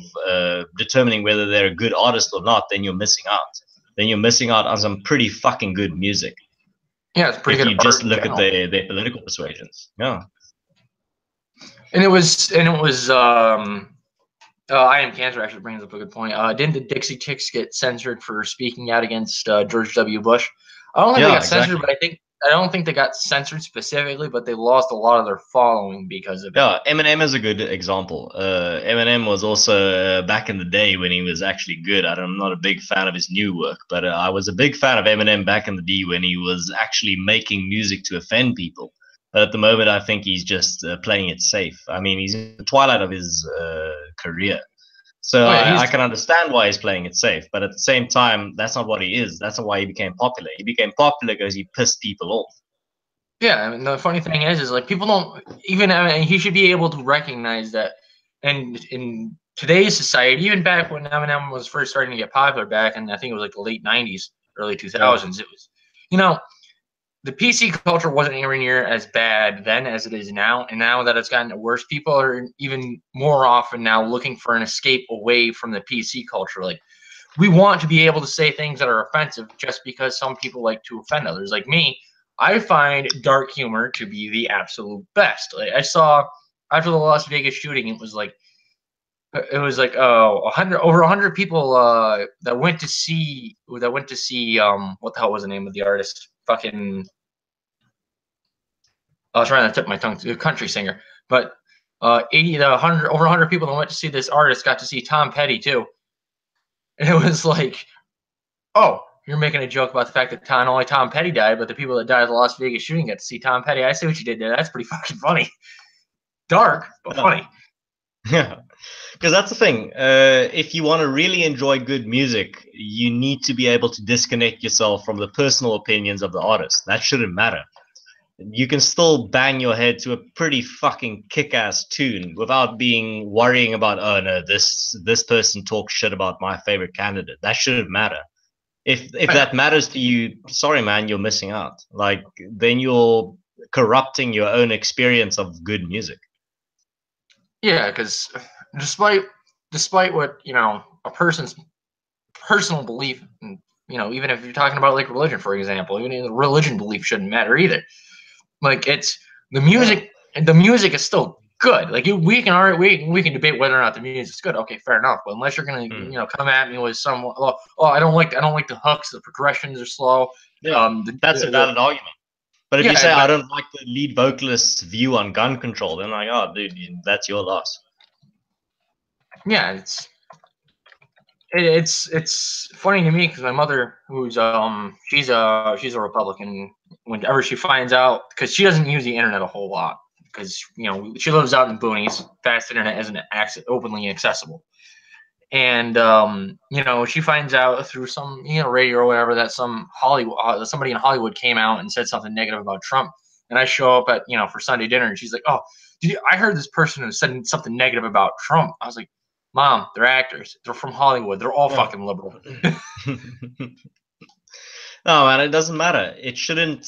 determining whether they're a good artist or not, then you're missing out. Then you're missing out on some pretty fucking good music. Yeah, it's pretty good. If you just look at their political persuasions. Yeah. And it was I Am Cancer actually brings up a good point. Didn't the Dixie Chicks get censored for speaking out against George W. Bush? I don't think they got censored, but I don't think they got censored specifically, but they lost a lot of their following because of it. Yeah, Eminem is a good example. Eminem was also back in the day when he was actually good. I'm not a big fan of his new work, but I was a big fan of Eminem back in the day when he was actually making music to offend people. But at the moment, I think he's just playing it safe. I mean, he's in the twilight of his career. So I can understand why he's playing it safe, but at the same time, that's not what he is. That's not why he became popular. He became popular because he pissed people off. Yeah, I mean, the funny thing is like people don't even. I mean, he should be able to recognize that and in today's society, even back when Eminem was first starting to get popular, back in I think it was like the late '90s, early 2000s, it was, you know, the PC culture wasn't anywhere near as bad then as it is now. And now that it's gotten worse, people are even more often now looking for an escape away from the PC culture. Like, we want to be able to say things that are offensive just because some people like to offend others. Like me, I find dark humor to be the absolute best. Like, I saw after the Las Vegas shooting, it was like over 100 people that went to see what the hell was the name of the artist? Fucking I was trying to tip my tongue to a country singer, but 80 to 100 over 100 people that went to see this artist got to see Tom Petty too. And it was like, oh, you're making a joke about the fact that not only Tom Petty died, but the people that died at the Las Vegas shooting got to see Tom Petty. I see what you did there. That's pretty fucking funny. Dark, but funny. Yeah, because that's the thing. If you want to really enjoy good music, you need to be able to disconnect yourself from the personal opinions of the artist. That shouldn't matter. You can still bang your head to a pretty fucking kick-ass tune without worrying about, oh no, this person talks shit about my favorite candidate. That shouldn't matter. If that matters to you, sorry man, you're missing out. Like, then you're corrupting your own experience of good music. Yeah, because despite what a person's personal belief, and even if you're talking about like religion, for example, even the religion belief shouldn't matter either. Like, it's the music. The music is still good. Like, we can debate whether or not the music's good. Okay, fair enough. But unless you're gonna come at me with some, oh, I don't like the hooks, the progressions are slow. Yeah, that's a valid argument. But if you say I don't like the lead vocalist's view on gun control, then like, oh, dude, that's your loss. Yeah, it's funny to me because my mother, who's she's a Republican. Whenever she finds out, because she doesn't use the internet a whole lot, because she lives out in the boonies, fast internet isn't openly accessible, and she finds out through some radio or whatever that somebody in Hollywood came out and said something negative about Trump, and I show up at for Sunday dinner, and she's like, oh, I heard this person who said something negative about Trump. I was like, Mom, they're actors. They're from Hollywood. They're all fucking liberal. No, man, it doesn't matter. It shouldn't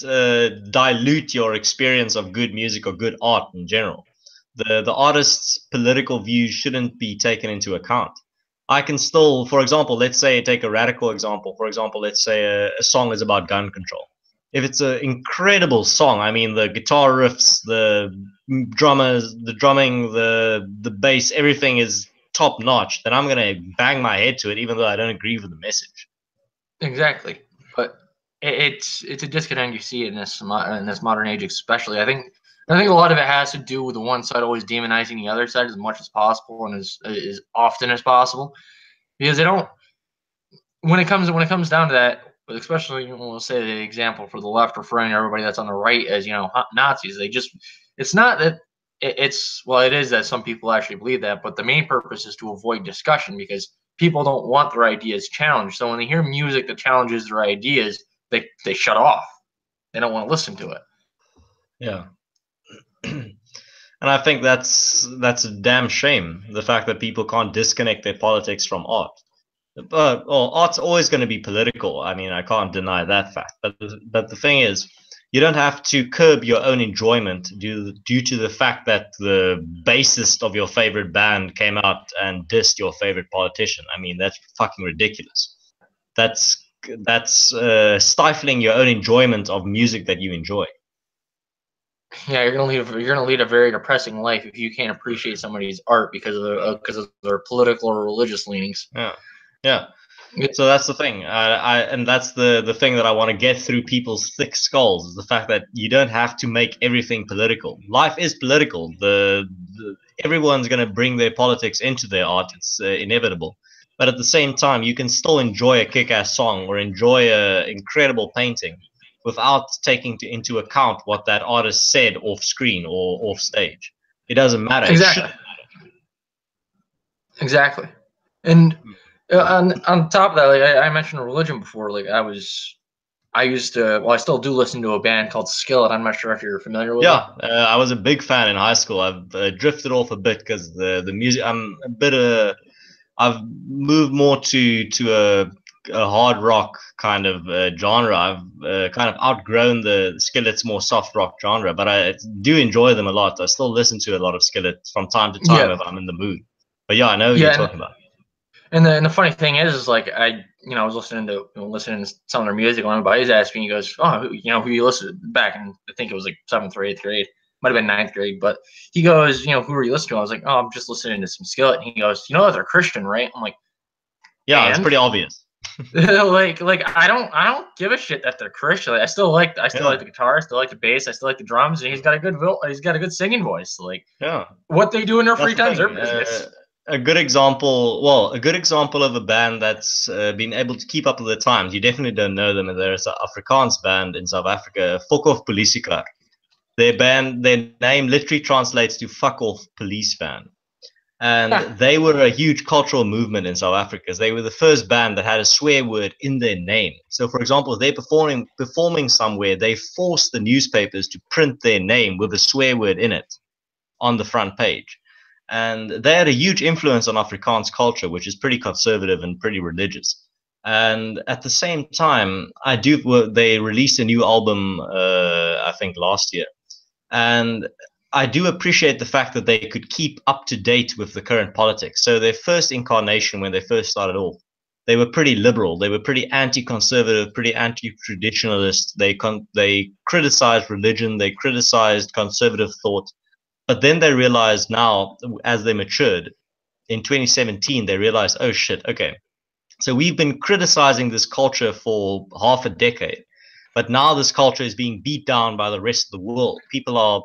dilute your experience of good music or good art in general. The artist's political views shouldn't be taken into account. I can still, for example, let's say take a radical example. For example, let's say a song is about gun control. If it's an incredible song, I mean, the guitar riffs, the drummers, the drumming, the bass, everything is top notch, then I'm gonna bang my head to it, even though I don't agree with the message. Exactly, but it's a disconnect you see in this modern age, especially. I think a lot of it has to do with the one side always demonizing the other side as much as possible and as often as possible, because they don't. When it comes down to that, especially we'll say the example for the left referring to everybody that's on the right as Nazis. It's not that it is that some people actually believe that, but the main purpose is to avoid discussion because people don't want their ideas challenged. So when they hear music that challenges their ideas, they shut off. They don't want to listen to it. Yeah. And I think that's a damn shame, the fact that people can't disconnect their politics from art. But art's always going to be political. I mean, I can't deny that fact. But the thing is, you don't have to curb your own enjoyment due to the fact that the bassist of your favorite band came out and dissed your favorite politician. I mean, that's fucking ridiculous. That's stifling your own enjoyment of music that you enjoy. Yeah, you're gonna lead a very depressing life if you can't appreciate somebody's art because of their political or religious leanings. Yeah. So that's the thing, and that's the thing that I want to get through people's thick skulls is the fact that you don't have to make everything political. Life is political. Everyone's going to bring their politics into their art. It's inevitable. But at the same time, you can still enjoy a kick-ass song or enjoy an incredible painting without taking into account what that artist said off screen or off stage. It doesn't matter. Exactly. Exactly. And on top of that, like I mentioned religion before. Like I was I used to, well, I still do listen to a band called Skillet. I'm not sure if you're familiar with it. Yeah, I was a big fan in high school. I've drifted off a bit because the music. I'm a bit I've moved more to a hard rock kind of genre. I've kind of outgrown the Skillet's more soft rock genre, but I do enjoy them a lot. I still listen to a lot of Skillet from time to time Yeah, if I'm in the mood. But yeah, I know who you're yeah, talking about. and the funny thing is like I was listening to some of their music. One of my buddies asked me, he goes, "Oh, who you listen to back?" And I think it was like seventh or eighth grade, might have been ninth grade, but he goes, "Who are you listening to?" I was like, "Oh, I'm just listening to some Skillet." And he goes, "You know that they're Christian, right?" I'm like, Yeah, it's "And?" pretty obvious. like I don't give a shit that they're Christian. Like, I still like Yeah, the guitar, I still like the bass, I still like the drums, and he's got a good singing voice. Like yeah. what they do in their That's free the time is their thing. business. A good example of a band that's been able to keep up with the times. You definitely don't know them. There's an Afrikaans band in South Africa, Fuck Off Polisiecar. Their name literally translates to "fuck off police fan." And they were a huge cultural movement in South Africa because they were the first band that had a swear word in their name. So, for example, if they're performing somewhere, they forced the newspapers to print their name with a swear word in it on the front page. And they had a huge influence on Afrikaans culture, which is pretty conservative and pretty religious. And at the same time, they released a new album, I think last year. And I do appreciate the fact that they could keep up to date with the current politics. So their first incarnation, when they first started off, they were pretty liberal. They were pretty anti-conservative, pretty anti-traditionalist. They criticized religion. They criticized conservative thought. But then they realized now, as they matured in 2017, they realized, oh shit, okay. So we've been criticizing this culture for half a decade, but now this culture is being beat down by the rest of the world. People are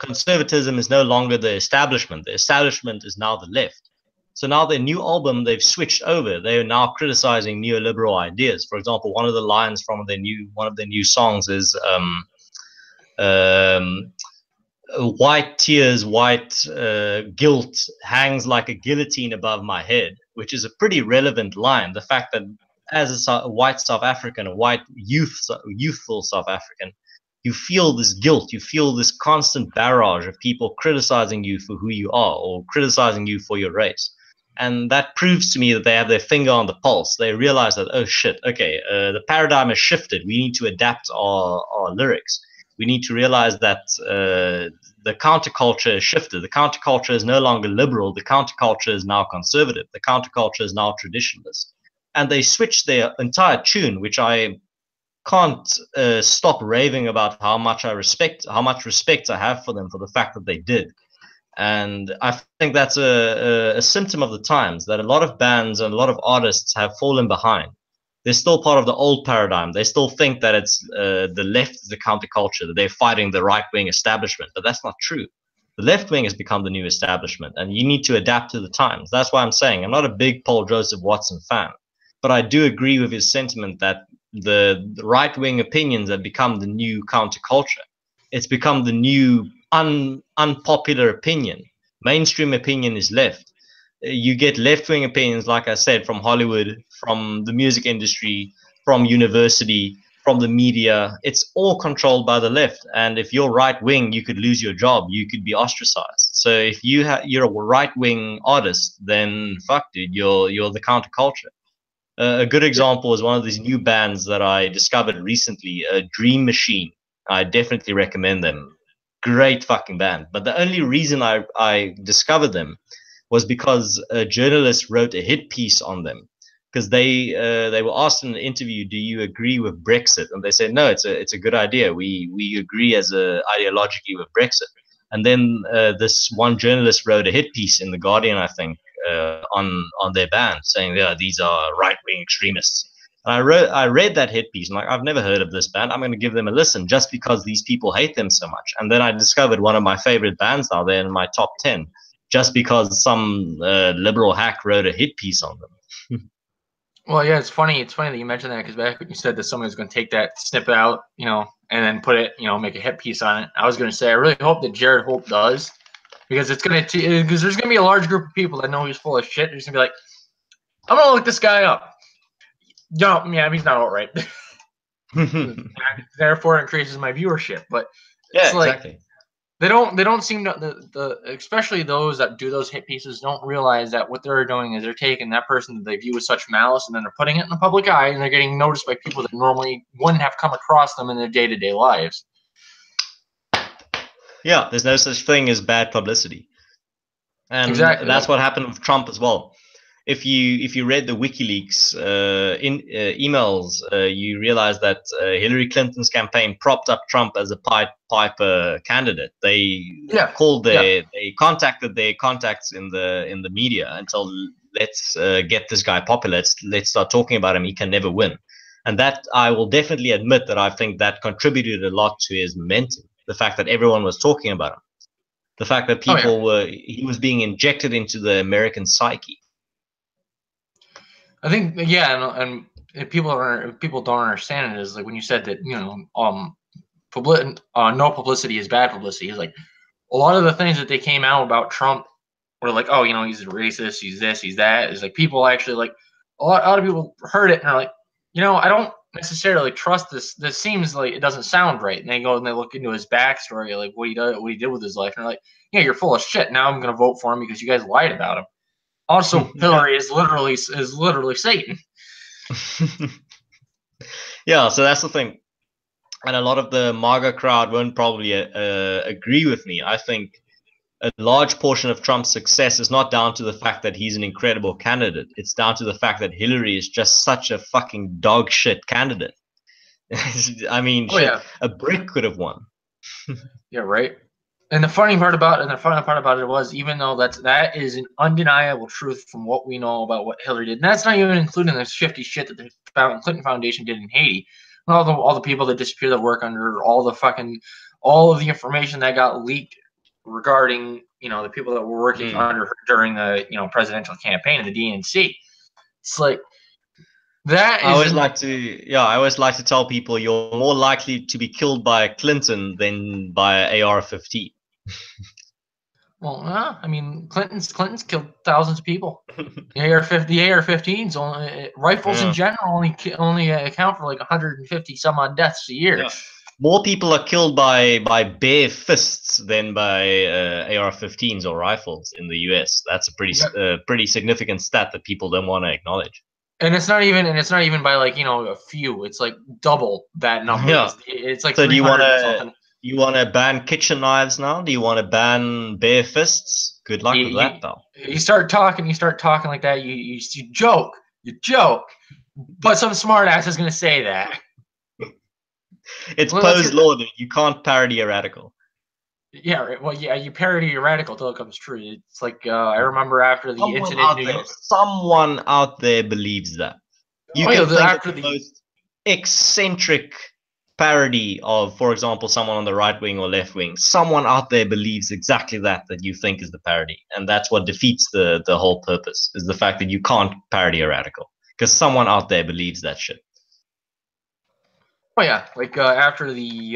conservatism is no longer the establishment. The establishment is now the left. So now their new album, they've switched over. They are now criticizing neoliberal ideas. For example, one of the lines from one of their new songs is um, "White tears, white guilt hangs like a guillotine above my head," which is a pretty relevant line. The fact that as a white South African, a white youthful South African, you feel this guilt, you feel this constant barrage of people criticizing you for who you are or criticizing you for your race. And that proves to me that they have their finger on the pulse. They realize that, oh shit, okay, the paradigm has shifted. We need to adapt our lyrics. We need to realize that the counterculture has shifted. The counterculture is no longer liberal. The counterculture is now conservative. The counterculture is now traditionalist. And they switched their entire tune, which I can't stop raving about how much respect I have for them for the fact that they did. And I think that's a symptom of the times that a lot of bands and a lot of artists have fallen behind. They're still part of the old paradigm. They still think that it's the left is the counterculture, that they're fighting the right wing establishment, but that's not true. The left wing has become the new establishment, and you need to adapt to the times. That's why I'm saying I'm not a big Paul Joseph Watson fan, but I do agree with his sentiment that the right wing opinions have become the new counterculture. It's become the new unpopular opinion. Mainstream opinion is left. You get left wing opinions, like I said, from Hollywood, from the music industry, from university, from the media. It's all controlled by the left. And if you're right wing, you could lose your job. You could be ostracized. So if you're a right wing artist, then fuck, dude, you're the counterculture. A good example is one of these new bands that I discovered recently, Dream Machine. I definitely recommend them. Great fucking band. But the only reason I discovered them was because a journalist wrote a hit piece on them. Because they were asked in an interview, "Do you agree with Brexit?" And they said, "No, it's a good idea. We agree as ideologically with Brexit." And then this one journalist wrote a hit piece in the Guardian, I think, on their band, saying, "Yeah, these are right wing extremists." And I read that hit piece. I'm like, I've never heard of this band. I'm going to give them a listen just because these people hate them so much. And then I discovered one of my favorite bands now. They're in my top 10 just because some liberal hack wrote a hit piece on them. Well, yeah, it's funny. It's funny that you mentioned that because back when you said that somebody was going to take that snippet out, and then put it, make a hit piece on it. I was going to say I really hope that Jared Hope does, because it's going to because there's going to be a large group of people that know he's full of shit. They're just going to be like, I'm going to look this guy up. No, yeah, he's not outright. Therefore, increases my viewership. But Yeah, it's like exactly. they don't seem to the especially those that do those hit pieces don't realize that what they're doing is they're taking that person that they view with such malice and then they're putting it in the public eye and they're getting noticed by people that normally wouldn't have come across them in their day-to-day lives. Yeah, there's no such thing as bad publicity. And Exactly. that's what happened with Trump as well. If you read the WikiLeaks emails, you realize that Hillary Clinton's campaign propped up Trump as a Pied Piper candidate. They they contacted their contacts in the media and told, let's get this guy popular. Let's start talking about him. He can never win. And that, I will definitely admit that I think that contributed a lot to his momentum. The fact that everyone was talking about him, the fact that he was being injected into the American psyche. I think, yeah, and if people don't understand it, is like when you said that, no publicity is bad publicity. Is like a lot of the things that they came out about Trump were like, oh, he's a racist, he's this, he's that. Is like people actually like a lot of people heard it and are like, I don't necessarily trust this. This seems like it doesn't sound right. And they go and they look into his backstory, like what he did with his life, and they're like, yeah, you're full of shit. Now I'm gonna vote for him because you guys lied about him. Also, Hillary is literally Satan. Yeah, so that's the thing. And a lot of the MAGA crowd won't probably agree with me. I think a large portion of Trump's success is not down to the fact that he's an incredible candidate. It's down to the fact that Hillary is just such a fucking dog shit candidate. I mean, a brick could have won. Yeah, right. And the funny part about it was, even though that is an undeniable truth from what we know about what Hillary did, and that's not even including the shifty shit that the Clinton Foundation did in Haiti, and all the people that disappeared that work under all of the information that got leaked regarding the people that were working under her during the presidential campaign of the DNC. It's like that is. I always like to tell people you're more likely to be killed by Clinton than by an AR-15. Well, I mean, Clinton's killed thousands of people. The AR-15s only rifles in general only account for like 150 some odd deaths a year. Yeah. More people are killed by bare fists than by AR-15s or rifles in the US. That's a pretty significant stat that people don't want to acknowledge. And it's not even by like a few. It's like double that number. Yeah. It's like so do you want to ban kitchen knives now? Do you want to ban bare fists? Good luck with that, though. You start talking like that. You joke, but some smart ass is gonna say that. It's Poe's law that you can't parody a radical. Yeah, well, yeah, you parody a radical till it comes true. It's like I remember after the incident in New York. Someone out there believes that. You can think of the most eccentric parody of, for example, someone on the right wing or left wing. Someone out there believes exactly that you think is the parody, and that's what defeats the whole purpose, is the fact that you can't parody a radical because someone out there believes that shit. Oh yeah, like after the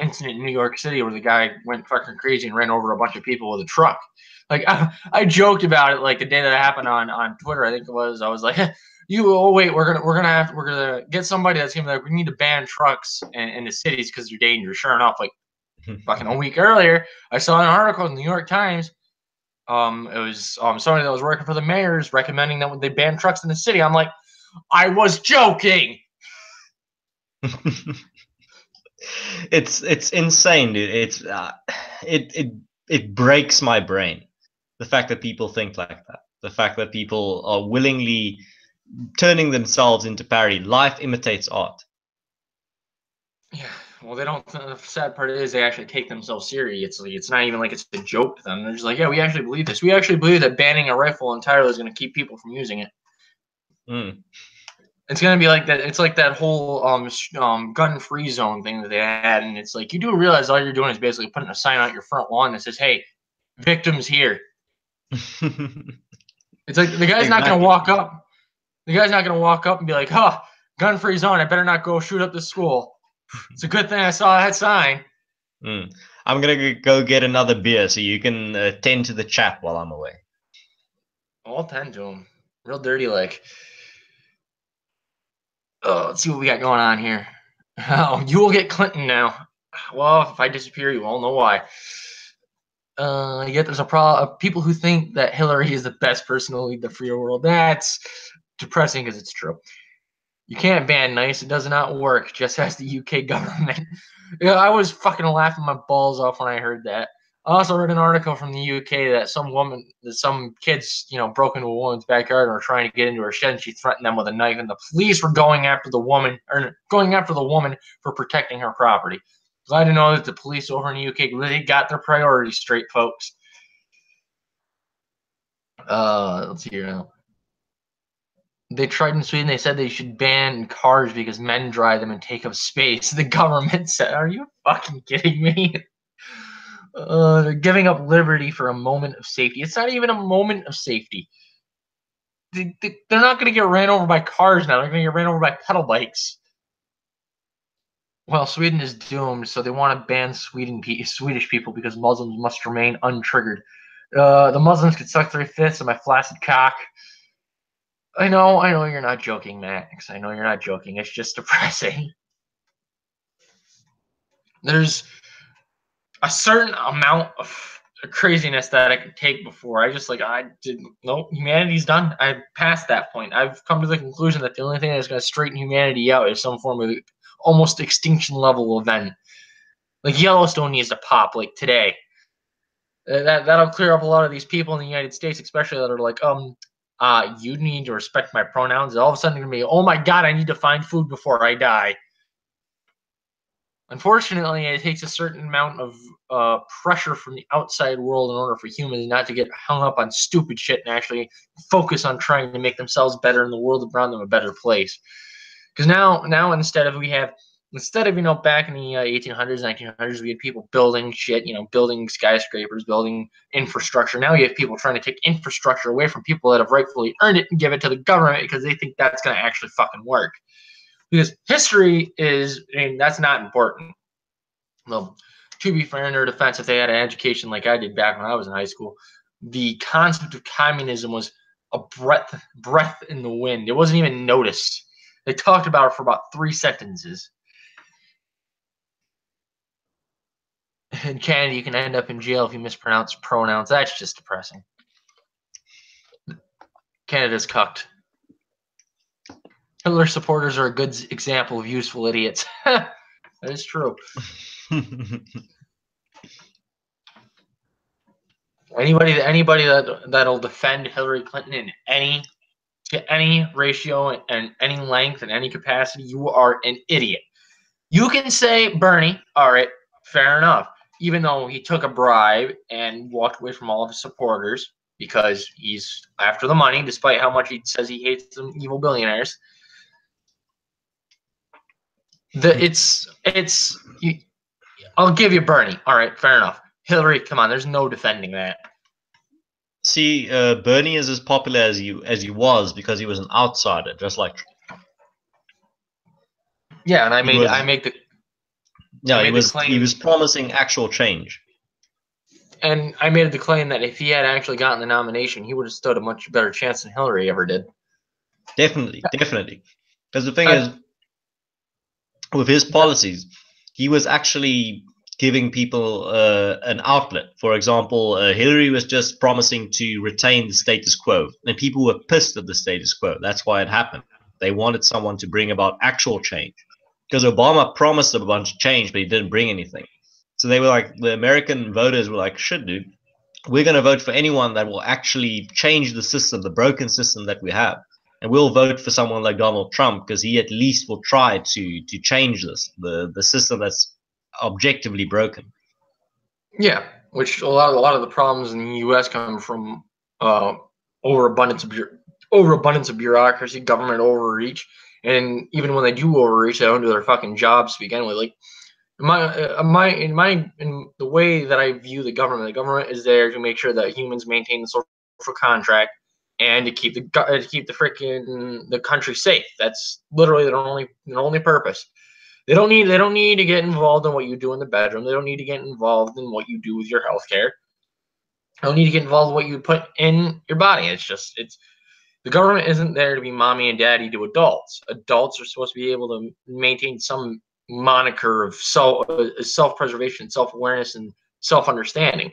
incident in New York City where the guy went fucking crazy and ran over a bunch of people with a truck. Like I joked about it like the day that it happened on Twitter. I think it was. I was like, we're gonna get somebody that's gonna be like, we need to ban trucks in the cities because they're dangerous. Sure enough, like fucking a week earlier, I saw an article in the New York Times. It was somebody that was working for the mayors recommending that when they ban trucks in the city. I'm like, I was joking. It's insane, dude. It breaks my brain, the fact that people think like that, the fact that people are willingly turning themselves into parody. Life imitates art. Yeah, well, they don't. The sad part is they actually take themselves serious. It's not even like it's a joke to them. They're just like, yeah, we actually believe this. We actually believe that banning a rifle entirely is going to keep people from using it. It's gonna be like that. It's like that whole gun-free zone thing that they had, and it's like you do realize all you're doing is basically putting a sign out your front lawn that says, "Hey, victims here." It's like the guy's not gonna walk up. The guy's not gonna walk up and be like, "Huh, gun-free zone. I better not go shoot up the school." It's a good thing I saw that sign. I'm gonna go get another beer so you can tend to the chat while I'm away. I'll tend to him. Real dirty like. Let's see what we got going on here. Oh, you will get Clinton now. Well, if I disappear, you all know why. Yet there's people who think that Hillary is the best person to lead the free world. That's depressing because it's true. You can't ban nice. It does not work. Just as the UK government. Yeah, I was fucking laughing my balls off when I heard that. I also read an article from the UK that some kids, broke into a woman's backyard and were trying to get into her shed, and she threatened them with a knife, and the police were going after the woman for protecting her property. Glad to know that the police over in the UK really got their priorities straight, folks. Let's see here now. They tried in Sweden. They said they should ban cars because men drive them and take up space. The government said, "Are you fucking kidding me?" They're giving up liberty for a moment of safety. It's not even a moment of safety. They're not going to get ran over by cars now. They're going to get ran over by pedal bikes. Well, Sweden is doomed, so they want to ban Swedish people because Muslims must remain untriggered. The Muslims could suck 3/5 of my flaccid cock. I know you're not joking, Max. I know you're not joking. It's just depressing. There's a certain amount of craziness that I could take before humanity's done. I passed that point. I've come to the conclusion that the only thing that's going to straighten humanity out is some form of almost extinction level event. Like Yellowstone needs to pop, like today. That'll clear up a lot of these people in the United States, especially that are like, you need to respect my pronouns. All of a sudden, they're gonna be, oh my god, I need to find food before I die. Unfortunately, it takes a certain amount of pressure from the outside world in order for humans not to get hung up on stupid shit and actually focus on trying to make themselves better and the world around them a better place. Because now instead of back in the 1800s, 1900s, we had people building shit, building skyscrapers, building infrastructure. Now you have people trying to take infrastructure away from people that have rightfully earned it and give it to the government because they think that's going to actually fucking work. Because history that's not important. Well, to be fair, in their defense, if they had an education like I did back when I was in high school, the concept of communism was a breath in the wind. It wasn't even noticed. They talked about it for about 3 sentences. In Canada, you can end up in jail if you mispronounce pronouns. That's just depressing. Canada's cucked. Hitler supporters are a good example of useful idiots. That is true. Anybody that'll defend Hillary Clinton in any ratio and any length and any capacity, you are an idiot. You can say Bernie, all right, fair enough. Even though he took a bribe and walked away from all of his supporters because he's after the money, despite how much he says he hates them evil billionaires. I'll give you Bernie. All right, fair enough. Hillary, come on, there's no defending that. See, Bernie is as popular as he was because he was an outsider, just like. Yeah, and he was promising actual change. And I made the claim that if he had actually gotten the nomination, he would have stood a much better chance than Hillary ever did. Definitely. Because the thing is, with his policies, he was actually giving people an outlet. For example, Hillary was just promising to retain the status quo, and people were pissed at the status quo. That's why it happened. They wanted someone to bring about actual change. Because Obama promised a bunch of change, but he didn't bring anything. So they were like, the American voters were like, shit, dude, we're going to vote for anyone that will actually change the system, the broken system that we have. And we'll vote for someone like Donald Trump because he at least will try to change this, the system that's objectively broken. Yeah, which a lot of the problems in the U.S. come from overabundance of bureaucracy, government overreach, and even when they do overreach, they don't do their fucking jobs to begin with. Like in the way that I view the government is there to make sure that humans maintain the social contract and to keep the country safe. That's literally their only purpose. They don't need to get involved in what you do in the bedroom. They don't need to get involved in what you do with your health care. They don't need to get involved in what you put in your body. The government isn't there to be mommy and daddy to adults. Adults are supposed to be able to maintain some moniker of self-preservation, self-awareness, and self-understanding.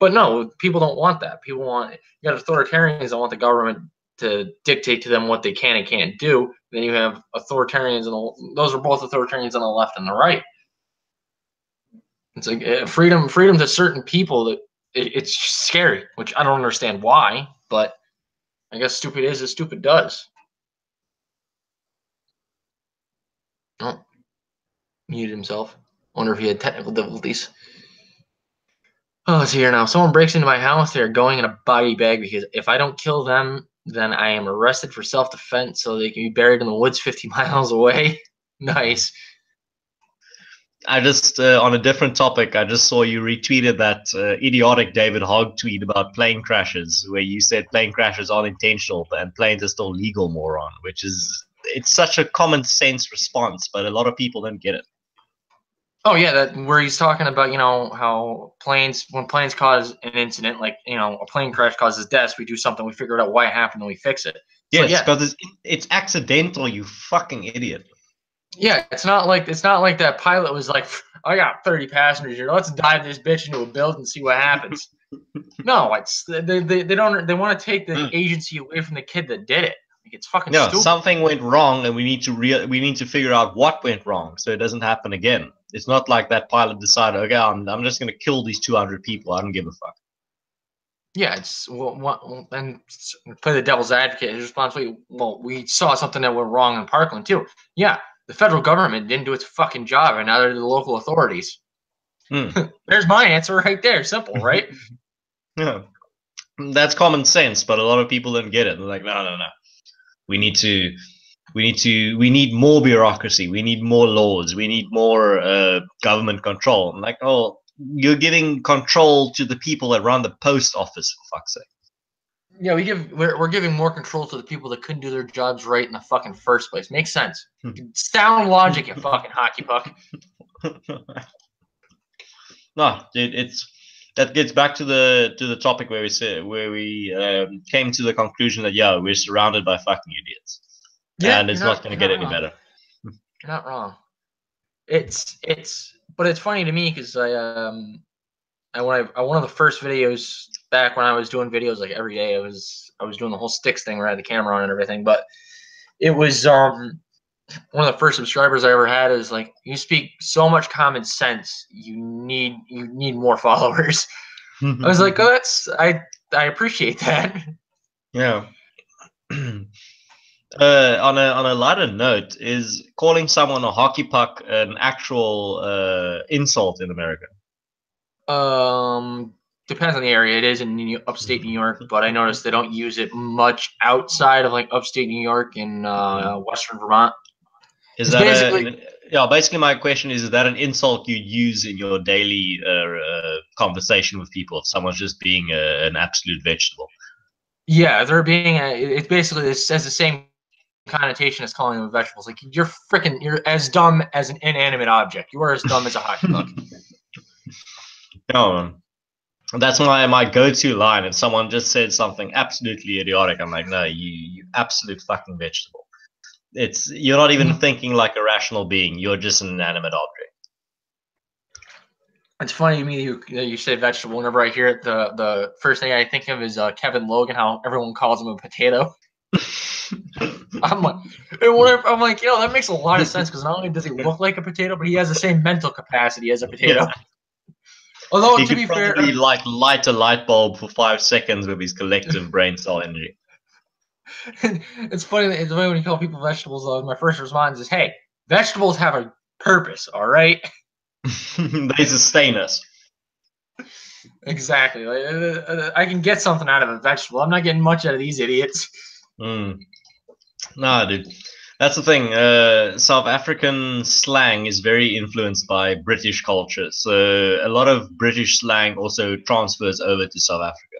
But no, people don't want that. People want, you got authoritarians that want the government to dictate to them what they can and can't do. Then you have authoritarians, and those are both authoritarians on the left and the right. It's like freedom to certain people that it's scary, which I don't understand why, but I guess stupid is as stupid does. Oh, muted himself. Wonder if he had technical difficulties. Oh, it's here now. Someone breaks into my house. They're going in a body bag because if I don't kill them, then I am arrested for self-defense so they can be buried in the woods 50 miles away. Nice. I just, on a different topic, I just saw you retweeted that idiotic David Hogg tweet about plane crashes, where you said plane crashes aren't intentional and planes are still legal, moron, which is, it's such a common sense response, but a lot of people don't get it. Oh yeah, that where he's talking about, you know, how when planes cause an incident, like, you know, a plane crash causes deaths, we do something, we figure out why it happened, and we fix it. Yes, because it's accidental, you fucking idiot. Yeah, it's not like that pilot was like, I got 30 passengers here. Let's dive this bitch into a building and see what happens. No, it's they want to take the agency away from the kid that did it. Like, it's fucking stupid. Something went wrong, and we need to figure out what went wrong so it doesn't happen again. It's not like that pilot decided, okay, I'm just going to kill these 200 people. I don't give a fuck. Yeah, it's and play the devil's advocate. His responsibility. Well, we saw something that went wrong in Parkland too. Yeah, the federal government didn't do its fucking job, and neither did the local authorities. There's my answer right there. Simple, right? Yeah, that's common sense, but a lot of people don't get it. They're like, no. We need more bureaucracy. We need more laws. We need more government control. I'm like, oh, you're giving control to the people that run the post office, for fuck's sake. Yeah, we're giving more control to the people that couldn't do their jobs right in the fucking first place. Makes sense. Sound logic, you fucking hockey puck. No, dude, that gets back to the topic where we came to the conclusion that we're surrounded by fucking idiots, and it's not going to get any better. You're not wrong. But it's funny to me because one of the first videos back when I was doing videos like every day, I was doing the whole sticks thing where I had the camera on and everything, but it was one of the first subscribers I ever had is like, you speak so much common sense, you need more followers. I was like, oh, I appreciate that. Yeah. On a lighter note, is calling someone a hockey puck an actual insult in America? Depends on the area. It is in upstate New York, but I noticed they don't use it much outside of like upstate New York and western Vermont. Is that basically my question is that an insult you use in your daily conversation with people if someone's just being an absolute vegetable? Yeah, they're being it's basically this has the same connotation as calling them vegetables. Like, you're as dumb as an inanimate object. You are as dumb as a hockey puck. No, that's my go-to line. If someone just said something absolutely idiotic, I'm like, no, you absolute fucking vegetable. You're not even thinking like a rational being. You're just an inanimate object. It's funny to me that you say vegetable. Whenever I hear it, the first thing I think of is Kevin Logan, how everyone calls him a potato. I'm like, that makes a lot of sense because not only does he look like a potato, but he has the same mental capacity as a potato. Yeah. Although he to be fair, he like light a light bulb for 5 seconds with his collective brain cell energy. It's funny when you call people vegetables. Though, my first response is, "Hey, vegetables have a purpose, all right? They sustain us." Exactly. I can get something out of a vegetable. I'm not getting much out of these idiots. Nah, dude. That's the thing. South African slang is very influenced by British culture. So a lot of British slang also transfers over to South Africa.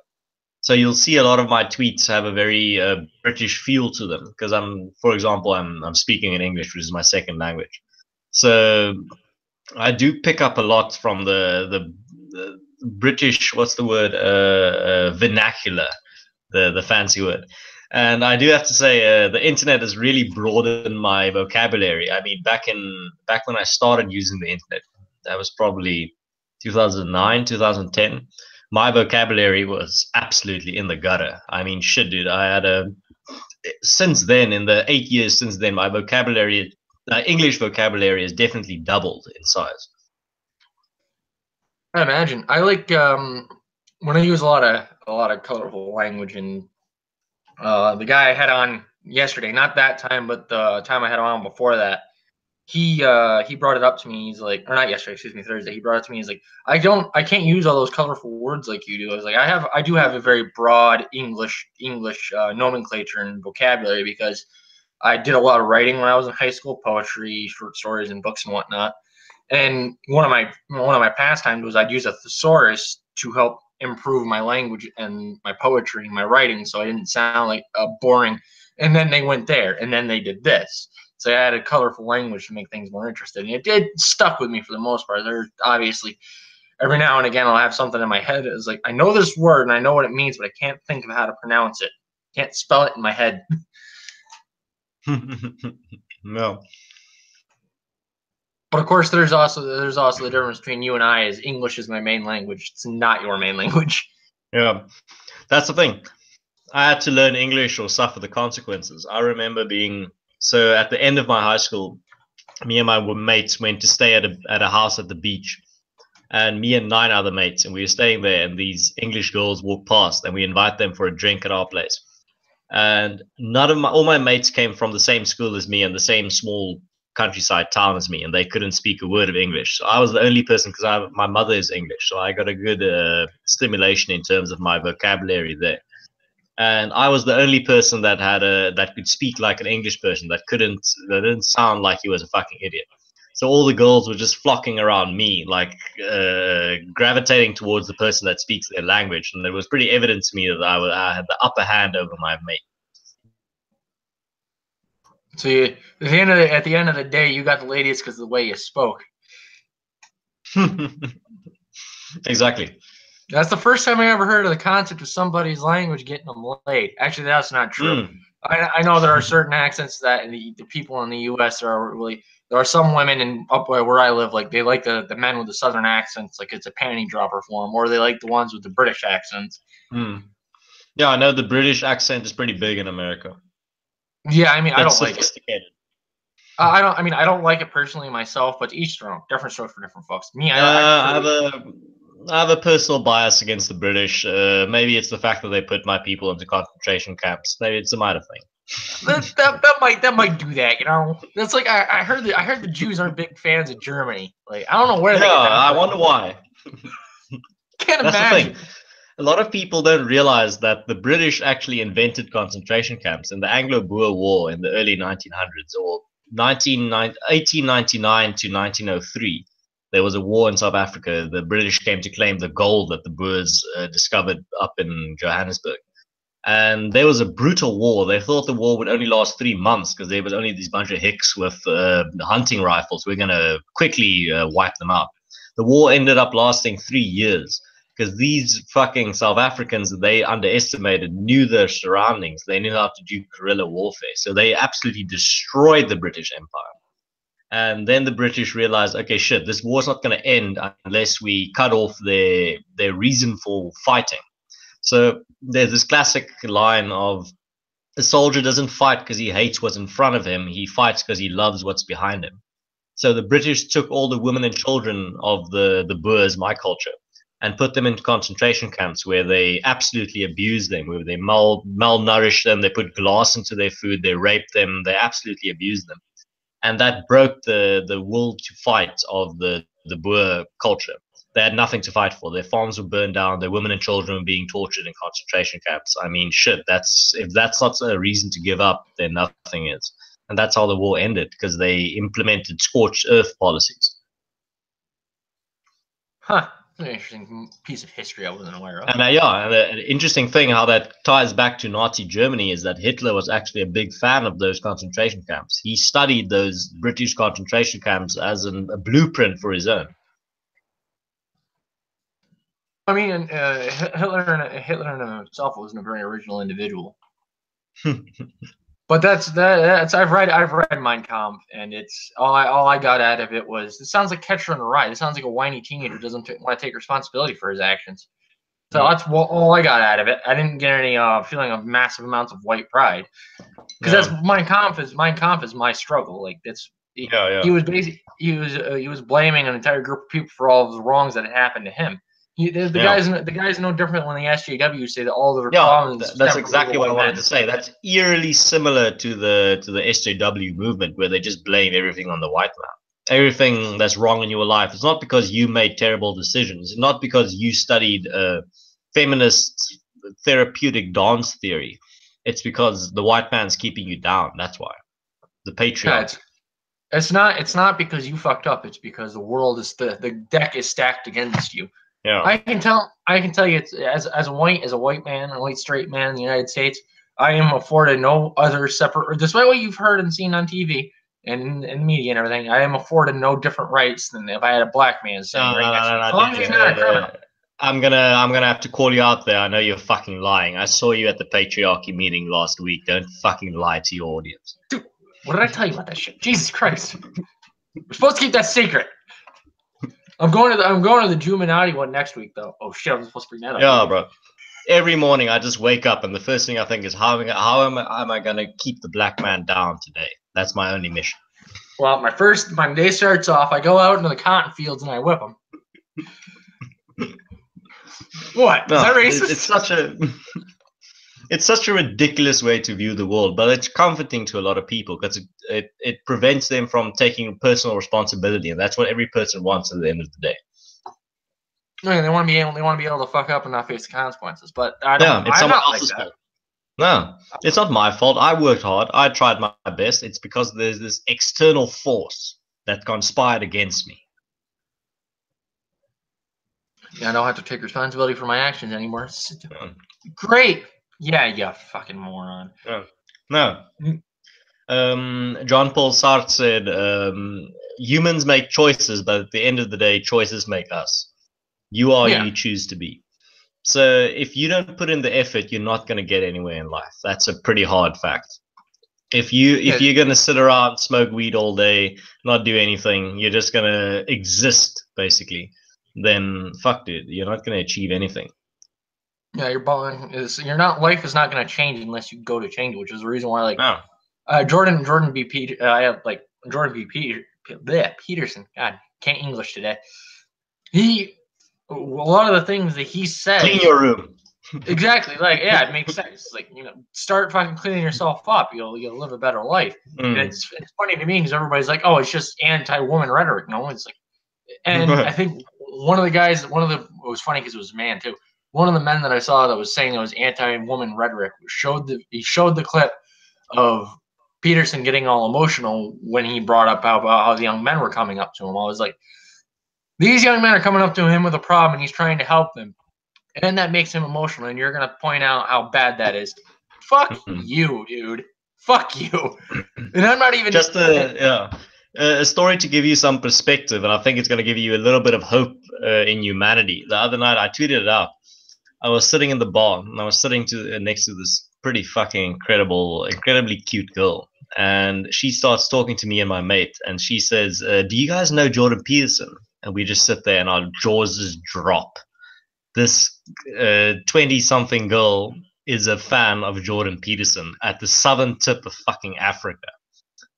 So you'll see a lot of my tweets have a very British feel to them because for example, I'm speaking in English, which is my second language. So I do pick up a lot from the British, what's the word, vernacular, the fancy word. And I do have to say, the internet has really broadened my vocabulary. I mean, back when I started using the internet, that was probably 2009, 2010. My vocabulary was absolutely in the gutter. I mean, shit, dude. I had a since then, in the 8 years since then, my vocabulary, English vocabulary, has definitely doubled in size. I imagine. I like when I use a lot of colorful language, and the guy I had on yesterday, not that time, but the time I had on before that, he brought it up to me. He's like, or not yesterday, excuse me, Thursday. He brought it to me. He's like, I can't use all those colorful words like you do. I was like, I do have a very broad English nomenclature and vocabulary because I did a lot of writing when I was in high school, poetry, short stories, and books and whatnot. And one of my pastimes was I'd use a thesaurus to help improve my language and my poetry and my writing, so I didn't sound like boring. And then they went there, and then they did this. So I added colorful language to make things more interesting. It did stuck with me for the most part. There's obviously every now and again I'll have something in my head. It's like I know this word and I know what it means, but I can't think of how to pronounce it. Can't spell it in my head. No. But of course, there's also the difference between you and I. Is English is my main language. It's not your main language. Yeah, that's the thing. I had to learn English or suffer the consequences. I remember being so at the end of my high school, me and my mates went to stay at a house at the beach, and me and 9 other mates, and we were staying there, and these English girls walked past, and we invite them for a drink at our place. And none of all my mates came from the same school as me and the same small countryside town as me, and they couldn't speak a word of English. So I was the only person because my mother is English, so I got a good stimulation in terms of my vocabulary there. And I was the only person that could speak like an English person that didn't sound like he was a fucking idiot. So all the girls were just flocking around me, like gravitating towards the person that speaks their language, and it was pretty evident to me that I had the upper hand over my mate. So at the end of the day, you got the ladies because of the way you spoke. Exactly. That's the first time I ever heard of the concept of somebody's language getting them laid. Actually, that's not true. I know there are certain accents that the people in the U.S. are really. There are some women in up where I live, like they like the men with the southern accents, like it's a panty dropper for them, or they like the ones with the British accents. Yeah, I know the British accent is pretty big in America. Yeah, I mean, I That's don't like it. sophisticated. I don't. I mean, I don't like it personally myself, but each their own. Different strokes for different folks. Me, I have a personal bias against the British. Maybe it's the fact that they put my people into concentration camps. Maybe it's a minor thing. that might do that. You know, that's like I heard the Jews aren't big fans of Germany. Like I don't know where they get that. I wonder why. Can't That's imagine. the thing. A lot of people don't realize that the British actually invented concentration camps in the Anglo-Boer War in the early 1900s, or 1899 to 1903. There was a war in South Africa. The British came to claim the gold that the Boers discovered up in Johannesburg. And there was a brutal war. They thought the war would only last 3 months because there was only these bunch of hicks with hunting rifles. We're going to quickly wipe them out. The war ended up lasting 3 years because these fucking South Africans, they underestimated, knew their surroundings. They knew how to do guerrilla warfare. So they absolutely destroyed the British Empire. And then the British realized, okay, shit, this war's not going to end unless we cut off their reason for fighting. So there's this classic line of a soldier doesn't fight because he hates what's in front of him. He fights because he loves what's behind him. So the British took all the women and children of the Boers, my culture, and put them into concentration camps where they absolutely abused them, where they malnourished them, they put glass into their food, they raped them, they absolutely abused them. And that broke the will to fight of the Boer culture. They had nothing to fight for. Their farms were burned down. Their women and children were being tortured in concentration camps. I mean, shit. If that's not a reason to give up, then nothing is. And that's how the war ended because they implemented scorched earth policies. Huh. An interesting piece of history I wasn't aware of. And an interesting thing how that ties back to Nazi Germany is that Hitler was actually a big fan of those concentration camps. He studied those British concentration camps as a blueprint for his own. I mean, Hitler in himself wasn't a very original individual. But that's I've read Mein Kampf, and it's all I got out of it was it sounds like Catcher in the Rye. It sounds like a whiny teenager who doesn't want to take responsibility for his actions. So that's all I got out of it. I didn't get any feeling of massive amounts of white pride, because that's Mein Kampf is my struggle. Like he was basically he was blaming an entire group of people for all of the wrongs that had happened to him. The guy's no different when the SJW say that all their problems. That's exactly what I wanted to say. That's eerily similar to the SJW movement, where they just blame everything on the white man. Everything that's wrong in your life. It's not because you made terrible decisions. It's not because you studied feminist therapeutic dance theory. It's because the white man's keeping you down. That's why. The patriarchy. It's not because you fucked up. It's because the world is the deck is stacked against you. Yeah. I can tell you, it's as a white man, a white straight man in the United States, I am afforded no other separate, despite what you've heard and seen on TV and in media and everything, I am afforded no different rights than if I had a black man sitting right next to me. As long as he's not a criminal. I'm gonna have to call you out there. I know you're fucking lying. I saw you at the patriarchy meeting last week. Don't fucking lie to your audience. Dude, what did I tell you about that shit? Jesus Christ. We're supposed to keep that secret. I'm going to the Juminati one next week though. Oh shit, I'm supposed to bring that up. Yeah, bro. Every morning I just wake up and the first thing I think is how am I gonna keep the black man down today? That's my only mission. Well, my day starts off. I go out into the cotton fields and I whip them. What? No, is that racist? It's such a ridiculous way to view the world, but it's comforting to a lot of people because it prevents them from taking personal responsibility, and that's what every person wants at the end of the day. No, they want to be able to fuck up and not face the consequences. But it's someone else's fault. No, it's not my fault. I worked hard. I tried my best. It's because there's this external force that conspired against me. Yeah, I don't have to take responsibility for my actions anymore. Great. Yeah, you fucking moron. No. John Paul Sartre said, humans make choices, but at the end of the day, choices make us. You are who you choose to be. So if you don't put in the effort, you're not going to get anywhere in life. That's a pretty hard fact. If you're going to sit around, smoke weed all day, not do anything, you're just going to exist, basically, then fuck, dude, you're not going to achieve anything. Yeah, life is not going to change unless you go to change, which is the reason why Jordan B. Peterson. God, can't English today. A lot of the things that he said. Clean your room. Exactly. Like, yeah, it makes sense. Like, start fucking cleaning yourself up. You'll live a better life. It's funny to me because everybody's like, oh, it's just anti-woman rhetoric. No, it's like, and I think one of the guys, it was funny because it was a man too. One of the men that I saw that was saying that was anti-woman rhetoric he showed the clip of Peterson getting all emotional when he brought up how the young men were coming up to him. I was like, these young men are coming up to him with a problem and he's trying to help them. And that makes him emotional and you're going to point out how bad that is. Fuck you, dude. Fuck you. And I'm not even... Just a story to give you some perspective, and I think it's going to give you a little bit of hope in humanity. The other night, I tweeted it out. I was sitting in the bar, and I was sitting next to this pretty fucking incredibly cute girl. And she starts talking to me and my mate, and she says, do you guys know Jordan Peterson? And we just sit there, and our jaws just drop. This 20-something girl is a fan of Jordan Peterson at the southern tip of fucking Africa.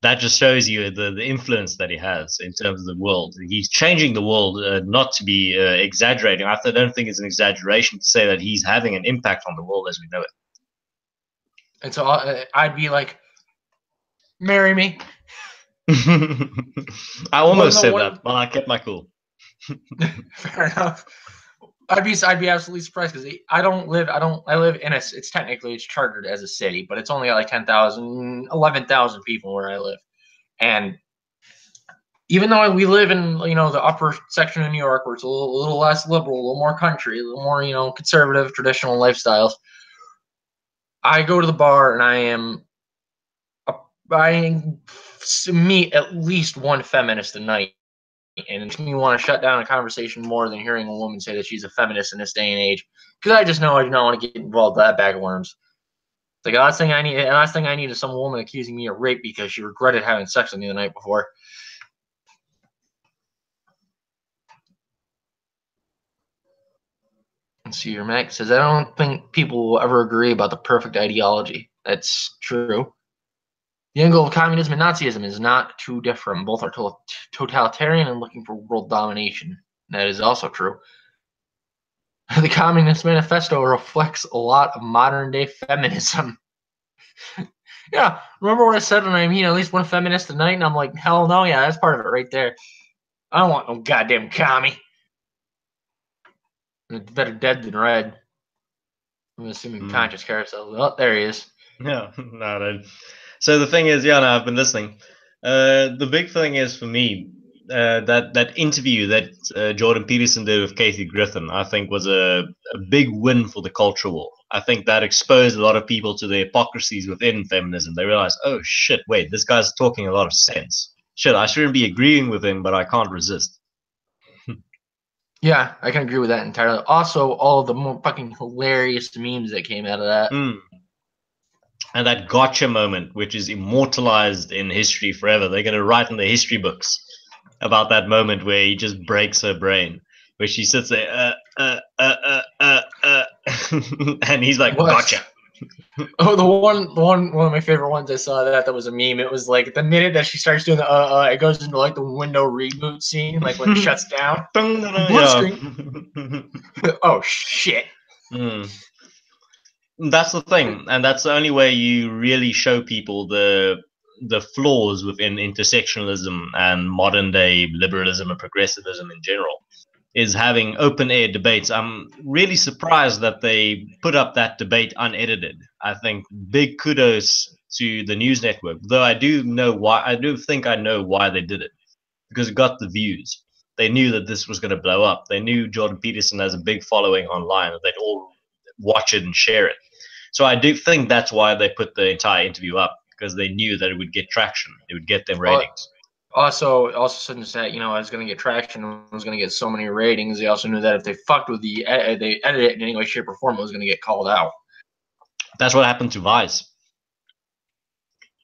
That just shows you the influence that he has in terms of the world. He's changing the world, not to be exaggerating. I don't think it's an exaggeration to say that he's having an impact on the world as we know it. And so I'd be like, marry me. I almost said that, but I kept my cool. Fair enough. I'd be absolutely surprised because I live in it's chartered as a city, but it's only got like 11,000 people where I live. And even though we live in, the upper section of New York where it's a little less liberal, a little more country, a little more, conservative, traditional lifestyles, I go to the bar and I meet at least one feminist a night. And it makes me want to shut down a conversation more than hearing a woman say that she's a feminist in this day and age. Because I just know I do not want to get involved in that bag of worms. It's like the last thing I need is some woman accusing me of rape because she regretted having sex with me the night before. Let's see here, Mac says, I don't think people will ever agree about the perfect ideology. That's true. The angle of communism and Nazism is not too different. Both are totalitarian and looking for world domination. That is also true. The Communist Manifesto reflects a lot of modern-day feminism. Yeah, remember what I said when I meet at least one feminist tonight, and I'm like, hell no, yeah, that's part of it right there. I don't want no goddamn commie. It's better dead than red. I'm assuming conscious carousel. Oh, there he is. Yeah, no. So the thing is, yeah, no, I've been listening. The big thing is for me that interview that Jordan Peterson did with Kathy Griffin, I think was a big win for the culture war. I think that exposed a lot of people to the hypocrisies within feminism. They realized, oh shit, wait, this guy's talking a lot of sense. Shit, I shouldn't be agreeing with him, but I can't resist. Yeah, I can agree with that entirely. Also, all of the more fucking hilarious memes that came out of that. And that gotcha moment, which is immortalized in history forever. They're going to write in the history books about that moment where he just breaks her brain, where she sits there, and he's like, gotcha. Oh, one of my favorite ones I saw that was a meme. It was like the minute that she starts doing the it goes into like the window reboot scene, like when it shuts down. Blue screen. Oh shit. That's the thing, and that's the only way you really show people the flaws within intersectionalism and modern day liberalism and progressivism in general, is having open air debates. I'm really surprised that they put up that debate unedited. I think big kudos to the news network, though I do think I know why they did it, because it got the views. They knew that this was going to blow up. They knew Jordan Peterson has a big following online, that they'd all watch it and share it. So I do think that's why they put the entire interview up, because they knew that it would get traction. It would get them ratings. Also, since that, I was going to get traction, I was going to get so many ratings. They also knew that if they fucked with they edited it in any way, shape, or form, it was going to get called out. That's what happened to Vice.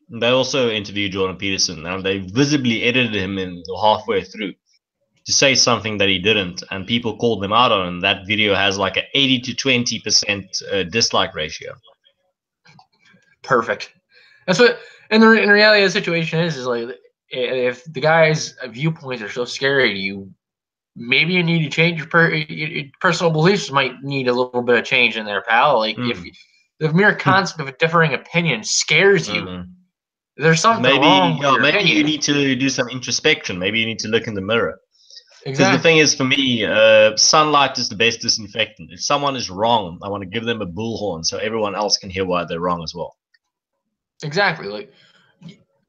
They also interviewed Jordan Peterson, and they visibly edited him in halfway through to say something that he didn't, and people called them out on it. And that video has like an 80 to 20% dislike ratio. Perfect. That's what, and in reality, the situation is like, if the guy's viewpoints are so scary to you, maybe you need to change your personal beliefs. Might need a little bit of change in there, pal. Like if the mere concept of a differing opinion scares you, there's something wrong with your opinion. You need to do some introspection. Maybe you need to look in the mirror. Because Exactly. the thing is, for me, sunlight is the best disinfectant. If someone is wrong, I want to give them a bullhorn so everyone else can hear why they're wrong as well. Exactly. Like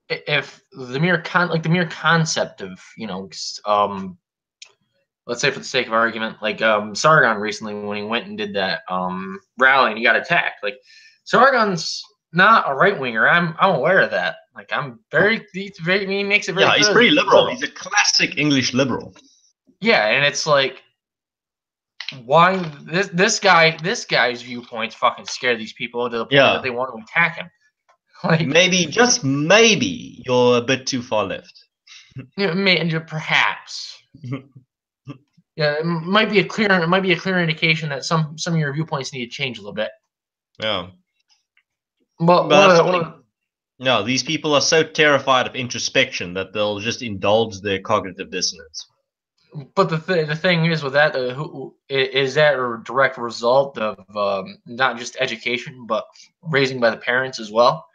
if the mere concept of let's say for the sake of argument, like Sargon recently when he went and did that rally and he got attacked. Like Sargon's not a right winger. I'm aware of that. Like he makes it very he's pretty liberal. He's a classic English liberal. Yeah, and it's like, why this guy's viewpoints fucking scare these people to the point that they want to attack him. Like maybe, just maybe, you're a bit too far left. Perhaps. Yeah, it might be a clear indication that some of your viewpoints need to change a little bit. Yeah. But no, these people are so terrified of introspection that they'll just indulge their cognitive dissonance. But the thing is with that, is that a direct result of not just education, but raising by the parents as well?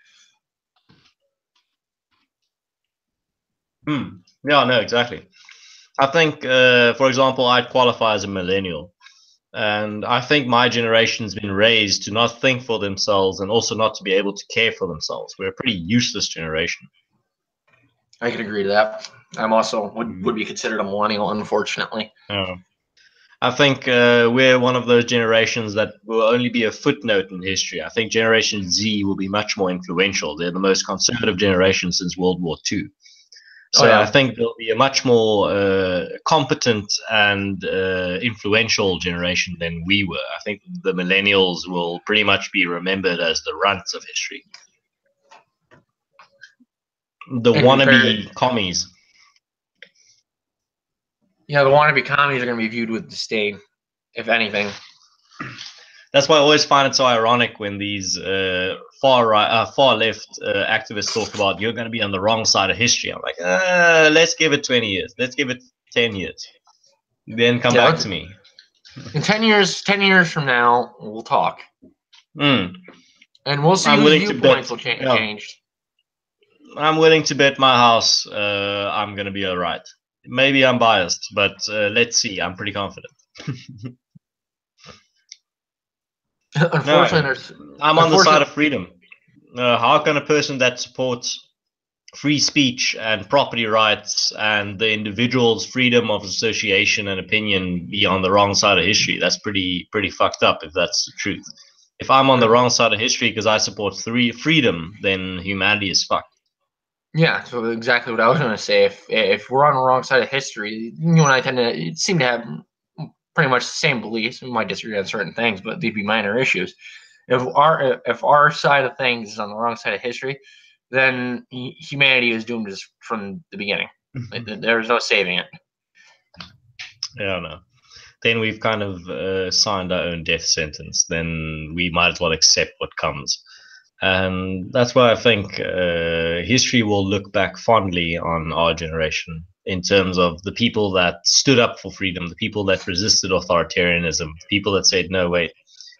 Yeah, no, exactly. I think, for example, I'd qualify as a millennial. And I think my generation's been raised to not think for themselves and also not to be able to care for themselves. We're a pretty useless generation. I could agree to that. I'm also would be considered a millennial, unfortunately. I think we're one of those generations that will only be a footnote in history. I think Generation Z will be much more influential. They're the most conservative generation since World War II. So I think there'll be a much more competent and influential generation than we were. I think the millennials will pretty much be remembered as the runts of history. The wannabe commies. Yeah, the wannabe commies are going to be viewed with disdain, if anything. That's why I always find it so ironic when these far left activists talk about you're going to be on the wrong side of history. I'm like, let's give it 20 years. Let's give it 10 years. Then come back to me. In 10 years from now, we'll talk. And we'll see whose viewpoints will change. I'm willing to bet my house I'm going to be all right. Maybe I'm biased, but let's see. I'm pretty confident. Unfortunately, I'm on the side of freedom. How can a person that supports free speech and property rights and the individual's freedom of association and opinion be on the wrong side of history? That's pretty fucked up if that's the truth. If I'm on the wrong side of history because I support freedom, then humanity is fucked. Yeah, so exactly what I was going to say. If we're on the wrong side of history, you and I tend to seem to have pretty much the same beliefs. We might disagree on certain things, but they'd be minor issues. If our side of things is on the wrong side of history, then humanity is doomed from the beginning. There's no saving it. Yeah, no. Then we've kind of signed our own death sentence. Then we might as well accept what comes. And that's why I think history will look back fondly on our generation in terms of the people that stood up for freedom, the people that resisted authoritarianism, the people that said, no, wait,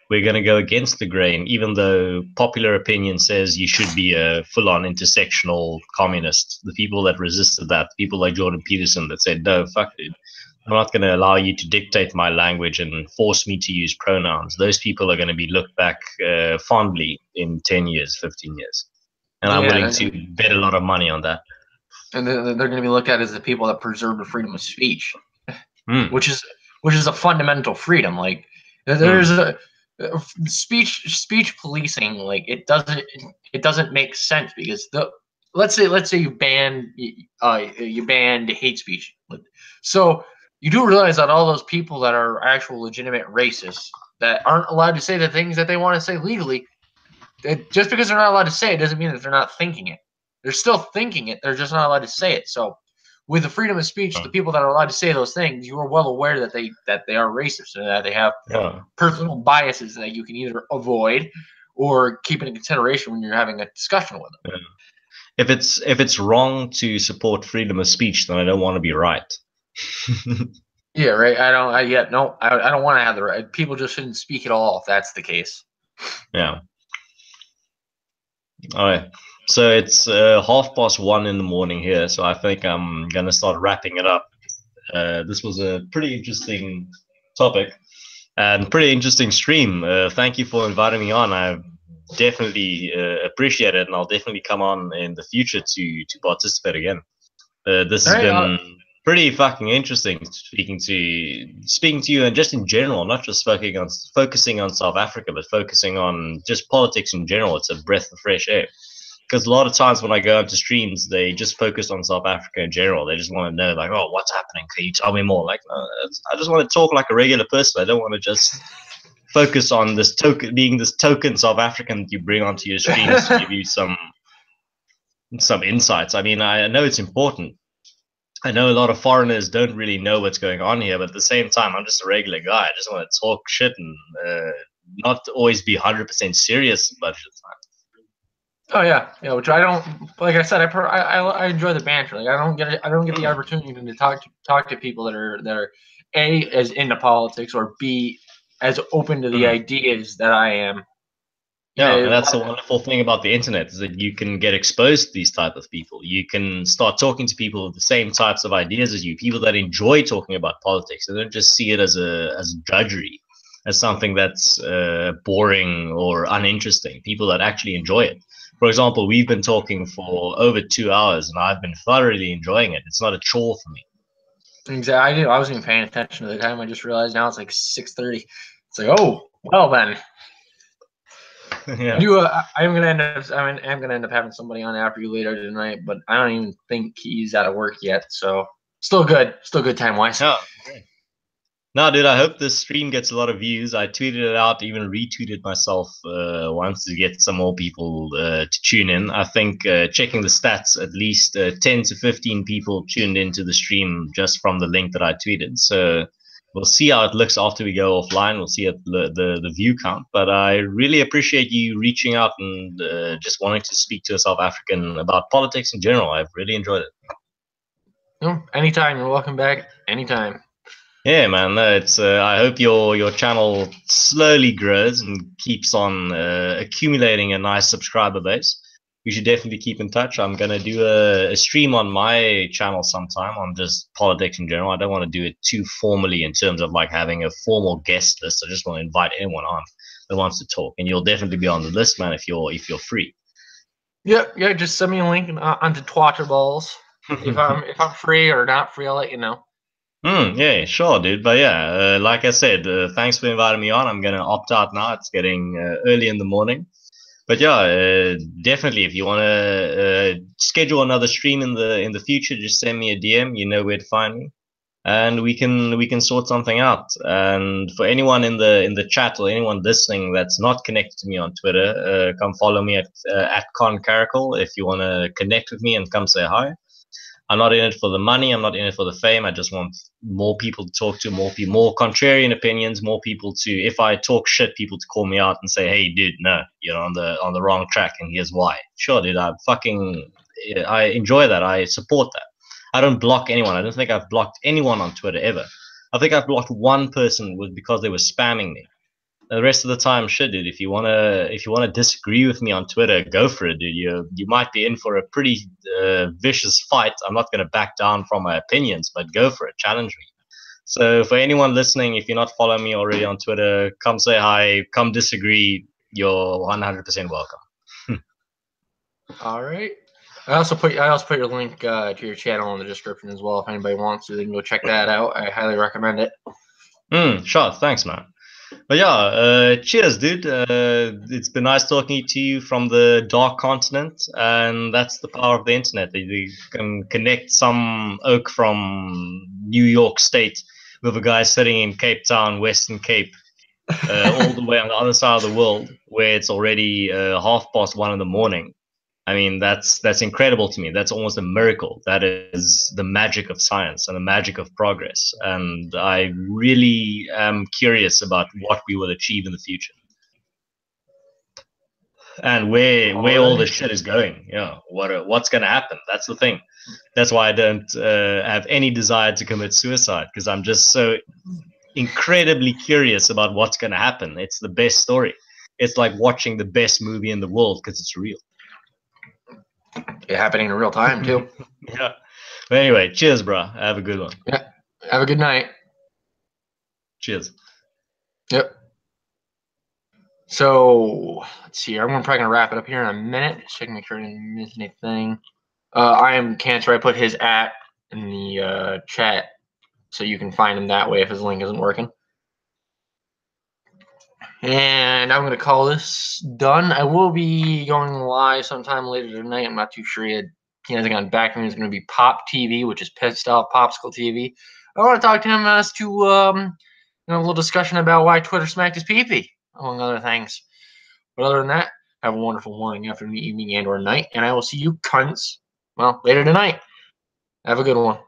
we're going to go against the grain, even though popular opinion says you should be a full-on intersectional communist. The people that resisted that, people like Jordan Peterson that said, no, fuck it. I'm not going to allow you to dictate my language and force me to use pronouns. Those people are going to be looked back fondly in 10 years, 15 years. And I'm willing to bet a lot of money on that. And they're going to be looked at as the people that preserve the freedom of speech, which is a fundamental freedom. Like there's a speech policing. Like it doesn't make sense because let's say you banned hate speech. So you do realize that all those people that are actual legitimate racists that aren't allowed to say the things that they want to say legally, just because they're not allowed to say it doesn't mean that they're not thinking it. They're still thinking it. They're just not allowed to say it. So with the freedom of speech, the people that are allowed to say those things, you are well aware that they are racist and that they have personal biases that you can either avoid or keep into consideration when you're having a discussion with them. Yeah. If it's wrong to support freedom of speech, then I don't want to be right. Yeah, right. I don't want to have the right. People just shouldn't speak at all if that's the case. Yeah. All right. So it's 1:30 in the morning here, so I think I'm gonna start wrapping it up. This was a pretty interesting topic and pretty interesting stream. Thank you for inviting me on. I definitely appreciate it, and I'll definitely come on in the future to participate again. This has been pretty fucking interesting speaking to you, and just in general, not just focusing on South Africa, but focusing on just politics in general. It's a breath of fresh air. Because a lot of times when I go into streams, they just focus on South Africa in general. They just want to know, like, oh, what's happening? Can you tell me more? Like, I just want to talk like a regular person. I don't want to just focus on being this token South African that you bring onto your streams to give you some insights. I mean, I know it's important. I know a lot of foreigners don't really know what's going on here, but at the same time, I'm just a regular guy. I just want to talk shit and not always be 100% serious about it. Oh yeah, which I don't. Like I said, I enjoy the banter. Like I don't get the opportunity to talk to people that are A, as into politics, or B, as open to the ideas that I am. Yeah, and that's the wonderful thing about the internet is that you can get exposed to these type of people. You can start talking to people with the same types of ideas as you, people that enjoy talking about politics. They don't just see it as drudgery, as something that's boring or uninteresting. People that actually enjoy it. For example, we've been talking for over 2 hours, and I've been thoroughly enjoying it. It's not a chore for me. Exactly. I wasn't even paying attention to the time. I just realized now it's like 6:30. It's like, oh, well then. Yeah. I'm gonna end up. I'm gonna end up having somebody on after you later tonight, but I don't even think he's out of work yet. So still good. Still good time wise. Yeah. No, dude, I hope this stream gets a lot of views. I tweeted it out, even retweeted myself once to get some more people to tune in. I think checking the stats, at least 10 to 15 people tuned into the stream just from the link that I tweeted. So we'll see how it looks after we go offline. We'll see the view count. But I really appreciate you reaching out and just wanting to speak to a South African about politics in general. I've really enjoyed it. No, anytime. You're welcome back. Anytime. Yeah, man. No, it's. I hope your channel slowly grows and keeps on accumulating a nice subscriber base. You should definitely keep in touch. I'm gonna do a stream on my channel sometime on just politics in general. I don't want to do it too formally in terms of like having a formal guest list. I just want to invite anyone on that wants to talk, and you'll definitely be on the list, man, if you're free. Yeah. Just send me a link onto Twatterballs. If I'm free or not free, I'll let you know. Yeah, sure, dude. But yeah, like I said, thanks for inviting me on. I'm gonna opt out now. It's getting early in the morning. But yeah, definitely. If you want to schedule another stream in the future, just send me a DM. You know where to find me, and we can sort something out. And for anyone in the chat or anyone listening that's not connected to me on Twitter, come follow me at Caracal if you want to connect with me and come say hi. I'm not in it for the money. I'm not in it for the fame. I just want more people to talk to, more people, more contrarian opinions, more people to, if I talk shit, people to call me out and say, "Hey, dude, no, you're on the wrong track, and here's why." Sure, dude, I enjoy that. I support that. I don't block anyone. I don't think I've blocked anyone on Twitter ever. I think I've blocked one person was because they were spamming me. The rest of the time, shit, dude. If you wanna disagree with me on Twitter, go for it, dude. You might be in for a pretty vicious fight. I'm not gonna back down from my opinions, but go for it. Challenge me. So for anyone listening, if you're not following me already on Twitter, come say hi. Come disagree. You're 100% welcome. All right. I also put your link to your channel in the description as well. If anybody wants to, they can go check that out. I highly recommend it. Sure. Thanks, man. But yeah, cheers, dude. It's been nice talking to you from the dark continent, and that's the power of the internet. You can connect some oak from New York State with a guy sitting in Cape Town, Western Cape, all the way on the other side of the world, where it's already 1:30 in the morning. I mean, that's incredible to me. That's almost a miracle. That is the magic of science and the magic of progress. And I really am curious about what we will achieve in the future and where all this shit is going. Yeah, what's going to happen? That's the thing. That's why I don't have any desire to commit suicide, because I'm just so incredibly curious about what's going to happen. It's the best story. It's like watching the best movie in the world because it's real. It happening in real time too. Yeah. But anyway, cheers, bro. Have a good one. Yeah. Have a good night. Cheers. Yep. So let's see. I'm probably gonna wrap it up here in a minute. Just checking, make sure I didn't miss anything. I am Cancer. I put his @ in the chat, so you can find him that way if his link isn't working. And I'm gonna call this done. I will be going live sometime later tonight. I'm not too sure yet. He hasn't gotten back to me. It's gonna be Pop TV, which is Pissed Off Popsicle TV. I want to talk to him as to a little discussion about why Twitter smacked his pee-pee, among other things. But other than that, have a wonderful morning, afternoon, evening, and/or night, and I will see you cunts, well, later tonight. Have a good one.